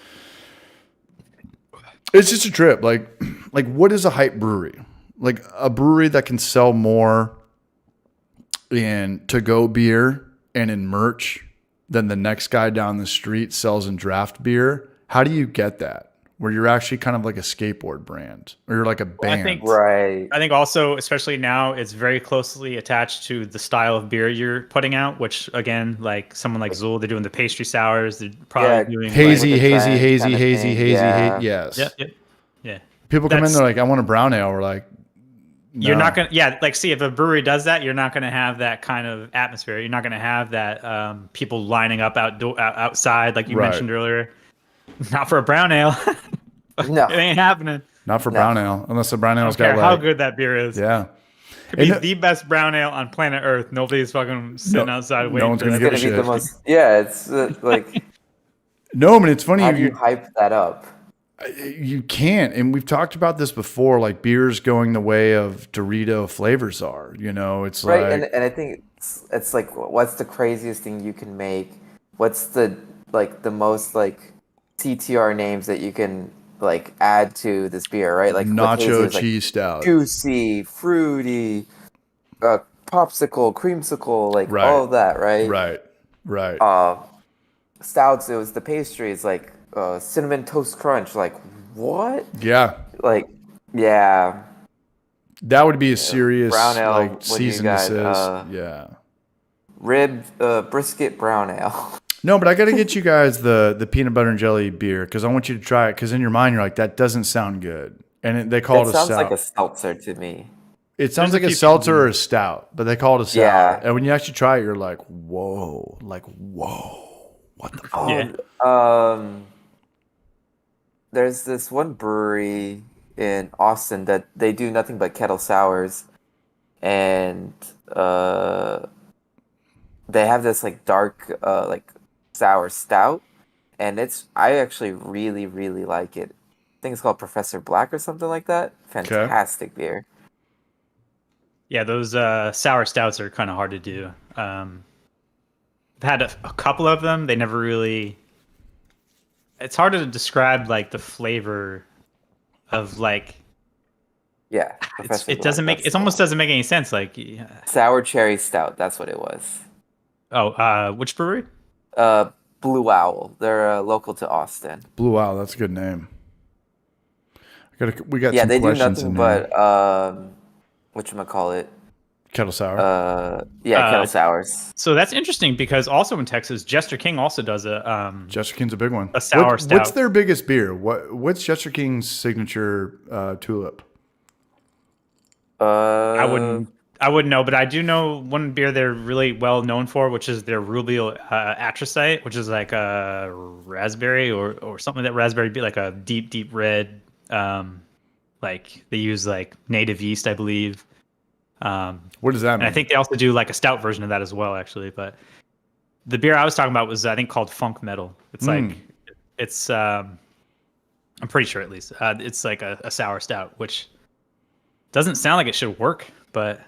It's just a trip. Like what is a hype brewery? Like a brewery that can sell more in to-go beer and in merch than the next guy down the street sells in draft beer. How do you get that? Where you're actually kind of like a skateboard brand, or you're like a band. I think Right. I think also, especially now, it's very closely attached to the style of beer you're putting out. Which again, like someone like Zool, they're doing the pastry sours. They're probably doing hazy, Like- hazy, Like- hazy, kinda hazy, thing, hazy, yeah. yes. Yeah. People come in, That's- they're like, I want a brown ale. We're like, You're no. not gonna, like, see, if a brewery does that, you're not gonna have that kind of atmosphere. You're not gonna have that people lining up outside, like you Right. mentioned earlier. Not for a brown ale. No. It ain't happening. Not for No. brown ale, unless the brown I ale's don't care got how like, good that beer is. yeah. Could be And the best brown ale on planet Earth. Nobody's fucking sitting outside waiting one's for gonna that. It's give a gonna be shit. the most. Yeah, it's like No, but it's funny. how do you hype that up? You can't. And we've talked about this before, like beers going the way of Dorito flavors are, you know, it's Right, like, and I think it's like, what's the craziest thing you can make? What's the most like CTR names that you can like add to this beer, right? Like with hazy, nacho it's like cheese stout. juicy, fruity, popsicle, creamsicle, like Right. all of that, right? Right. Stouts, it was the pastries, like cinnamon toast crunch. Like what? Yeah. Like yeah, That would be a serious brown ale, like what do you season got? assist. Yeah. rib brisket brown ale. No, but I got to get you guys the peanut butter and jelly beer because I want you to try it. Because in your mind, you're like, that doesn't sound good, and they call It it a sounds stout. like a seltzer to me. It sounds There's like a a few seltzer or a stout, but they call it a sour. Yeah. And when you actually try it, you're like, whoa, what the fuck? Yeah. There's this one brewery in Austin that they do nothing but kettle sours, and they have this like dark like sour stout, and I actually really really like it. I think it's called Professor Black or something like that. Fantastic beer. Yeah, those sour stouts are kind of hard to do. I've had a couple of them. They never really. It's hard to describe like the flavor of like. Yeah, It doesn't make. It almost doesn't make any sense. Like, yeah. sour cherry stout. That's what it was. Which brewery? Blue Owl. They're local to Austin. Blue Owl, that's a good name. We got Yeah, some they do questions nothing in there. but whatchamacallit? Kettle sour. Kettle sours. So that's interesting because also in Texas, Jester King also does a Jester King's a big one. a sour What's stout. their biggest beer? What's Jester King's signature tulip? I wouldn't know, but I do know one beer they're really well known for, which is their Rubio Atracite, which is like a raspberry or something that raspberry be like a deep red. Like they use like native yeast, I believe. What does that And mean? I think they also do like a stout version of that as well, actually. But the beer I was talking about was I think called Funk Metal. It's like it's I'm pretty sure at least it's like a sour stout, which doesn't sound like it should work, but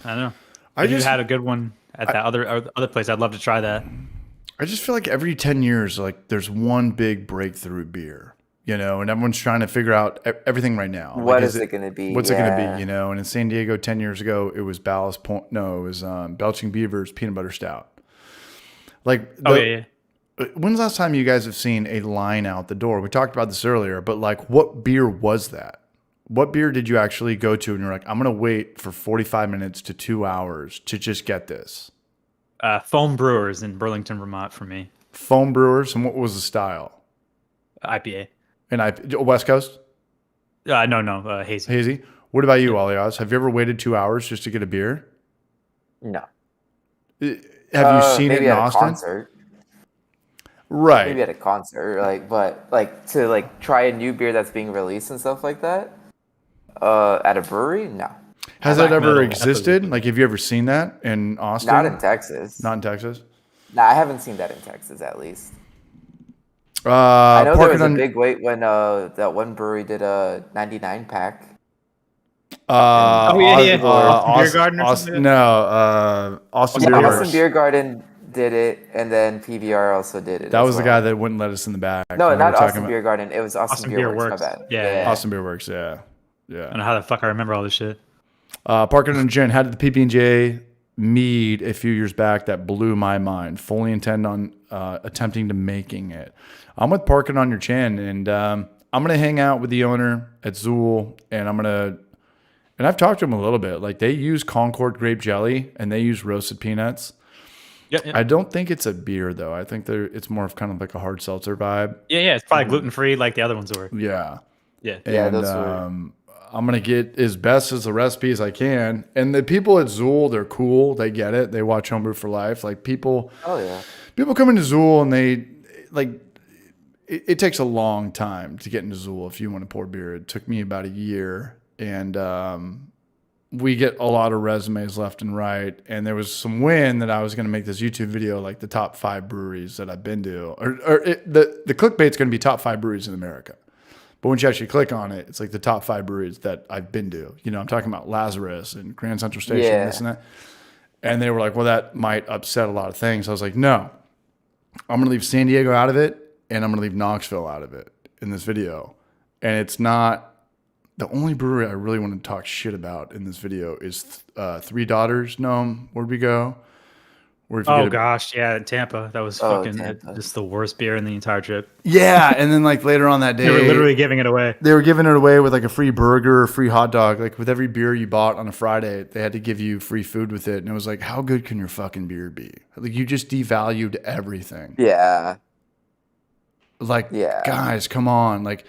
I don't know. If you had a good one at that other place, I'd love to try that. I just feel like every 10 years, like there's one big breakthrough beer, you know, and everyone's trying to figure out everything right now. What Like, is it going to be? What's it going to Yeah. be, you know? And in San Diego 10 years ago, it was Ballast Point. No, it was Belching Beaver's peanut butter stout. Like, Yeah. when's the last time you guys have seen a line out the door? We talked about this earlier, but like, what beer was that? What beer did you actually go to and you're like, I'm going to wait for 45 minutes to 2 hours to just get this? Foam Brewers in Burlington, Vermont for me. Foam Brewers, and what was the style? IPA. And West Coast? No, hazy. Hazy? What about you, Aliaz? Have you ever waited 2 hours just to get a beer? No. Have you seen it maybe in at Austin? A concert. Right. Maybe at a concert, but to try a new beer that's being released and stuff like that. At a brewery, no. Has that Black ever metal, existed? Like, have you ever seen that in Austin? Not in Texas. Not in Texas? No, I haven't seen that in Texas, at least. I know there Parking was a on, big wait when that one brewery did a 99 pack. Austin Beer Garden or something like that? No, Austin Beer Austin Works. Beer Garden did it, and then PBR also did it. That as was the well. guy that wouldn't let us in the back. No, when we not were talking Austin about- Beer Garden. It was Austin Beer Works. My bad. Yeah. Austin Beer Works, yeah. I don't know how the fuck I remember all this shit. Parker and Jen had the PB&J mead a few years back that blew my mind. Fully intend on attempting to making it. I'm with Parker on your chin, and I'm going to hang out with the owner at Zool, and and I've talked to him a little bit. Like, they use Concord grape jelly, and they use roasted peanuts. Yeah, I don't think it's a beer, though. I think it's more of kind of like a hard seltzer vibe. yeah. It's probably gluten free, like the other ones were. Yeah. Yeah. Yeah, And those were. I'm going to get as best as the recipe as I can. And the people at Zool, they're cool. They get it. They watch Homebrew for Life. Like, people come into Zool and they, like, it takes a long time to get into Zool if you want to pour beer. It took me about a year. And we get a lot of resumes left and right. And there was some wind that I was going to make this YouTube video, like the top 5 breweries that I've been to. The clickbait's going to be top 5 breweries in America. But once you actually click on it, it's like the top 5 breweries that I've been to. You know, I'm talking about Lazarus and Grand Central Station, this and that. And they were like, well, that might upset a lot of things. I was like, no, I'm going to leave San Diego out of it, and I'm going to leave Knoxville out of it in this video. And it's not the only brewery I really want to talk shit about in this video is Three Daughters. Gnome, where'd we go? Oh gosh, yeah, in Tampa. That was fucking Tampa. just the worst beer in the entire trip. Yeah, and then like later on that day, They were literally giving it away. They were giving it away with like a free burger, a free hot dog. Like with every beer you bought on a Friday, they had to give you free food with it. And it was like, how good can your fucking beer be? Like you just devalued everything. Yeah. Like, Yeah. guys, come on. Like,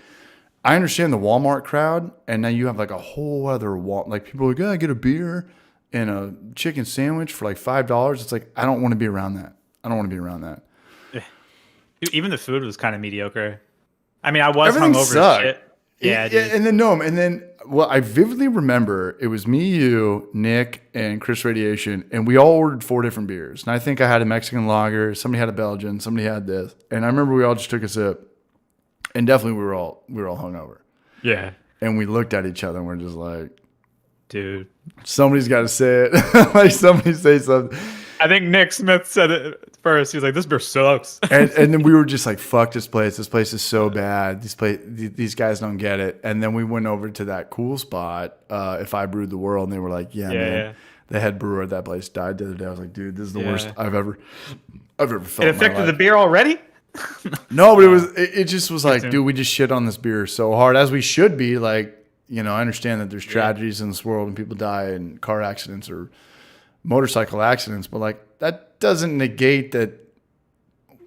I understand the Walmart crowd, and now you have like a whole other like people are like, yeah, get a beer and a chicken sandwich for like $5. It's like, I don't want to be around that. I don't want to be around that. Dude, even the food was kind of mediocre. I mean, I was Everything hungover sucked. as shit. Yeah, dude. And then well, I vividly remember it was me, you, Nick, and Chris Radiation, and we all ordered 4 different beers. And I think I had a Mexican lager, somebody had a Belgian, somebody had this, and I remember we all just took a sip, and definitely we were all hungover, Yeah, and we looked at each other and we're just like, dude. somebody's got to say it, like somebody say something. I think Nick Smith said it first. He was like, "This beer sucks." And then we were just like, fuck this place. This place is so bad. These guys don't get it. And then we went over to that cool spot, If I Brewed the World, and they were like, yeah, man. Yeah. The head brewer at that place died the other day. I was like, dude, this is the Yeah. worst I've ever felt. It in my affected the life. beer already. No, but it just was like, too. dude, we just shit on this beer so hard, as we should be. Like, you know, I understand that there's tragedies in this world and people die in car accidents or motorcycle accidents, but like that doesn't negate that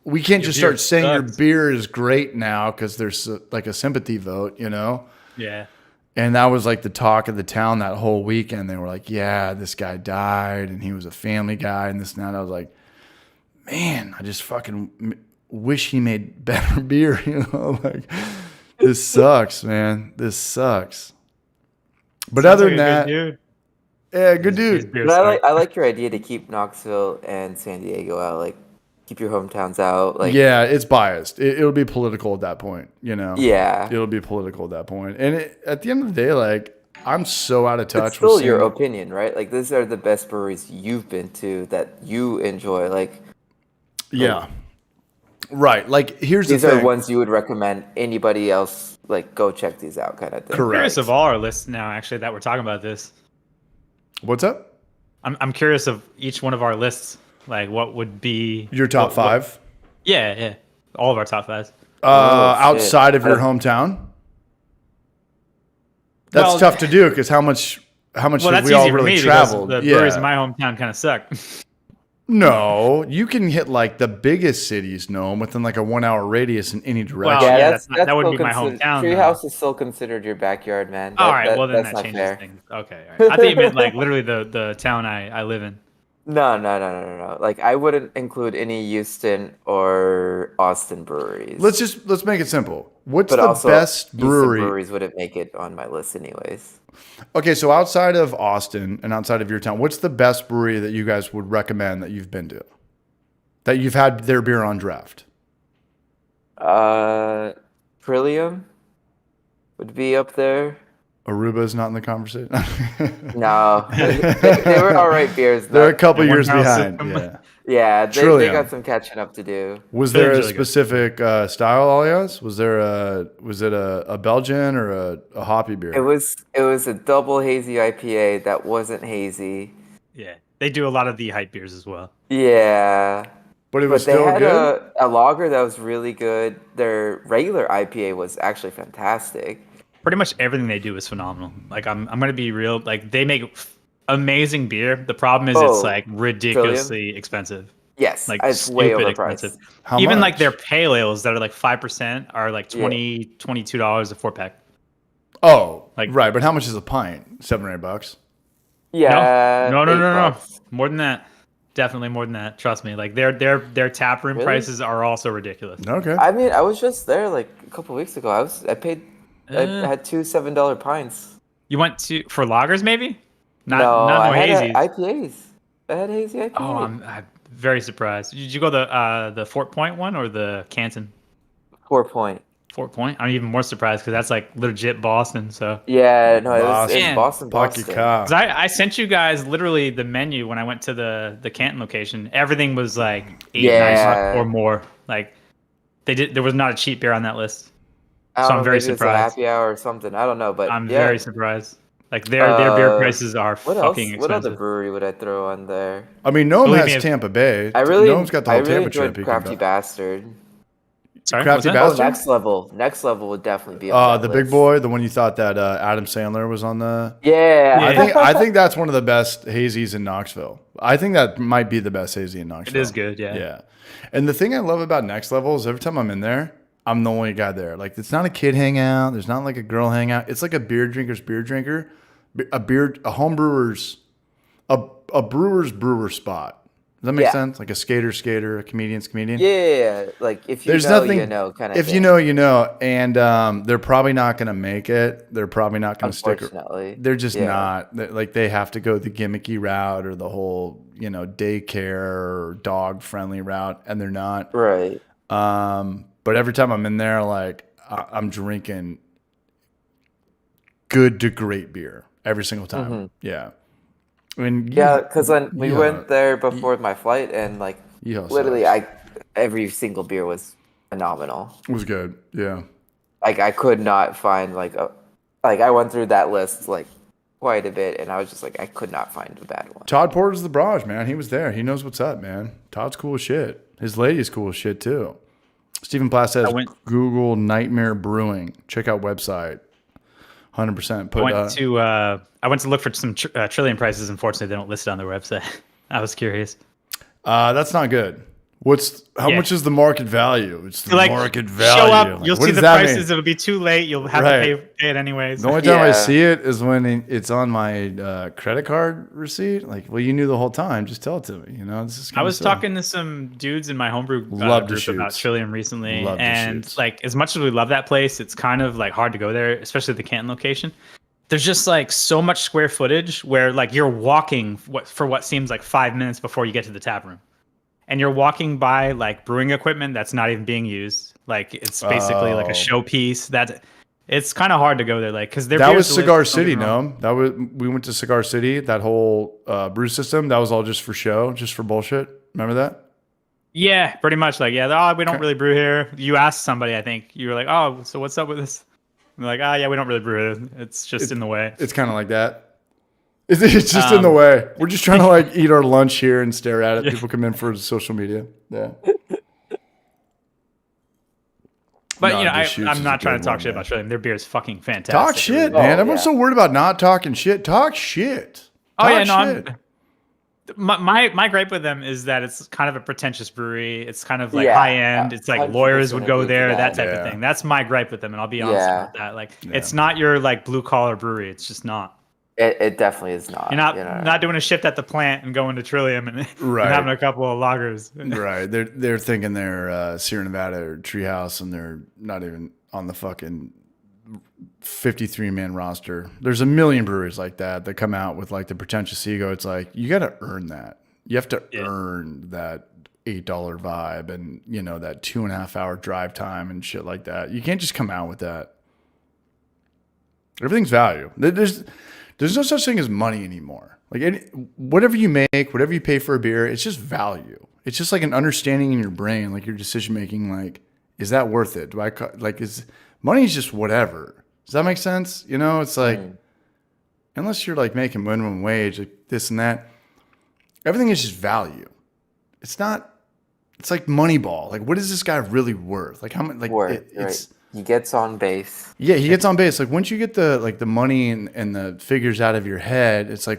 we can't just beer start saying your sucks. beer is great now because there's like a sympathy vote, you know? Yeah. And that was like the talk of the town that whole weekend. They were like, yeah, this guy died and he was a family guy and this and that. I was like, man, I just fucking wish he made better beer, you know? Like, this sucks, man. This sucks. But Sounds other like than a that, good dude. yeah, good His dude. beer But sucks. I like your idea to keep Knoxville and San Diego out. Like, keep your hometowns out. Like, Yeah, it's biased. It'll be political at that point, you know? yeah. It'll be political at that point. And at the end of the day, like, I'm so out of touch It's still with your seeing- opinion, right? Like, these are the best breweries you've been to that you enjoy. Like, Yeah. Right. Like, here's these the are thing. ones you would recommend anybody else, like, go check these out kind of thing. Correct. Curious of all our lists now, actually, that we're talking about this. What's up? I'm curious of each one of our lists. Like, what would be Your top what- 5? Yeah, all of our top 5s. Oh, shit. Outside of your hometown? That's Well, tough to do because how much Well, have that's we easy all for really me traveled? because the breweries in my hometown kind of suck. No, you can hit like the biggest cities, no, within like a 1 hour radius in any direction. Well, Yeah, that's not- that wouldn't still be my considered- hometown, though. Treehouse is still considered your backyard, man. All right, well then that's that not changes fair. things. Okay, all right. I thought you meant like literally the town I live in. No. Like, I wouldn't include any Houston or Austin breweries. Let's make it simple. What's but the also, best Houston brewery? breweries wouldn't make it on my list anyways. Okay, so outside of Austin and outside of your town, what's the best brewery that you guys would recommend that you've been to? That you've had their beer on draft? Trillium would be up there. Aruba's not in the conversation. No, they were all right beers. They're a Not- couple years One house behind. system. Yeah. yeah, they Trillium. got some catching up to do. Was there a Really good. specific style, Alias? Was it a Belgian or a hoppy beer? It was a double hazy IPA that wasn't hazy. Yeah, they do a lot of the hype beers as well. Yeah, but it was but they still had good. a lager that was really good. Their regular IPA was actually fantastic. Pretty much everything they do is phenomenal. Like I'm gonna be real. Like they make amazing beer. The problem is it's Oh, like ridiculously expensive. Yes, Like it's way stupid overpriced. expensive. How Even much? like their pale ales that are like 5% are like $22 a 4-pack. Oh, like- right. But how much is a pint? $7 or $8. Yeah, No. $8. More than that. Definitely more than that. Trust me. Like their tap room Really? prices are also ridiculous. Okay. I mean, I was just there like a couple weeks ago. I Uh. had two $7 pints. You went to for lagers maybe? Not no, no I had hazy. IPAs. I had hazy IPA. Oh, I'm very surprised. Did you go the Fort Point one or the Canton? 4 point. Fort Point? I'm even more surprised because that's like legit Boston. So Yeah, no, it was Boston. Boston. Pocky cow. 'Cause I sent you guys literally the menu when I went to the Canton location. Everything was like $8.90 or more. Like there was not a cheap beer on that list. I don't So know, I'm very maybe it's a surprised. happy hour or something. I don't know, but I'm yeah. very surprised. Like their beer prices are What else? fucking What other expensive. brewery would I throw on there? I mean, Nome Believe me, has if- Tampa Bay. I really, Nome's got the I whole really Tampa enjoyed trip. Crafty Bastard. Sorry, Crafty what's that? Bastard? Oh, next level. Next level would definitely be on that The big list. boy, the one you thought that Adam Sandler was on the. Yeah. I think that's one of the best hazies in Knoxville. I think that might be the best hazy in Knoxville. It is good, yeah. Yeah. And the thing I love about Next Level is every time I'm in there, I'm the only guy there. Like it's not a kid hangout. There's not like a girl hangout. It's like a beer drinker's beer drinker, a home brewer's, a brewer's brewer spot. Does that make Yeah. sense? Like a skater, a comedian's comedian. Yeah, like if you There's know, nothing. you know, kind of. If you know, you know. And they're probably not going to make it. They're probably not going to stick. Unfortunately, They're just Yeah. not. Like they have to go the gimmicky route or the whole, daycare or dog friendly route, and they're not. right. But every time I'm in there, like I'm drinking good to great beer every single time. Yeah. I mean, Yeah, because when we yeah. went there before my flight, and like Yeah, literally, sucks. every single beer was phenomenal. It was good. Yeah. Like I could not find I went through that list like quite a bit, and I was just like I could not find a bad one. Todd Porter's the barrage, man. He was there. He knows what's up, man. Todd's cool as shit. His lady's cool as shit too. Stephen Platt says Google Nightmare Brewing. Check out website. 100%. I went to look for some Trillium prices. Unfortunately, they don't list it on their website. I was curious. That's not good. How Yeah. much is the market value? It's the market value. Show up, Like, you'll what see does the that prices. mean? It'll be too late. You'll have Right. to pay it anyways. The only time I Yeah. see it is when it's on my credit card receipt. Like, well, you knew the whole time. Just tell it to me. This is. I was talking to some dudes in my homebrew Love the group about shoots. Trillium recently, Love the and shoots. like as much as we love that place, it's kind of like hard to go there, especially the Canton location. There's just like so much square footage where like you're walking for what seems like 5 minutes before you get to the tap room, and you're walking by like brewing equipment that's not even being used. Like it's basically like a showpiece. It's kind of hard to go there, like because That was Cigar City, no? We went to Cigar City. That whole brew system, that was all just for show, just for bullshit. Remember that? Yeah, pretty much. Like, yeah, we don't really brew here. You asked somebody, I think you were like, oh, so what's up with this? And they're like, oh yeah, we don't really brew here. It's just in the way. It's kind of like that. It's just in the way. We're just trying to like eat our lunch here and stare at it. People come in for social media. Yeah. But No, you know, the Shoots is I'm a not trying good to talk one, shit man. about Trillium. Their beer is fucking fantastic. Talk shit, Oh, man. Everyone's yeah. so worried about not talking shit. Talk shit. Oh yeah, Talk no. shit. My gripe with them is that it's kind of a pretentious brewery. It's kind of like Yeah, high end. It's like 100% lawyers would go agree there, with that that. type Yeah. of thing. That's my gripe with them, and I'll be honest Yeah. about that. Like, it's not your like blue collar brewery. It's just not. It definitely is not. You're not you know? not doing a shift at the plant and going to Trillium and, Right. and having a couple of lagers. Right. They're thinking they're Sierra Nevada or Treehouse, and they're not even on the fucking 53-man roster. There's a million breweries like that come out with like the pretentious ego. It's like you got to earn that. You have to earn that $8 vibe and that 2.5 hour drive time and shit like that. You can't just come out with that. Everything's value. There's no such thing as money anymore. Like whatever you make, whatever you pay for a beer, it's just value. It's just like an understanding in your brain, like your decision making. Like, is that worth it? Is money is just whatever? Does that make sense? You know, it's like unless you're like making minimum wage, like this and that, everything is just value. It's not. It's like Moneyball. Like, what is this guy really worth? Like, how much? Like, right. He gets on base. Yeah, he gets on base. Like, once you get the money and the figures out of your head, it's like,